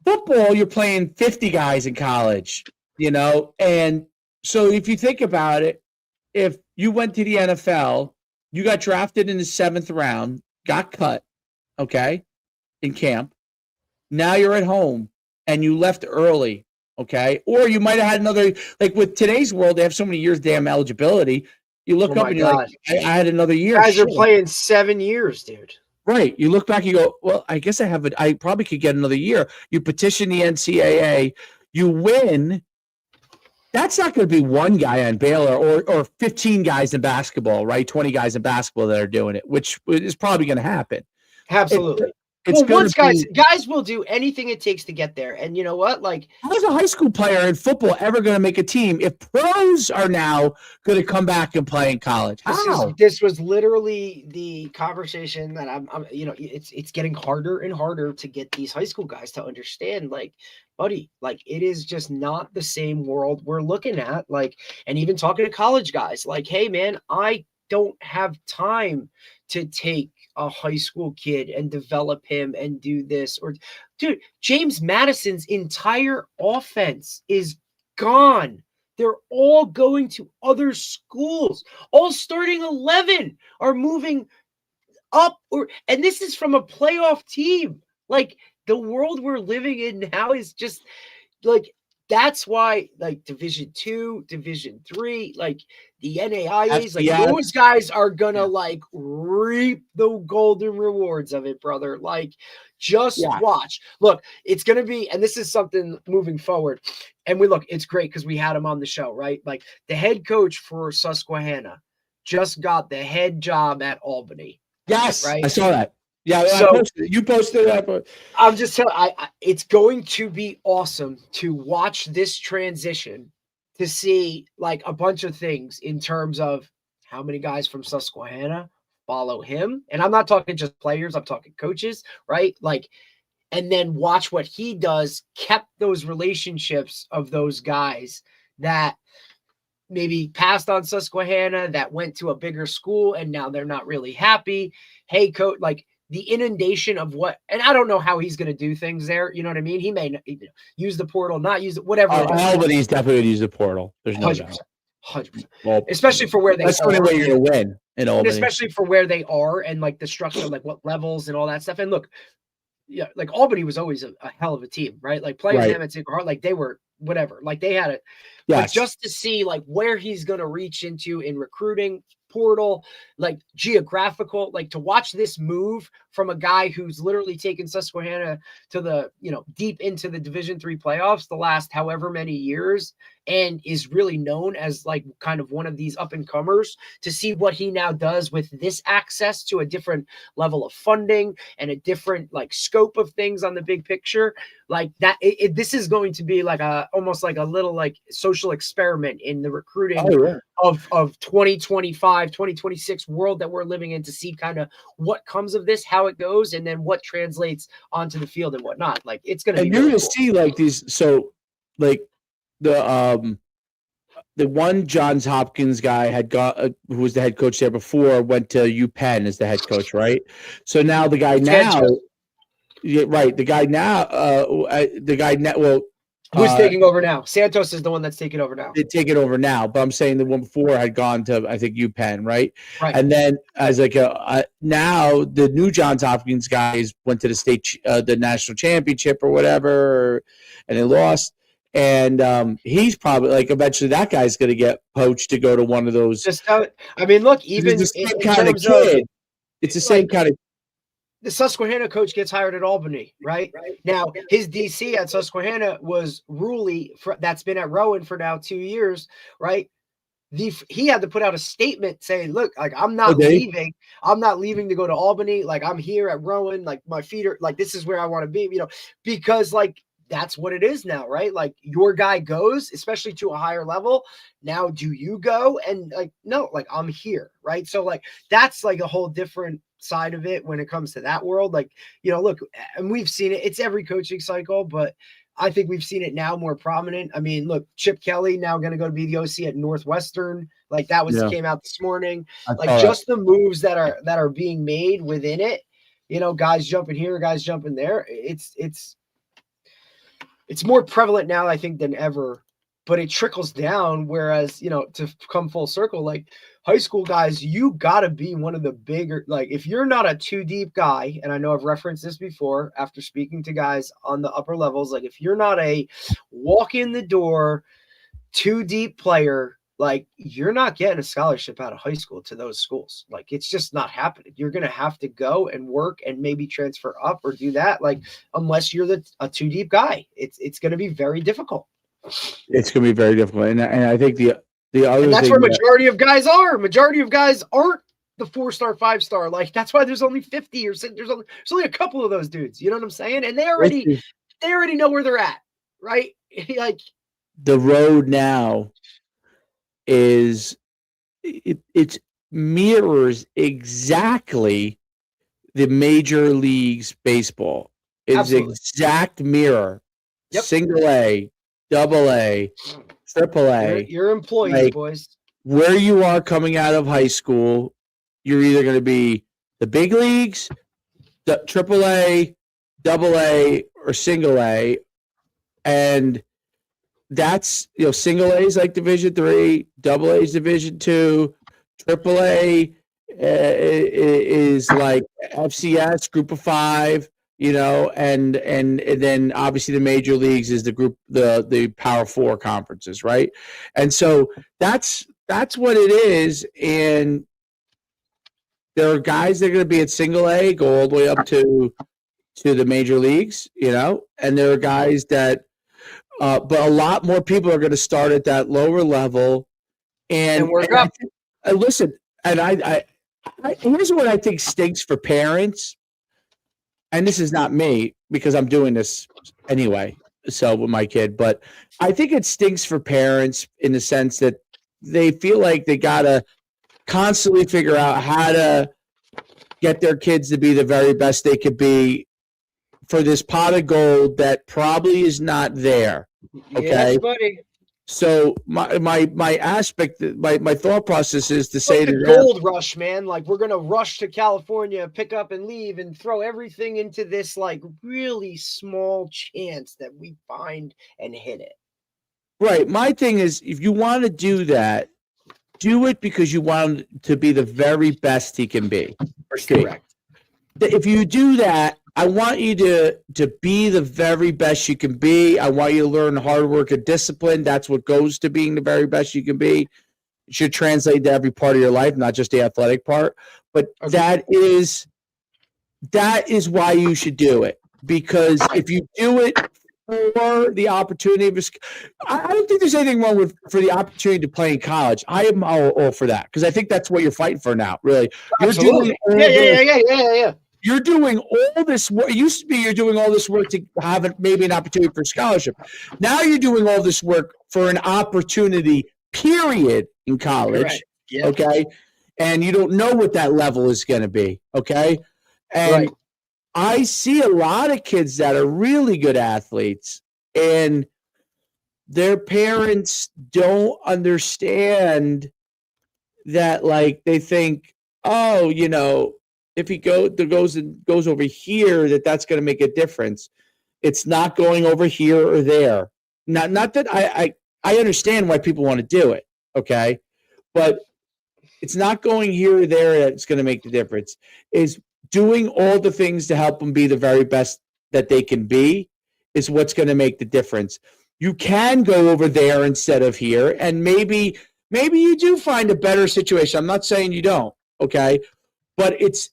Football, you're playing 50 guys in college, and so if you think about it, if you went to the NFL, you got drafted in the 7th round, got cut, okay? in camp. Now you're at home and you left early, okay? Or you might have had another, like with today's world, they have so many years damn eligibility. You look Oh up my and you're like, God. I had another year. Guys are Shit. playing 7 years, dude. Right. You look back, you go, well, I guess I probably could get another year. You petition the NCAA, you win. That's not going to be one guy on Baylor or 15 guys in basketball, right? 20 guys in basketball that are doing it, which is probably going to happen. Absolutely. It's Well, going once to be. guys will do anything it takes to get there. And you know what? Like, How's a high school player in football ever going to make a team if pros are now going to come back and play in college? How? this was literally the conversation that I'm it's getting harder and harder to get these high school guys to understand, like, buddy, like it is just not the same world we're looking at. Like, and even talking to college guys, like, hey man, I don't have time to take a high school kid and develop him and do this. Or dude, James Madison's entire offense is gone. They're all going to other schools. All starting 11 are moving up, and this is from a playoff team. Like, the world we're living in now is just like, that's why, like, Division 2, Division 3, like the NAIAs, like those guys are gonna like reap the golden rewards of it, brother. Like, just watch. Look, it's gonna be, and this is something moving forward. And it's great because we had him on the show, right? Like, the head coach for Susquehanna just got the head job at Albany. Yes, right? I saw that. Yeah, So you posted that. I'm just telling. It's going to be awesome to watch this transition, to see like a bunch of things in terms of how many guys from Susquehanna follow him, and I'm not talking just players. I'm talking coaches, right? Like, and then watch what he does. Kept those relationships of those guys that maybe passed on Susquehanna, that went to a bigger school, and now they're not really happy. Hey, coach, like the inundation of what, and I don't know how he's going to do things there. You know what I mean? He may use the portal, not use it, whatever. Albany's definitely going to use the portal. There's no 100%, doubt. 100%. Well, especially for where they that's are. the only way you're going to win in Albany. Especially for where they are and like the structure, like what levels and all that stuff. And look, yeah, like Albany was always a hell of a team, right? Like playing him at Sacred Heart, like they were whatever, like they had it. But just to see like where he's going to reach into in recruiting, portal, like geographical, like to watch this move from a guy who's literally taken Susquehanna to the, deep into the Division III playoffs the last however many years, and is really known as like kind of one of these up and comers, to see what he now does with this access to a different level of funding and a different like scope of things on the big picture, like that. This is going to be like almost like a little like social experiment in the recruiting of 2025, 2026 world that we're living in, to see kind of what comes of this, how it goes, and then what translates onto the field and whatnot. Like, it's going to be really you're going cool. to see like these. So like the one Johns Hopkins guy had got who was the head coach there before, went to UPenn as the head coach, right? So now the guy now, right? The guy now, well, who's taking over now? Santos is the one that's taking over now. They take it over now, but I'm saying the one before had gone to, I think, UPenn, right? Right. And then as like now the new Johns Hopkins guys went to the national championship or whatever, and they lost. And he's probably like eventually that guy's going to get poached to go to one of those. I mean, look, even it's the same kind of kid. It's the same kind of. The Susquehanna coach gets hired at Albany, right? Now, his DC at Susquehanna was Ruley, that's been at Rowan for now 2 years, right? He had to put out a statement saying, look, like, I'm not leaving. I'm not leaving to go to Albany. Like, I'm here at Rowan. Like, my feet are, like, this is where I want to be, because, like, that's what it is now, right? Like, your guy goes, especially to a higher level. Now, do you go? And, like, no, like, I'm here, right? So, like, that's, like, a whole different side of it when it comes to that world. Like, look, and we've seen it. It's every coaching cycle, but I think we've seen it now more prominent. I mean, look, Chip Kelly now going to go to be the OC at Northwestern. Like, that came out this morning. Like, just the moves that are being made within it, guys jumping here, guys jumping there. It's more prevalent now, I think, than ever but it trickles down. Whereas, to come full circle, like high school guys, you got to be one of the bigger, like if you're not a too deep guy, and I know I've referenced this before after speaking to guys on the upper levels, like if you're not a walk in the door, too deep player, like you're not getting a scholarship out of high school to those schools. Like it's just not happening. You're going to have to go and work and maybe transfer up or do that. Like, unless you're a too deep guy, it's going to be very difficult. It's going to be very difficult. And I think the other and that's thing where majority of guys are. Majority of guys aren't the 4-star, 5-star. Like that's why there's only 50 or there's only a couple of those dudes. You know what I'm saying? And they already know where they're at, right? Like the road now is it mirrors exactly the major leagues baseball. It's exact mirror. Yep. Single A, double A, triple A. You're employees, boys. Where you are coming out of high school, you're either going to be the big leagues, the triple A, double A, or single A. And that's, single A is like Division III, double A is Division II, triple A is like FCS, Group of Five, and then obviously the major leagues is the Power Four conferences, right? And so that's what it is. And there are guys that are going to be at single A, go all the way up to the major leagues, and there are guys that. But a lot more people are going to start at that lower level, and work up. Listen, and I here's what I think stinks for parents, and this is not me because I'm doing this anyway, so with my kid, but I think it stinks for parents in the sense that they feel like they gotta constantly figure out how to get their kids to be the very best they could be for this pot of gold that probably is not there. Okay. Yes, buddy. So my aspect, my thought process is to say like to the gold rush, man. Like we're gonna rush to California, pick up and leave, and throw everything into this like really small chance that we find and hit it. Right. My thing is, if you want to do that, do it because you want him to be the very best he can be. Correct. If you do that, I want you to be the very best you can be. I want you to learn hard work and discipline. That's what goes to being the very best you can be. It should translate to every part of your life, not just the athletic part. But that is why you should do it. Because if you do it for the opportunity of I don't think there's anything wrong for the opportunity to play in college. I am all for that because I think that's what you're fighting for now. Really, Absolutely. Yeah. You're doing all this work. It used to be you're doing all this work to have maybe an opportunity for scholarship. Now you're doing all this work for an opportunity, period, in college. Yep. Okay. And you don't know what that level is going to be. Okay. And I see a lot of kids that are really good athletes and their parents don't understand that, like, they think, oh, if he goes over here, that's going to make a difference. It's not going over here or there. Not that I understand why people want to do it, okay? But it's not going here or there that's going to make the difference. Is doing all the things to help them be the very best that they can be is what's going to make the difference. You can go over there instead of here, and maybe you do find a better situation. I'm not saying you don't, okay? But it's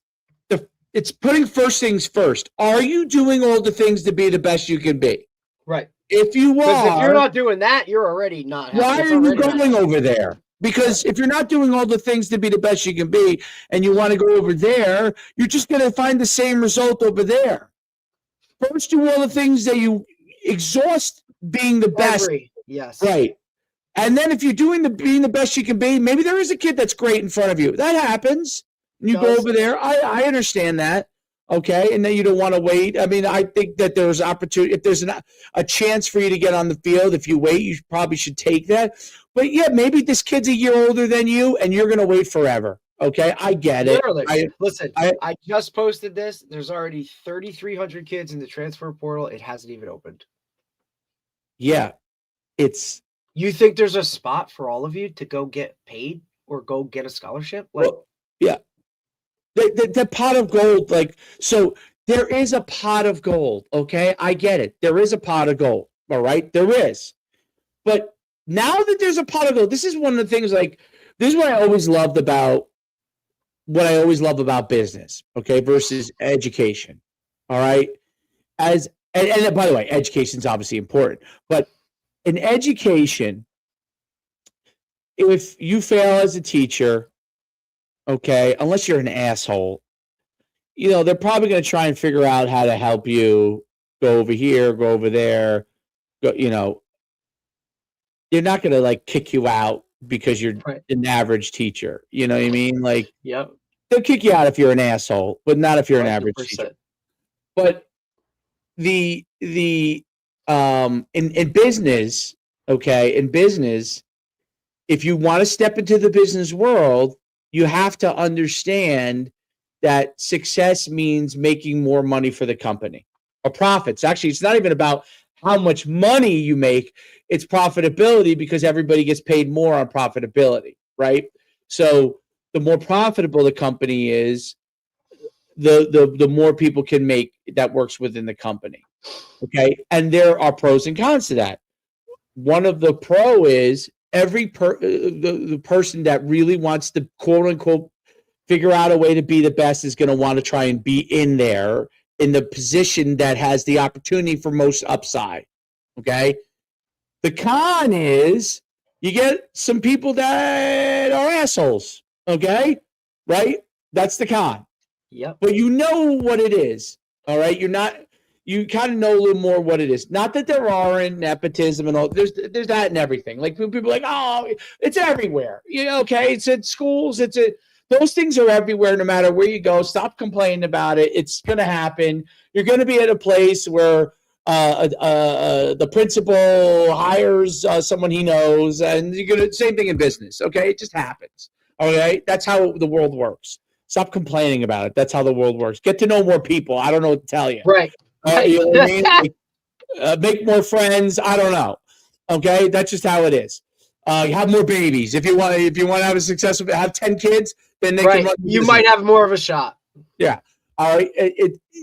putting first things first. Are you doing all the things to be the best you can be? Right. If you are, because if you're not doing that, you're already not. Why are you going over there? Because if you're not doing all the things to be the best you can be, and you want to go over there, you're just going to find the same result over there. First, do all the things that you exhaust being the best. Yes. Right. And then if you're being the best you can be, maybe there is a kid that's great in front of you. That happens. You go over there. I understand that. Okay. And then you don't want to wait. I mean, I think that there's opportunity. If there's a chance for you to get on the field, if you wait, you probably should take that. But yeah, maybe this kid's a year older than you and you're going to wait forever. Okay. I get it. Listen, I just posted this. There's already 3,300 kids in the transfer portal. It hasn't even opened. Yeah. It's You think there's a spot for all of you to go get paid or go get a scholarship? Like, Well, yeah, the pot of gold, like, so there is a pot of gold. Okay, I get it. There is a pot of gold. All right, there is. But now that there's a pot of gold, this is one of the things. Like, this is what I always loved about business. Okay, versus education. All right, and by the way, education is obviously important, but in education, if you fail as a teacher, okay, unless you're an asshole, they're probably going to try and figure out how to help you go over here, go over there. They're not going to like kick you out because you're right. an average teacher. You know what I mean? Like, Yep. they'll kick you out if you're an asshole, but not if you're an average 100%. teacher. But the in business, okay, in business, if you want to step into the business world, you have to understand that success means making more money for the company or profits. Actually, it's not even about how much money you make, it's profitability, because everybody gets paid more on profitability, right? So the more profitable the company is, the more people can make that works within the company. Okay. And there are pros and cons to that. One of the pro is the person that really wants to quote unquote figure out a way to be the best is going to want to try and be in there in the position that has the opportunity for most upside. Okay. The con is you get some people that are assholes. Okay. Right. That's the con. Yep. But you know what it is. All right. You kind of know a little more what it is. Not that there aren't nepotism and all. There's that and everything. Like, people are like, oh, it's everywhere. Okay. It's at schools. Those things are everywhere, no matter where you go. Stop complaining about it. It's going to happen. You're going to be at a place where the principal hires someone he knows, and you're going to same thing in business. Okay. It just happens. Okay. That's how the world works. Stop complaining about it. That's how the world works. Get to know more people. I don't know what to tell you. Right. You know what I mean? Like, make more friends. I don't know. Okay, that's just how it is. Have more babies. If you want to have a successful, have 10 kids, then they can run. You might have more of a shot. Yeah. All right.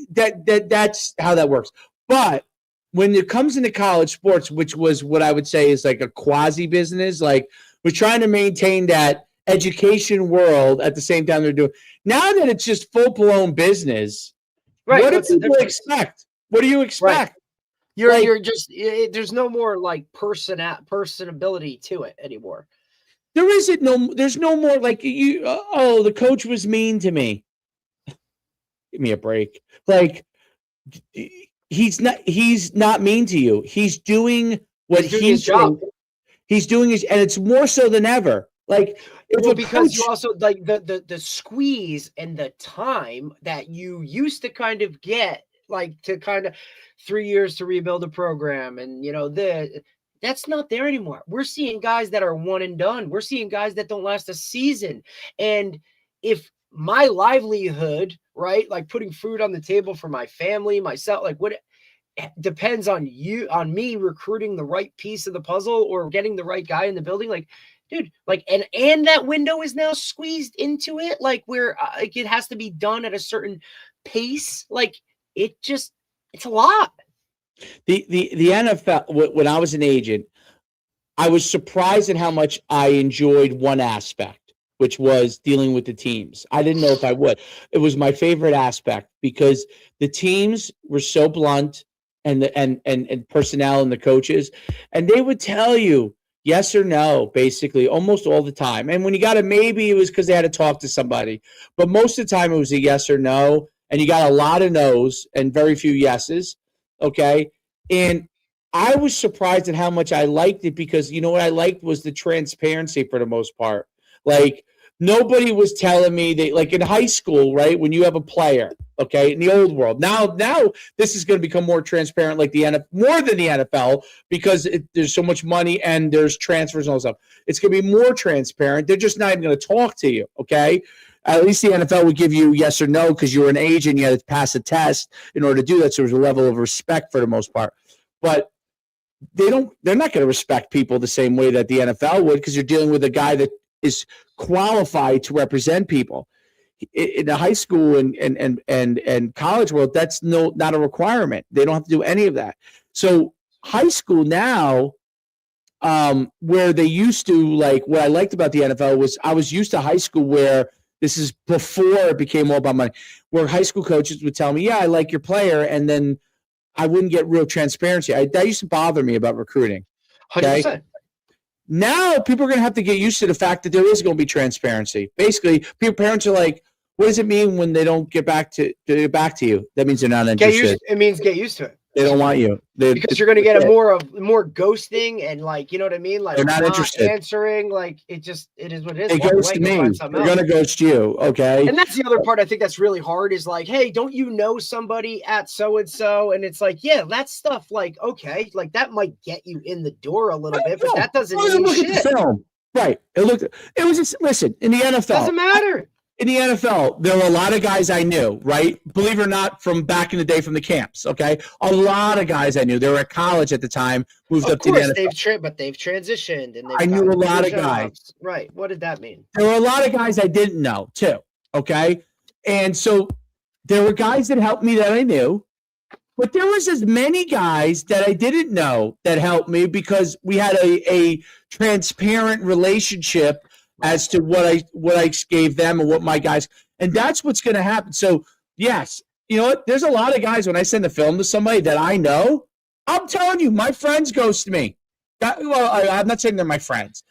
That's how that works. But when it comes into college sports, which was what I would say is like a quasi business, like we're trying to maintain that education world at the same time they're doing. Now that it's just full blown business, right? What do people expect? What do you expect? Right. You're just there's no more like personability to it anymore. There's no more like you. Oh, the coach was mean to me. Give me a break. Like, he's not mean to you. He's doing what he's doing his job. He's doing his, and it's more so than ever. Like, because you also like the squeeze and the time that you used to kind of get, like, to kind of 3 years to rebuild a program, and that's not there anymore. We're seeing guys that are one and done. We're seeing guys that don't last a season. And if my livelihood, right, like putting food on the table for my family, myself, like what depends on me recruiting the right piece of the puzzle or getting the right guy in the building, like, dude, like, and that window is now squeezed into it, like, where like it has to be done at a certain pace. Like, it's a lot. The NFL, when I was an agent, I was surprised at how much I enjoyed one aspect, which was dealing with the teams. I didn't know if I would. It was my favorite aspect because the teams were so blunt, and personnel and the coaches, and they would tell you yes or no, basically almost all the time. And when you got a maybe, it was because they had to talk to somebody. But most of the time, it was a yes or no, and you got a lot of no's and very few yeses. Okay, and I was surprised at how much I liked it because you know what I liked was the transparency for the most part. Like, nobody was telling me that, like in high school, right? When you have a player, okay, in the old world. Now this is going to become more transparent, like the NFL, more than the NFL, because there's so much money and there's transfers and all that stuff. It's going to be more transparent. They're just not even going to talk to you, okay? At least the NFL would give you yes or no because you were an agent. You had to pass a test in order to do that. So there's a level of respect for the most part. But they're not going to respect people the same way that the NFL would, because you're dealing with a guy that is qualified to represent people. In the high school and college world, that's not a requirement. They don't have to do any of that. So high school now, where they used to, like, what I liked about the NFL was I was used to high school where this is before it became all about money, where high school coaches would tell me, yeah, I like your player, and then I wouldn't get real transparency. That used to bother me about recruiting. Okay? 100%. Now people are going to have to get used to the fact that there is going to be transparency. Basically, parents are like, what does it mean when they don't get back to you? That means they're not interested. It means get used to it. They don't want you. Because you're going to get more ghosting and, like, you know what I mean? Like, they're not interested. Answering. Like, it is what it is. They ghost me. They're going to ghost you. Okay. And that's the other part I think that's really hard is like, hey, don't you know somebody at so-and-so? And it's like, yeah, that stuff, like, okay, like that might get you in the door a little bit, but that doesn't mean shit. Right. It was just, listen, in the NFL. Doesn't matter. In the NFL, there were a lot of guys I knew, right? Believe it or not, from back in the day from the camps, okay? A lot of guys I knew. They were at college at the time, moved up to the NFL. But they've transitioned. And I knew a lot of guys. Right. What did that mean? There were a lot of guys I didn't know, too, okay? And so there were guys that helped me that I knew, but there was as many guys that I didn't know that helped me because we had a transparent relationship as to what I gave them and what my guys, and that's what's going to happen. So yes, you know what? There's a lot of guys when I send a film to somebody that I know, I'm telling you, my friends ghost me. I'm not saying they're my friends.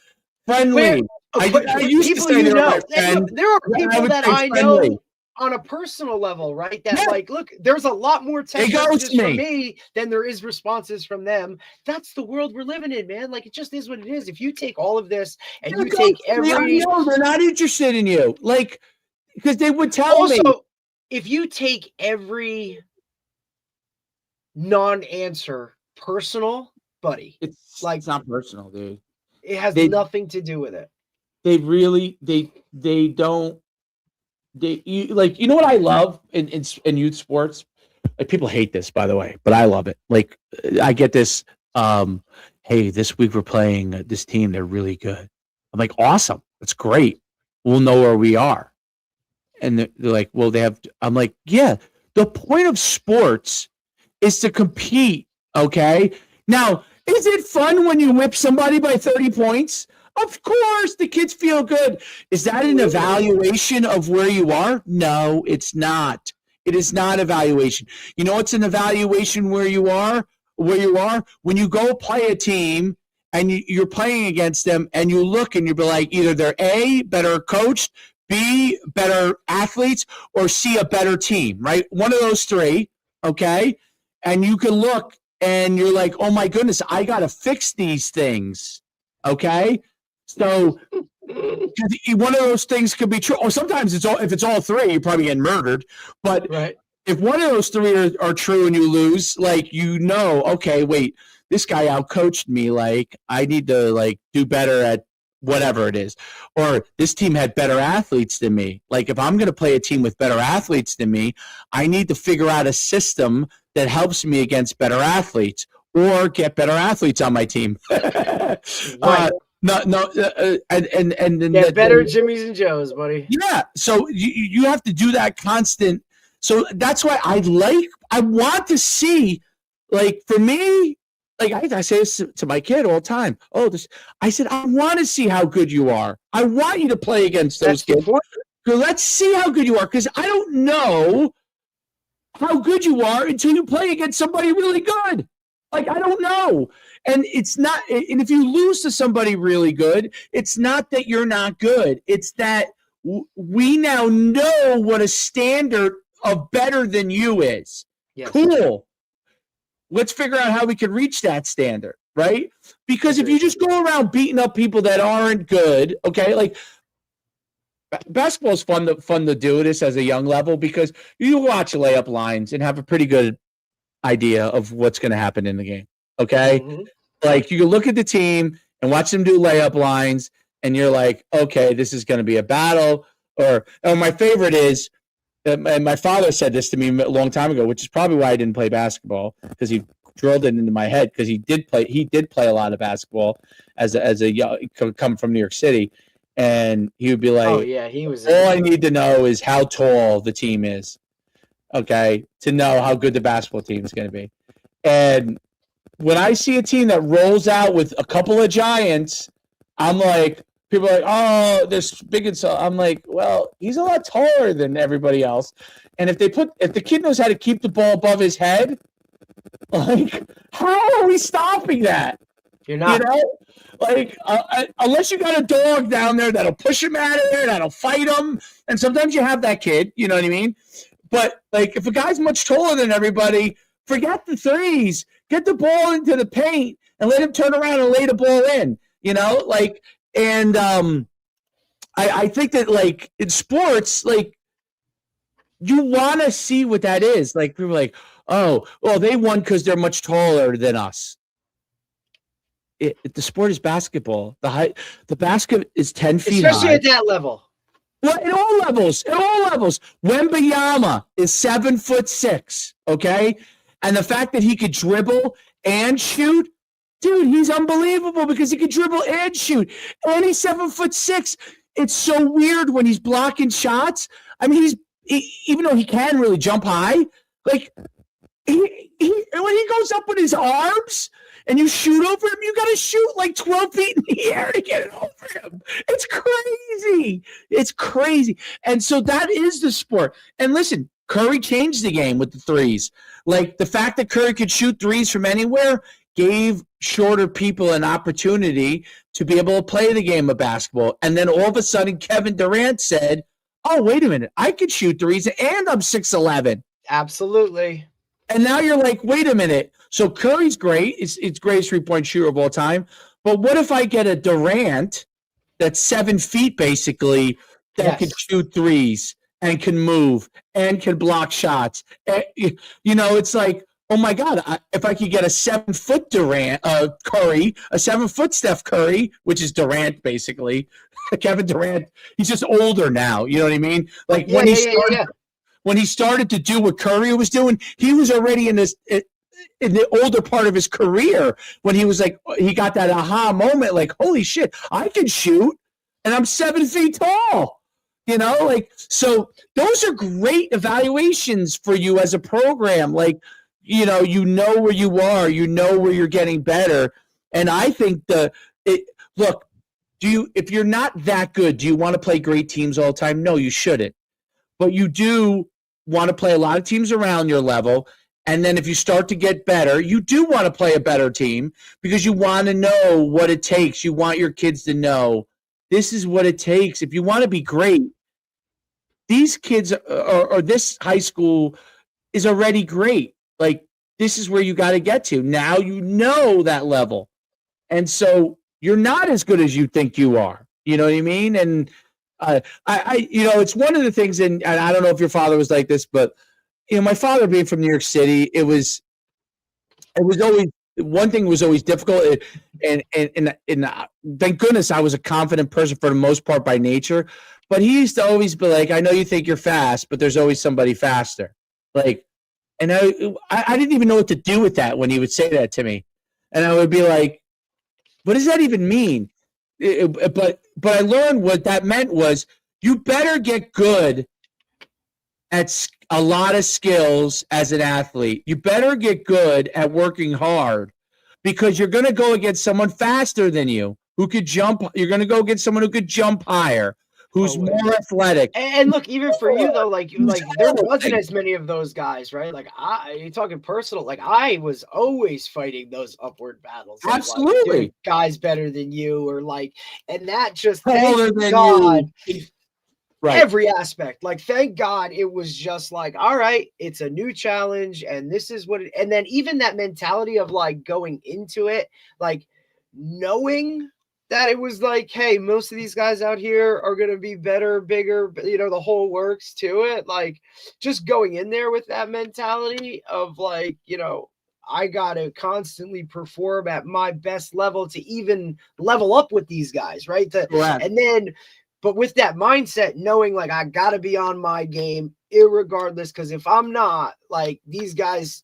Friendly. I used to say they're my friend. There are people that I know on a personal level, right? That like, look, there's a lot more text messages from me than there is responses from them. That's the world we're living in, man. Like, it just is what it is. If you take all of this and you take every, no, they're not interested in you, like, because they would tell me. Also, if you take every non-answer personal, buddy, it's not personal, dude. It has nothing to do with it. They really, they don't. You know what I love in youth sports? Like, people hate this, by the way, but I love it. Like, I get this, hey, this week we're playing this team. They're really good. I'm like, awesome. That's great. We'll know where we are. And they're like, well, I'm like, yeah, the point of sports is to compete. Okay. Now, is it fun when you whip somebody by 30 points? Of course, the kids feel good. Is that an evaluation of where you are? No, it's not. It is not evaluation. You know what's an evaluation where you are? When you go play a team and you're playing against them and you look and you'll be like, either they're A, better coached, B, better athletes, or C, a better team, right? One of those three, okay? And you can look and you're like, oh my goodness, I got to fix these things, okay? So one of those things could be true, or sometimes if it's all three, you're probably getting murdered. But if one of those three are true and you lose, like, okay, wait, this guy outcoached me. Like, I need to, like, do better at whatever it is. Or this team had better athletes than me. Like, if I'm going to play a team with better athletes than me, I need to figure out a system that helps me against better athletes or get better athletes on my team. And better Jimmys and Joes, buddy. Yeah, so you have to do that constant. So that's why I want to see, like, for me, like, I say this to my kid all the time. I said, I want to see how good you are. I want you to play against those kids. So let's see how good you are, because I don't know how good you are until you play against somebody really good. Like, I don't know. And it's not, and if you lose to somebody really good, it's not that you're not good. It's that we now know what a standard of better than you is. Yes. Cool. Let's figure out how we can reach that standard, right? Because if you just go around beating up people that aren't good, okay, like, basketball is fun to do this as a young level, because you watch layup lines and have a pretty good idea of what's going to happen in the game. Okay. Mm-hmm. Like, you can look at the team and watch them do layup lines and you're like, okay, this is going to be a battle. Or my favorite is, and my father said this to me a long time ago, which is probably why I didn't play basketball, because he drilled it into my head because he did play a lot of basketball as a young, come from New York City, and he would be like, Oh yeah, he was. all I need to know is how tall the team is, okay, to know how good the basketball team is going to be. And when I see a team that rolls out with a couple of giants, I'm like, people are like, oh, they're big and so. I'm like, well, he's a lot taller than everybody else. And if the kid knows how to keep the ball above his head, like, how are we stopping that? You're not. You know, like unless you got a dog down there that'll push him out of there, that'll fight him, and sometimes you have that kid. You know what I mean? But like, if a guy's much taller than everybody, forget the threes. Get the ball into the paint and let him turn around and lay the ball in. You know, like, and I think that like in sports, like you want to see what that is. Like people are like, oh, well, they won because they're much taller than us. The sport is basketball. The basket is 10 feet Especially high. at that level. Well, in all levels. Wembanyama is 7'6", okay? And the fact that he could dribble and shoot, dude, he's unbelievable because he could dribble and shoot. And he's 7'6". It's so weird when he's blocking shots. I mean, even though he can really jump high, like he when he goes up with his arms and you shoot over him, you got to shoot like 12 feet in the air to get it over him. It's crazy. It's crazy. And so that is the sport. And listen, Curry changed the game with the threes. Like the fact that Curry could shoot threes from anywhere gave shorter people an opportunity to be able to play the game of basketball. And then all of a sudden, Kevin Durant said, oh, wait a minute, I could shoot threes and I'm 6'11". Absolutely. And now you're like, wait a minute. So Curry's great. It's greatest 3-point shooter of all time. But what if I get a Durant that's 7 feet basically that can shoot threes and can move and can block shots? And, you know, it's like, oh my God, if I could get a 7-foot Curry, a 7-foot Steph Curry, which is Durant basically, Kevin Durant, he's just older now. You know what I mean? Like when he started to do what Curry was doing, he was already in the older part of his career when he was like, he got that aha moment, like, holy shit, I can shoot and I'm 7 feet tall. You know, like, so those are great evaluations for you as a program. Like, you know where you are, you know where you're getting better. And I think look, if you're not that good, do you want to play great teams all the time? No, you shouldn't. But you do want to play a lot of teams around your level. And then if you start to get better, you do want to play a better team because you want to know what it takes. You want your kids to know this is what it takes. If you want to be great, these kids or this high school is already great. Like, this is where you got to get to. Now you know that level. And so you're not as good as you think you are. You know what I mean? And it's one of the things, and I don't know if your father was like this, but my father being from New York City, it was always one thing was always difficult, and thank goodness I was a confident person for the most part by nature. But he used to always be like, "I know you think you're fast, but there's always somebody faster." Like, and I didn't even know what to do with that when he would say that to me, and I would be like, "What does that even mean?" But I learned what that meant was you better get good at a lot of skills as an athlete. You better get good at working hard because you're going to go against someone faster than you who could jump. You're going to go against someone who could jump higher, who's more athletic. And look, even for you though, like there wasn't as many of those guys, right? Like you're talking personal. Like I was always fighting those upward battles. Absolutely, like, guys better than you, or like, and that just taller than God. you. Right. Every aspect, like, thank God it was just like, all right, it's a new challenge, and this is what and then even that mentality of like going into it, like knowing that it was like, hey, most of these guys out here are going to be better, bigger, the whole works to it. Like just going in there with that mentality of like, I got to constantly perform at my best level to even level up with these guys. Right. And then but with that mindset, knowing like I gotta be on my game irregardless, because if I'm not, like these guys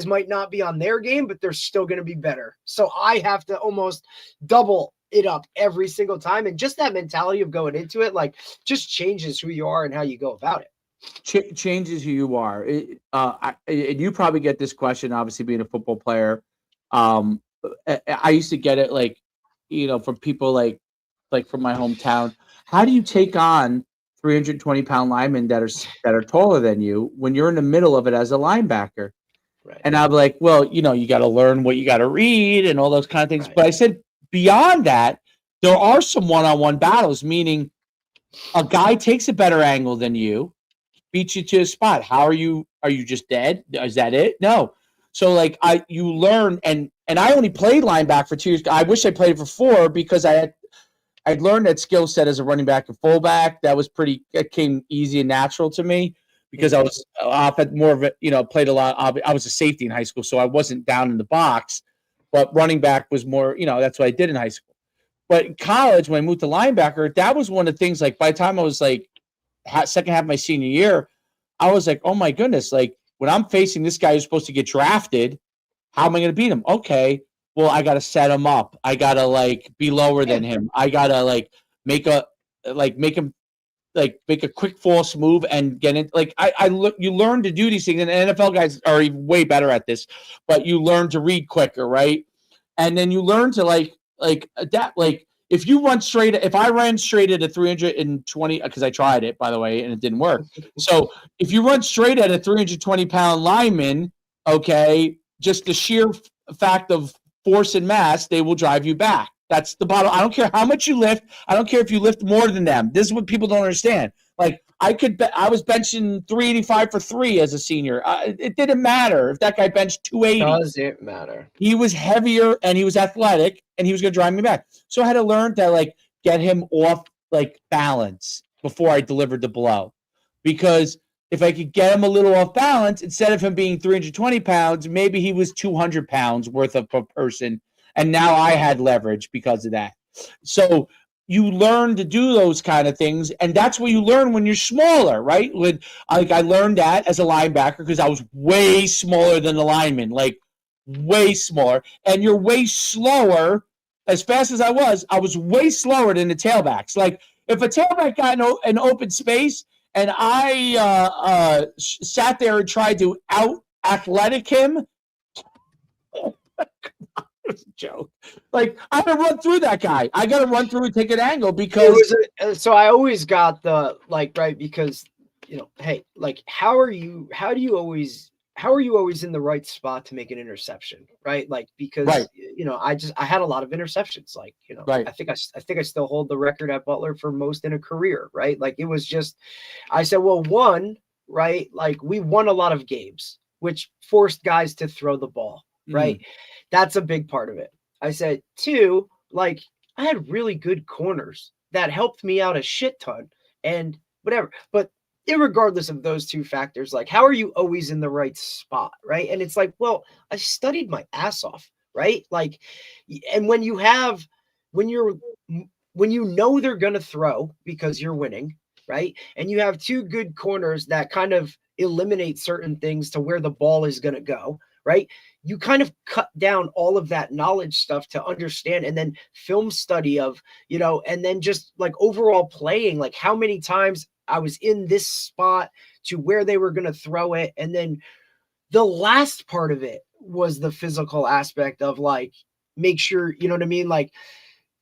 might not be on their game, but they're still gonna be better. So I have to almost double it up every single time. And just that mentality of going into it, like, just changes who you are and how you go about it. Changes who you are. And you probably get this question, obviously being a football player. I used to get it like, from people like from my hometown. How do you take on 320-pound linemen that are taller than you when you're in the middle of it as a linebacker? Right. And I'm like, well, you got to learn what you got to read and all those kind of things. Right. But I said, beyond that, there are some one-on-one battles, meaning a guy takes a better angle than you, beats you to a spot. How are you just dead? Is that it? No. So like you learn, and I only played linebacker for 2 years. I wish I played it for 4 because I'd learned that skill set as a running back and fullback. That came easy and natural to me because I was off at more of it, played a lot. I was a safety in high school, so I wasn't down in the box, but running back was more, that's what I did in high school. But in college, when I moved to linebacker, that was one of the things, like by the time I was like second half of my senior year, I was like, oh my goodness, like when I'm facing this guy who's supposed to get drafted, how am I going to beat him? Okay, well, I got to set him up. I got to like be lower than him. I got to like make him like make a quick false move and get it. Like you learn to do these things, and NFL guys are even way better at this, but you learn to read quicker, right? And then you learn to like adapt. Like if I ran straight at a 320, because I tried it, by the way, and it didn't work. So if you run straight at a 320-pound lineman, okay, just the sheer fact of force and mass, they will drive you back. That's the bottom. I don't care how much you lift. I don't care if you lift more than them. This is what people don't understand. Like I was benching 385 for 3 as a senior. It didn't matter if that guy benched 280. Does it matter? He was heavier and he was athletic and he was going to drive me back. So I had to learn to like get him off like balance before I delivered the blow, because if I could get him a little off balance, instead of him being 320 pounds, maybe he was 200 pounds worth of a person. And now I had leverage because of that. So you learn to do those kind of things. And that's what you learn when you're smaller, right? I learned that as a linebacker because I was way smaller than the lineman, like way smaller. And you're way slower. As fast as I was way slower than the tailbacks. Like if a tailback got an open space and I sat there and tried to out athletic him, it was a joke. Like I got to run through that guy. I got to run through and take an angle because. So I always got the right, because hey, like how are you always in the right spot to make an interception, right? Like because right. I had a lot of interceptions, like right. I think I still hold the record at Butler for most in a career, right? Like it was just, I said, well, one, right, like we won a lot of games which forced guys to throw the ball, right? That's a big part of it. I said, 2, like I had really good corners that helped me out a shit ton and whatever. But irregardless of those 2 factors, like how are you always in the right spot, right? And it's like, well, I studied my ass off, right? Like, and when you know they're gonna throw because you're winning, right? And you have 2 good corners that kind of eliminate certain things to where the ball is gonna go, right? You kind of cut down all of that knowledge stuff to understand, and then film study of, and then just like overall playing, like how many times I was in this spot to where they were going to throw it. And then the last part of it was the physical aspect of like, make sure, you know what I mean? Like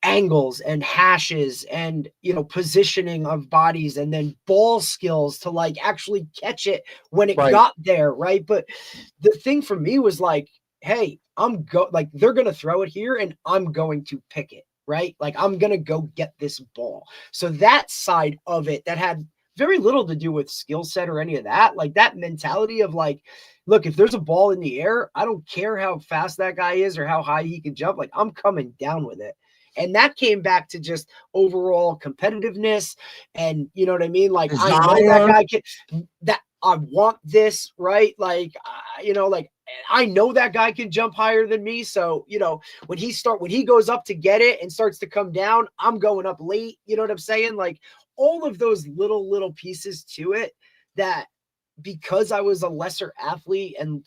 angles and hashes and, positioning of bodies, and then ball skills to like actually catch it when it got there. Right. But the thing for me was like, hey, they're going to throw it here and I'm going to pick it. Right. Like I'm going to go get this ball. So that side of it that had very little to do with skill set or any of that, like that mentality of like, look, if there's a ball in the air, I don't care how fast that guy is or how high he can jump. Like I'm coming down with it. And that came back to just overall competitiveness. And you know what I mean? Like I know that guy I want this, right? Like, like I know that guy can jump higher than me. So, when he goes up to get it and starts to come down, I'm going up late. You know what I'm saying? Like all of those little pieces to it that because I was a lesser athlete and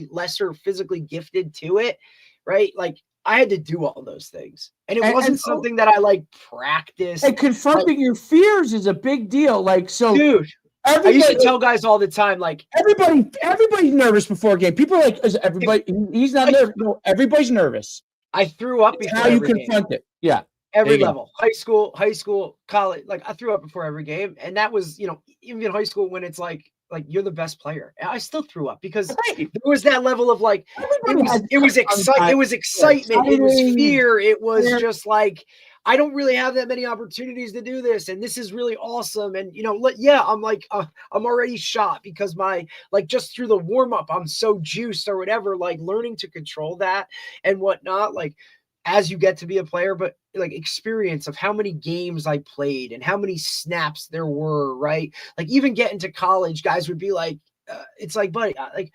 lesser physically gifted to it, right? Like I had to do all those things. And it wasn't something that I like practiced. And confronting your fears is a big deal. Like, so dude, I used to tell guys all the time, like everybody's nervous before a game. People are like, is everybody, he's not nervous. No, everybody's nervous. I threw up before how you every confront game. it. Yeah. Every level, high school, college. Like I threw up before every game. And that was, even in high school when it's like you're the best player. I still threw up because there was that level of like, it was excitement. It was fear. It was just like, I don't really have that many opportunities to do this. And this is really awesome. And, I'm like, I'm already shot because just through the warm up, I'm so juiced or whatever, like learning to control that and whatnot. Like, as you get to be a player, but like experience of how many games I played and how many snaps there were, right? Like even getting to college, guys would be like, it's like, buddy, like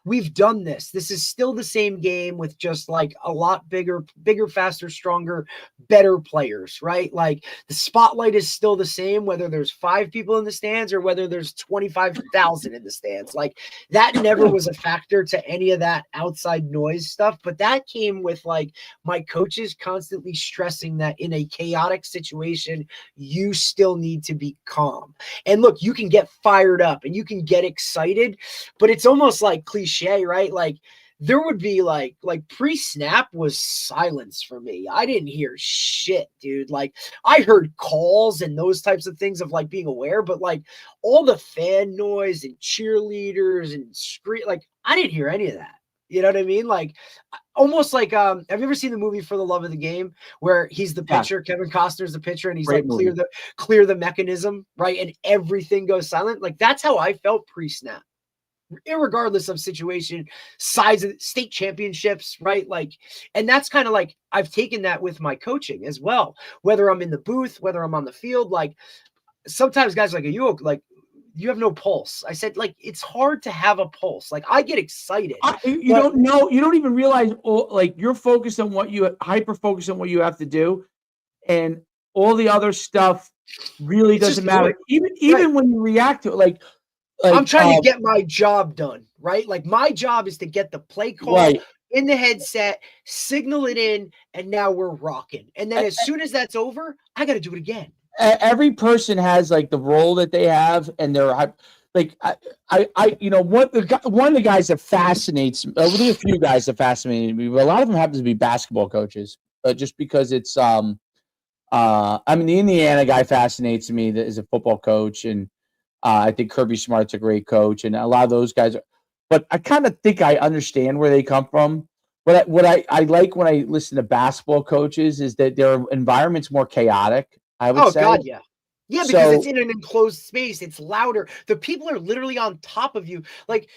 we've done this. This is still the same game with just like a lot bigger, faster, stronger, better players, right? Like the spotlight is still the same, whether there's 5 people in the stands or whether there's 25,000 in the stands. Like that never was a factor to any of that outside noise stuff. But that came with like my coaches constantly stressing that in a chaotic situation, you still need to be calm. And look, you can get fired up and you can get excited, but it's almost like cliche, right? Like there would be like pre-snap was silence for me. I didn't hear shit, dude. Like I heard calls and those types of things of like being aware, but like all the fan noise and cheerleaders and scream, like I didn't hear any of that. You know what I mean? Like almost like have you ever seen the movie For the Love of the Game where he's the pitcher, Kevin Costner's the pitcher, and he's Great like clear the mechanism, right? And everything goes silent. Like that's how I felt pre-snap. Irregardless of situation, size of state championships, right? Like, and that's kind of like I've taken that with my coaching as well. Whether I'm in the booth, whether I'm on the field, like sometimes guys are like, are you like you have no pulse? I said, like, it's hard to have a pulse. Like I get excited. You don't know, you don't even realize like you're focused on hyper focused on what you have to do, and all the other stuff really doesn't matter. Even when you react to it, like I'm trying to get my job done, right? Like my job is to get the play call in the headset, signal it in, and now we're rocking. And then as soon as that's over, I got to do it again. Every person has like the role that they have, and they're like, one of the guys that fascinates me, there's a few guys that fascinate me, but a lot of them happen to be basketball coaches, just because it's, I mean, the Indiana guy fascinates me that is a football coach, and I think Kirby Smart's a great coach, and a lot of those guys but I kind of think I understand where they come from. What I like when I listen to basketball coaches is that their environment's more chaotic, I would say. Oh, God, yeah. Yeah, because it's in an enclosed space. It's louder. The people are literally on top of you. Like,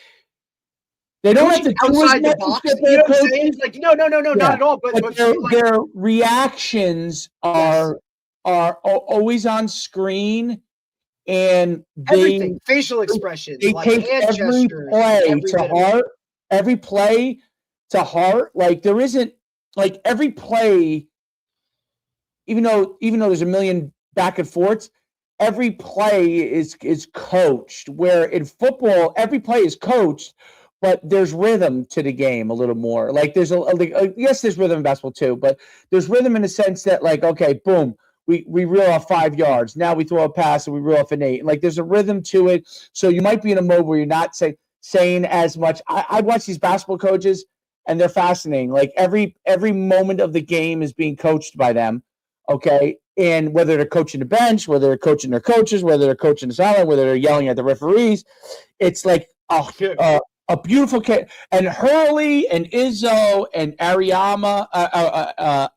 they don't have to outside the box. You know what I'm saying? Like, no, not at all. But their reactions are always on screen. And everything, facial expressions, they take every play to heart. Every play to heart. Like there isn't like every play, even though there's a million back and forths, every play is coached. Where in football, every play is coached, but there's rhythm to the game a little more. Like there's yes, there's rhythm in basketball too, but there's rhythm in the sense that like, okay, boom. We reel off 5 yards. Now we throw a pass and we reel off an 8. Like there's a rhythm to it. So you might be in a mode where you're not saying as much. I watch these basketball coaches and they're fascinating. Like every moment of the game is being coached by them. Okay. And whether they're coaching the bench, whether they're coaching their coaches, whether they're coaching the sideline, whether they're yelling at the referees, it's like a beautiful kid. And Hurley and Izzo and Ariama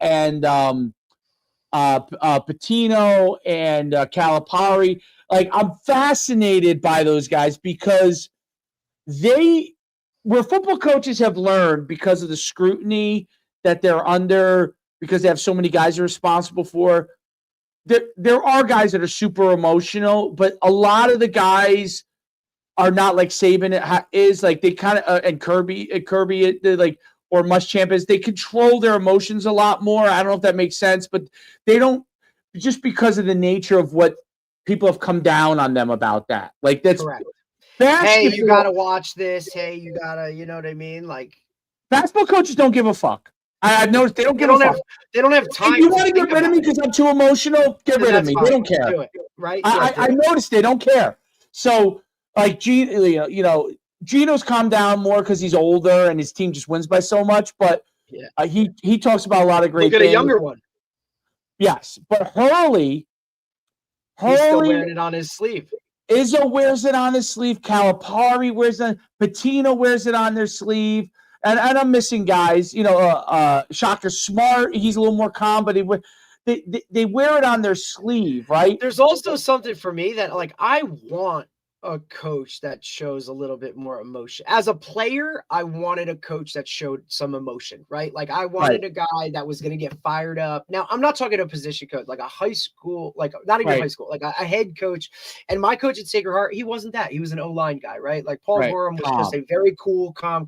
and Patino and Calipari. Like I'm fascinated by those guys because where football coaches have learned because of the scrutiny that they're under, because they have so many guys they're responsible for. There are guys that are super emotional, but a lot of the guys are not like Saban is. Like they kind of and Kirby, like or Muschamp is. They control their emotions a lot more. I don't know if that makes sense, but they don't just because of the nature of what people have come down on them about that. Like that's correct. basketball. Hey, you got to watch this. Hey, you got to, you know what I mean? Like basketball coaches don't give a fuck. I've noticed they don't give a fuck. They don't have time. If you want to get rid of me because I'm too emotional, get rid of me. Fine. They don't care. Do it, right? I noticed they don't care. So like Gino's calmed down more because he's older and his team just wins by so much. But he talks about a lot of great things. Look at a younger one. Yes, but Hurley, he's still wearing it on his sleeve. Izzo wears it on his sleeve. Calipari wears it. Patino wears it on their sleeve. And I'm missing guys. Shaka Smart. He's a little more calm, but they wear it on their sleeve, right? There's also something for me that like I want a coach that shows a little bit more emotion. As a player, I wanted a coach that showed some emotion, right? Like I wanted a guy that was going to get fired up. Now, I'm not talking a position coach, like a high school, like not even high school, like a head coach. And my coach at Sacred Heart, he wasn't that. He was an O-line guy, right? Like Paul Gorham was just a very cool, calm,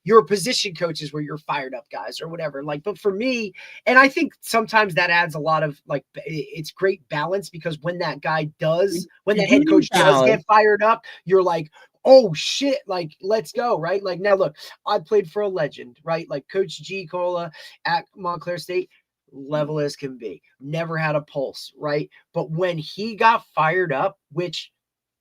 your position coaches where you're fired up guys or whatever. Like, but for me, and I think sometimes that adds a lot of like, it's great balance because when that guy does, when that head coach does get fired up, you're like, oh shit, like let's go, right? Like now look, I played for a legend, right? Like Coach G Cola at Montclair State, level as can be, never had a pulse, right? But when he got fired up, which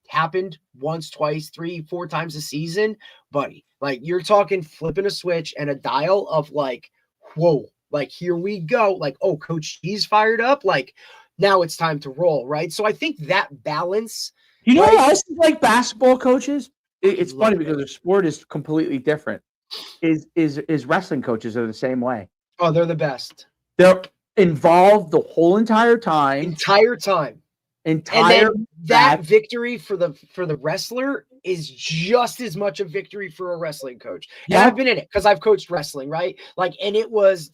happened once, twice, 3, 4 times a season, buddy, like you're talking flipping a switch and a dial of like, whoa, like here we go, like, oh, Coach G's fired up, like now it's time to roll, right? So I think that balance. You know what else is like basketball coaches? It's funny because the sport is completely different. Is wrestling coaches are the same way. Oh, they're the best. They're involved the whole entire time. And then that victory for the wrestler is just as much a victory for a wrestling coach. And I've been in it because I've coached wrestling, right? Like, and it was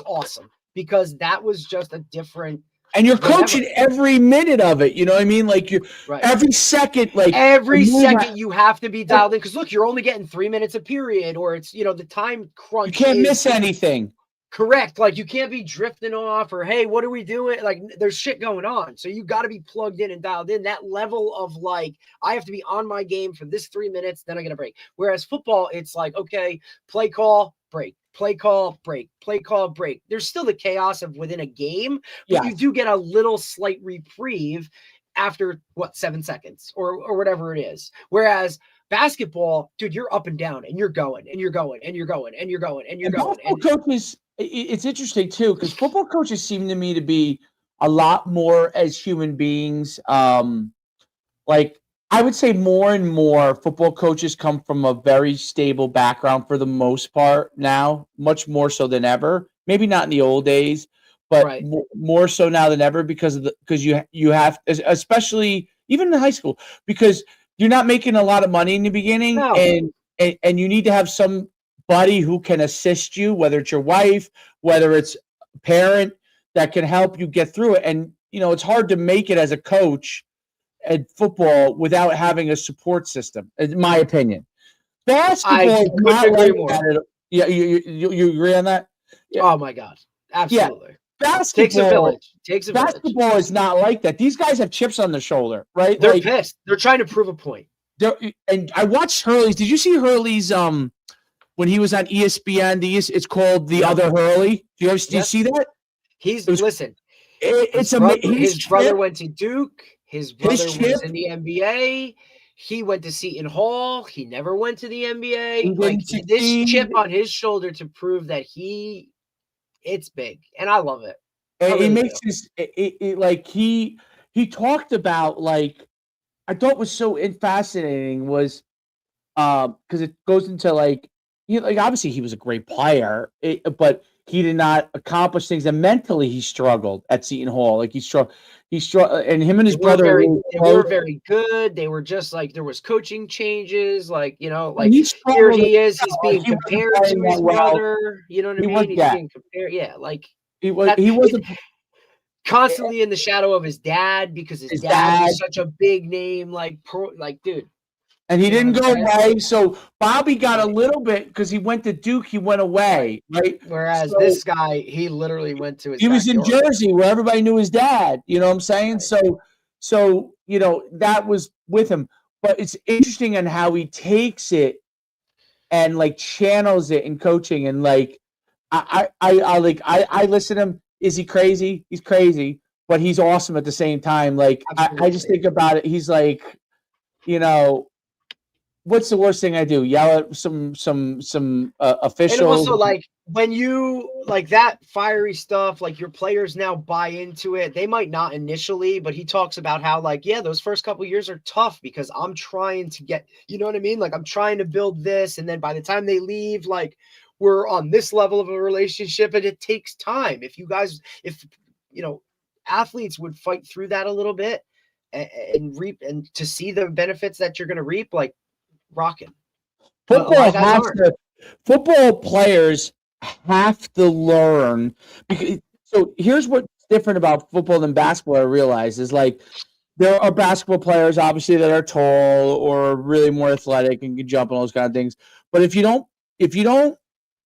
awesome because that was just a different. And you're coaching every minute of it. You know what I mean? Like you're every second, like every second you have to be dialed in. Because look, you're only getting 3 minutes a period, or it's the time crunch. You can't miss anything. Correct. Like you can't be drifting off or, hey, what are we doing? Like there's shit going on. So you got to be plugged in and dialed in. That level of like, I have to be on my game for this 3 minutes, then I get a break. Whereas football, it's like, okay, play call, break. Play call, break, play call, break. There's still the chaos of within a game, but you do get a little slight reprieve after 7 seconds or whatever it is. Whereas basketball, dude, you're up and down and you're going and you're going and you're going and you're going and you're going. And coaches, it's interesting too, because football coaches seem to me to be a lot more as human beings. Like I would say more and more football coaches come from a very stable background for the most part now, much more so than ever. Maybe not in the old days, but more so now than ever because you have, especially even in high school, because you're not making a lot of money in the beginning, and you need to have somebody who can assist you, whether it's your wife, whether it's a parent that can help you get through it. And it's hard to make it as a coach at football without having a support system, in my opinion. Basketball, I couldn't agree more. Yeah, you agree on that? Yeah. Oh my God, absolutely. Yeah. Basketball takes a village. Basketball is not like that. These guys have chips on their shoulder, right? They're pissed. They're trying to prove a point. And I watched Hurley's. Did you see Hurley's? When he was on ESPN, it's called The Other Hurley. Do you see that? Listen. It's amazing. His brother went to Duke. His brother was in the NBA. He went to Seton Hall. He never went to the NBA. Like this chip on his shoulder to prove that it's big, and I love it. And it makes this like he talked about, like, I thought was so fascinating was because it goes into like obviously he was a great player, but he did not accomplish things, and mentally he struggled at Seton Hall. Like he struggled, and him and his brother were very good. They were just like, there was coaching changes, like like here he is, he's being compared to his brother. You know what I mean? He's being compared, like he wasn't constantly in the shadow of his dad because his dad was such a big name, like dude. And he You know didn't what go I'm saying? away. So Bobby got a little bit because he went to Duke. He went away, right? Whereas So this guy, he literally went to his he was in backyard. Jersey where everybody knew his dad. You know what I'm saying? Right. So that was with him. But it's interesting on how he takes it and like channels it in coaching. And like I listen to him. Is he crazy? He's crazy, but he's awesome at the same time. Like I just Absolutely. think about it. He's like, what's the worst thing I do? Yell at some And officials. also, like, when you like that fiery stuff, like your players now buy into it. They might not initially, but he talks about how, like, yeah, those first couple years are tough because I'm trying to get, you know what I mean? Like, I'm trying to build this. And then by the time they leave, like, we're on this level of a relationship, and it takes time. If athletes would fight through that a little bit and reap, and to see the benefits that you're going to reap, like, rocking. But a lot of guys aren't. Football players have to learn because so here's what's different about football than basketball. I realize is like there are basketball players obviously that are tall or really more athletic and can jump and all those kind of things. But if you don't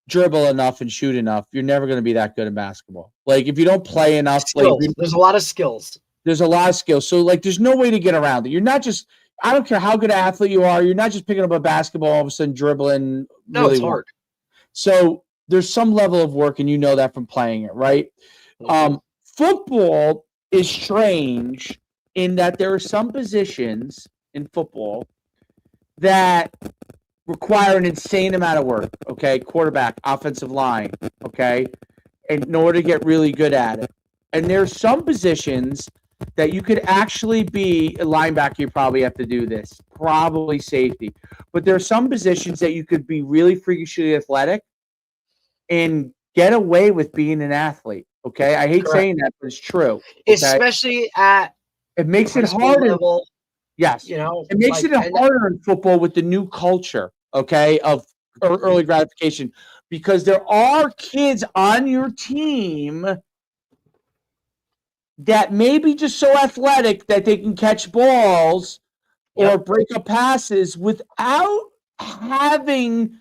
dribble enough and shoot enough, you're never going to be that good in basketball. Like if you don't play enough, There's a lot of skills. There's a lot of skills. So like there's no way to get around it. You're not just I don't care how good an athlete you are, you're not just picking up a basketball all of a sudden dribbling No, really it's hard. So there's some level of work, and you know that from playing it, right? Football is strange in that there are some positions in football that require an insane amount of work, okay? Quarterback, offensive line, okay? In order to get really good at it. And there's some positions that you could actually be a linebacker, you probably have to do this, probably safety. But there are some positions that you could be really freakishly athletic and get away with being an athlete. Okay. I hate saying that, but it's true. Okay? Especially at it makes it high school harder. level. Yes. It makes it harder in football with the new culture, okay, of early gratification, because there are kids on your team that may be just so athletic that they can catch balls or break up passes without having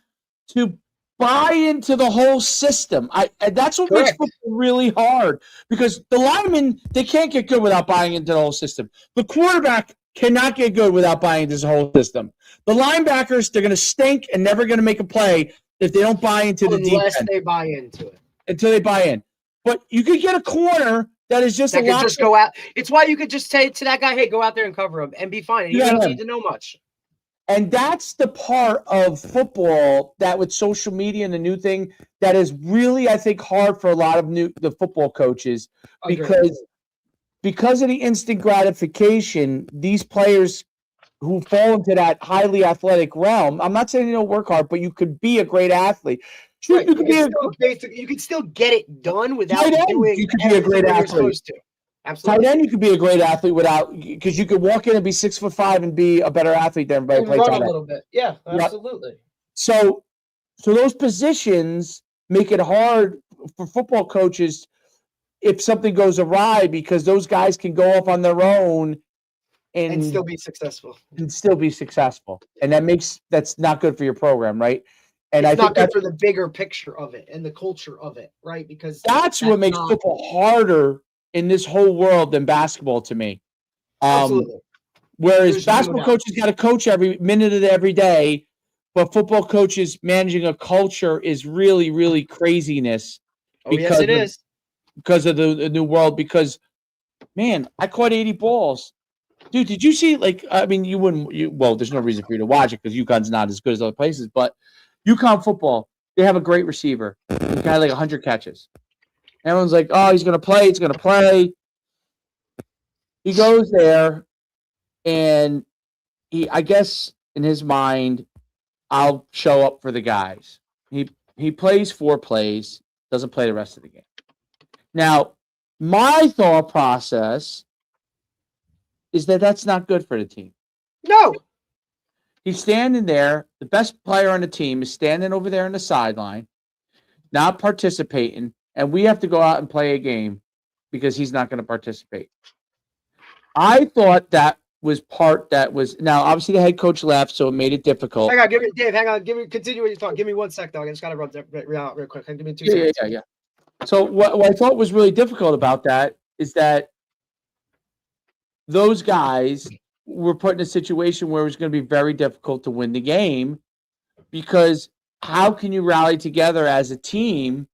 to buy into the whole system. That's what makes football really hard, because the linemen, they can't get good without buying into the whole system. The quarterback cannot get good without buying into the whole system. The linebackers, they're going to stink and never going to make a play if they don't buy into the defense. Unless they buy into it. Until they buy in. But you could get a corner that is just go out. It's why you could just say to that guy, hey, go out there and cover him and be fine. And you don't need to know much. And that's the part of football that with social media and the new thing that is really, I think, hard for a lot of the football coaches because of the instant gratification. These players who fall into that highly athletic realm, I'm not saying you don't work hard, but you could be a great athlete. Sure, you could still get it done without doing. You could be a great athlete. Absolutely. Tight end, you could be a great athlete because you could walk in and be 6'5" and be a better athlete than everybody play tight end. A little bit. Yeah, absolutely. So those positions make it hard for football coaches if something goes awry, because those guys can go off on their own and still be successful. And that's not good for your program, right? And it's not good for the bigger picture of it and the culture of it, right? Because that's what makes football harder in this whole world than basketball to me. Absolutely. Whereas basketball coaches got to coach every minute of every day, but football coaches managing a culture is really, really craziness. Yes, it is. Because of the new world. Because, man, I caught 80 balls. Dude, did you see, you wouldn't, well, there's no reason for you to watch it because UConn's not as good as other places, but UConn football, they have a great receiver. He's got 100 catches. Everyone's like, oh, he's going to play. He's going to play. He goes there, and I guess in his mind, I'll show up for the guys. He plays 4 plays, doesn't play the rest of the game. Now, my thought process is that that's not good for the team. No. He's standing there. The best player on the team is standing over there on the sideline, not participating, and we have to go out and play a game because he's not going to participate. I thought that part that was now obviously the head coach left, so it made it difficult. Hang on, Dave. Hang on, continue what you're talking. Give me 1 sec, though. I just gotta run out real quick. Give me 2 seconds. Yeah. So what I thought was really difficult about that is that those guys were put in a situation where it was going to be very difficult to win the game, because how can you rally together as a team?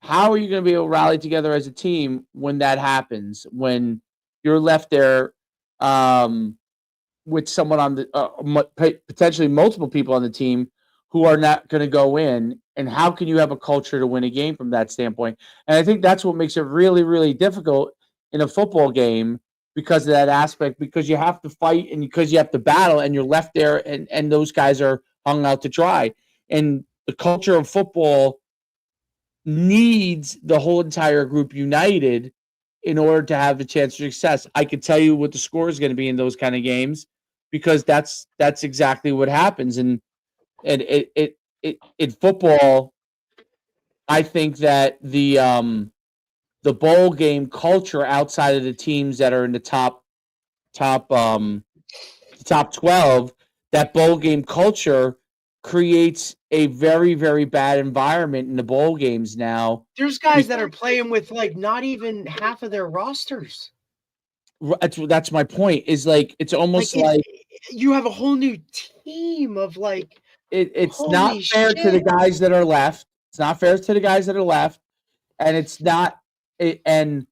How are you going to be able to rally together as a team when that happens? When you're left there with someone on the potentially multiple people on the team who are not going to go in, and how can you have a culture to win a game from that standpoint? And I think that's what makes it really, really difficult in a football game because of that aspect, because you have to fight and because you have to battle, and you're left there and those guys are hung out to dry. And the culture of football needs the whole entire group united in order to have a chance for success. I can tell you what the score is going to be in those kind of games, because that's exactly what happens. And in football, I think that the bowl game culture outside of the teams that are in the top 12, that bowl game culture creates a very, very bad environment in the bowl games now. There's guys that are playing with like not even half of their rosters. That's my point. Is like it's almost like you have a whole new team of like. It's not fair to the guys that are left. It's not fair to the guys that are left, and it's not. And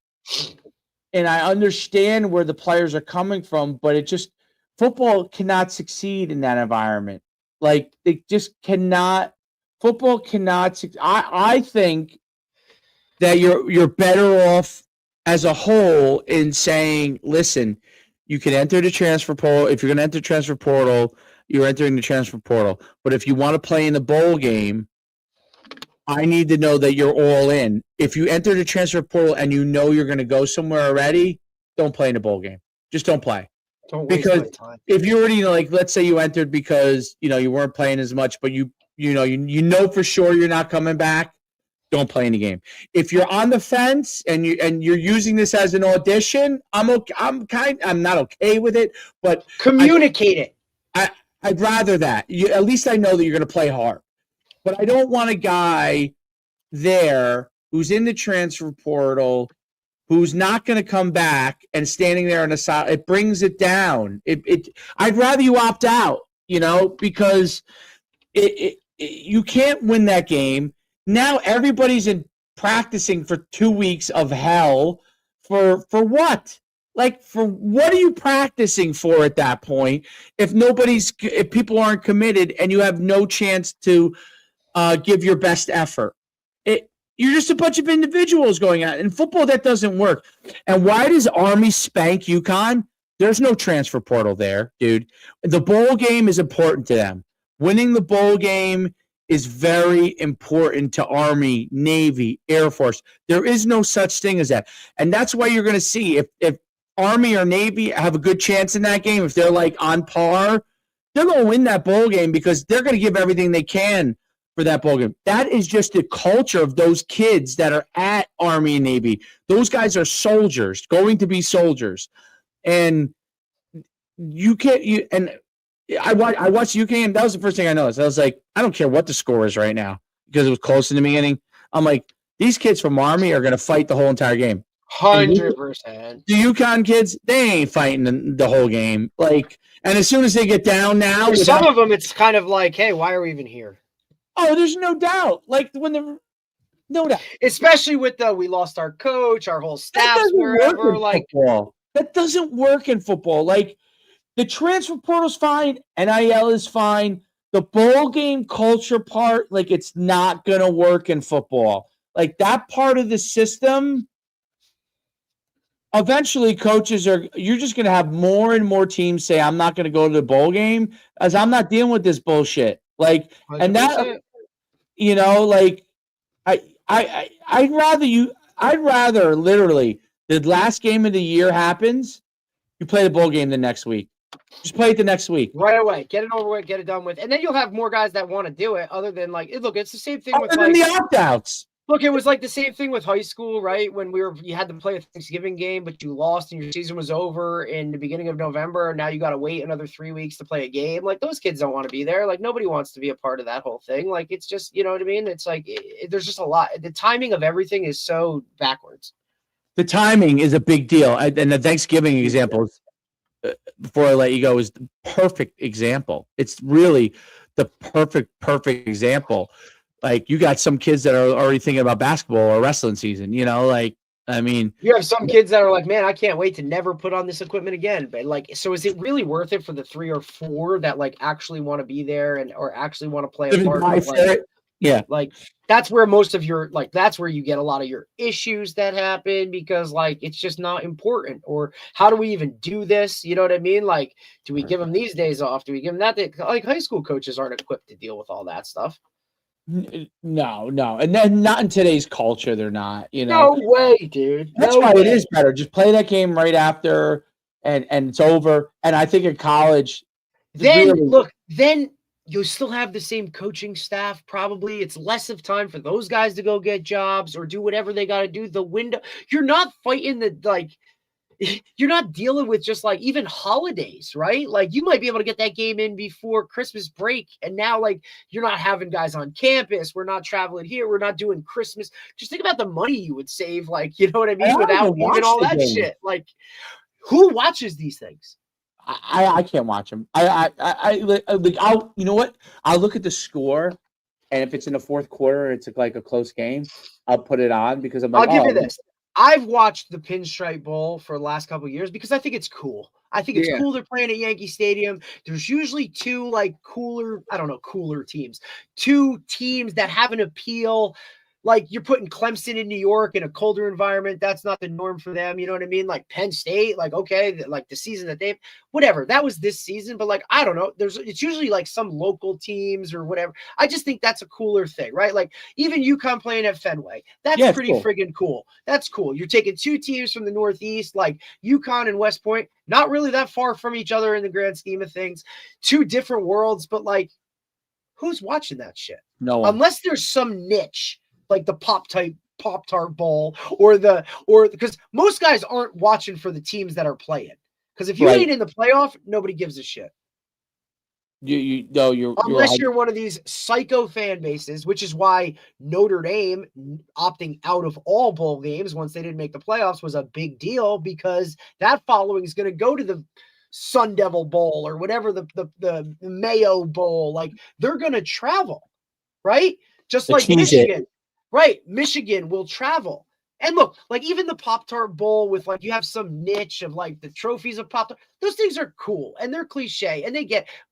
I understand where the players are coming from, but it just football cannot succeed in that environment. Like they just cannot. Football cannot. I think that you're better off as a whole in saying, listen, you can enter the transfer portal. If you're going to enter transfer portal, you're entering the transfer portal. But if you want to play in the bowl game, I need to know that you're all in. If you enter the transfer portal and you know you're going to go somewhere already, don't play in the bowl game. Just don't play. Don't waste my time. If you already like, let's say you entered because you weren't playing as much, but you know for sure you're not coming back, don't play in the game. If you're on the fence and you're using this as an audition, I'm okay. I'm not okay with it, but communicate it. I'd rather that. At least I know that you're going to play hard. But I don't want a guy there who's in the transfer portal who's not going to come back and standing there on the side. It brings it down. I'd rather you opt out, because you can't win that game. Now everybody's practicing for 2 weeks of hell for what? Like, for what are you practicing for at that point if people aren't committed and you have no chance to give your best effort? You're just a bunch of individuals going out. In football, that doesn't work. And why does Army spank UConn? There's no transfer portal there, dude. The bowl game is important to them. Winning the bowl game is very important to Army, Navy, Air Force. There is no such thing as that. And that's why you're going to see if Army or Navy have a good chance in that game, if they're like on par, they're going to win that bowl game because they're going to give everything they can for that bowl game. That is just the culture of those kids that are at Army and Navy. Those guys are soldiers, going to be soldiers. And you can't I watched UK game. That was the first thing I noticed. I was like, I don't care what the score is right now because it was close in the beginning. I'm like, these kids from Army are going to fight the whole entire game. 100%. The UConn kids, they ain't fighting the whole game. Like, and as soon as they get down now, for some of them, it's kind of like, hey, why are we even here? Oh, there's no doubt. Like no doubt. Especially with we lost our coach, our whole staff, wherever. Like football. That doesn't work in football. Like, the transfer portal's fine, NIL is fine. The bowl game culture part, like, it's not gonna work in football. Like, that part of the system, eventually you're just gonna have more and more teams say, I'm not gonna go to the bowl game as I'm not dealing with this bullshit. Like, 100%. And that, like, I'd rather literally the last game of the year happens, you play the bowl game the next week. Just play it the next week. Right away. Get it over with, get it done with. And then you'll have more guys that want to do it other than like, look, it's the same thing with the opt-outs. Look, it was like the same thing with high school, right? When you had to play a Thanksgiving game, but you lost and your season was over in the beginning of November. And now you got to wait another 3 weeks to play a game. Like those kids don't want to be there. Like nobody wants to be a part of that whole thing. Like it's just, you know what I mean? It's like there's just a lot. The timing of everything is so backwards. The timing is a big deal. And the Thanksgiving example, before I let you go, is the perfect example. It's really the perfect example. Like you got some kids that are already thinking about basketball or wrestling season, like, I mean, you have some kids that are like, man, I can't wait to never put on this equipment again. But like, so is it really worth it for the 3 or 4 that like actually want to be there or actually want to play a part? Yeah. Like that's where most of your, like, that's where you get a lot of your issues that happen because like, it's just not important. Or how do we even do this? You know what I mean? Like, do we give them these days off? Do we give them that day? Like high school coaches aren't equipped to deal with all that stuff. No. And then not in today's culture. They're not, No way, dude. That's why it is better. Just play that game right after and it's over. And I think at college, then you'll still have the same coaching staff. Probably it's less of time for those guys to go get jobs or do whatever they got to do. The window, you're not fighting you're not dealing with just like even holidays, right? Like you might be able to get that game in before Christmas break. And now like you're not having guys on campus. We're not traveling here. We're not doing Christmas. Just think about the money you would save. Like, you know what I mean? Without even all that shit. Like who watches these things? I can't watch them. I'll, you know what? I'll look at the score. And if it's in the fourth quarter, it's like a close game. I'll put it on because I'm like, I'll give you this. I've watched the Pinstripe Bowl for the last couple of years because I think it's cool. I think it's cool they're playing at Yankee Stadium. There's usually 2 like cooler teams. 2 teams that have an appeal. Like you're putting Clemson in New York in a colder environment. That's not the norm for them. You know what I mean? Like Penn State, like, okay, like the season that whatever, that was this season, but like, I don't know. It's usually like some local teams or whatever. I just think that's a cooler thing, right? Like even UConn playing at Fenway, that's pretty friggin' cool. That's cool. You're taking 2 teams from the Northeast, like UConn and West Point, not really that far from each other in the grand scheme of things. 2 different worlds, but like, who's watching that shit? No one. Unless there's some niche, like the Pop-Tart Bowl or because most guys aren't watching for the teams that are playing. Because if you ain't in the playoff, nobody gives a shit. Unless you're one of these psycho fan bases, which is why Notre Dame opting out of all bowl games once they didn't make the playoffs was a big deal because that following is going to go to the Sun Devil Bowl or whatever the Mayo Bowl. Like they're going to travel, right? Just like Michigan. Right. Michigan will travel. And look, like even the Pop-Tart Bowl with like you have some niche of like the trophies of Pop-Tart. Those things are cool and they're cliche and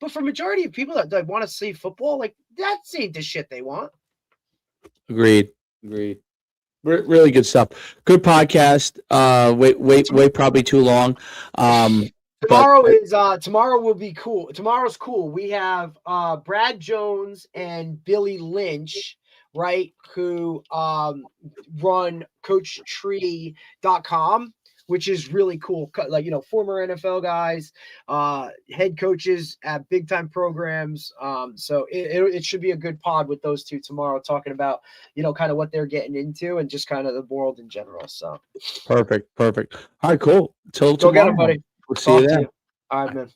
but for majority of people that like, want to see football, like that's ain't the shit they want. Agreed. Really good stuff. Good podcast. Wait, probably too long. Tomorrow will be cool. Tomorrow's cool. We have Brad Jones and Billy Lynch, right, who run coachtree.com, which is really cool. Like, former NFL guys, head coaches at big time programs. So it should be a good pod with those 2 tomorrow, talking about, kind of what they're getting into and just kind of the world in general. So perfect. All right, cool. Till tomorrow. Go get it, buddy. We'll see you then. All right, man.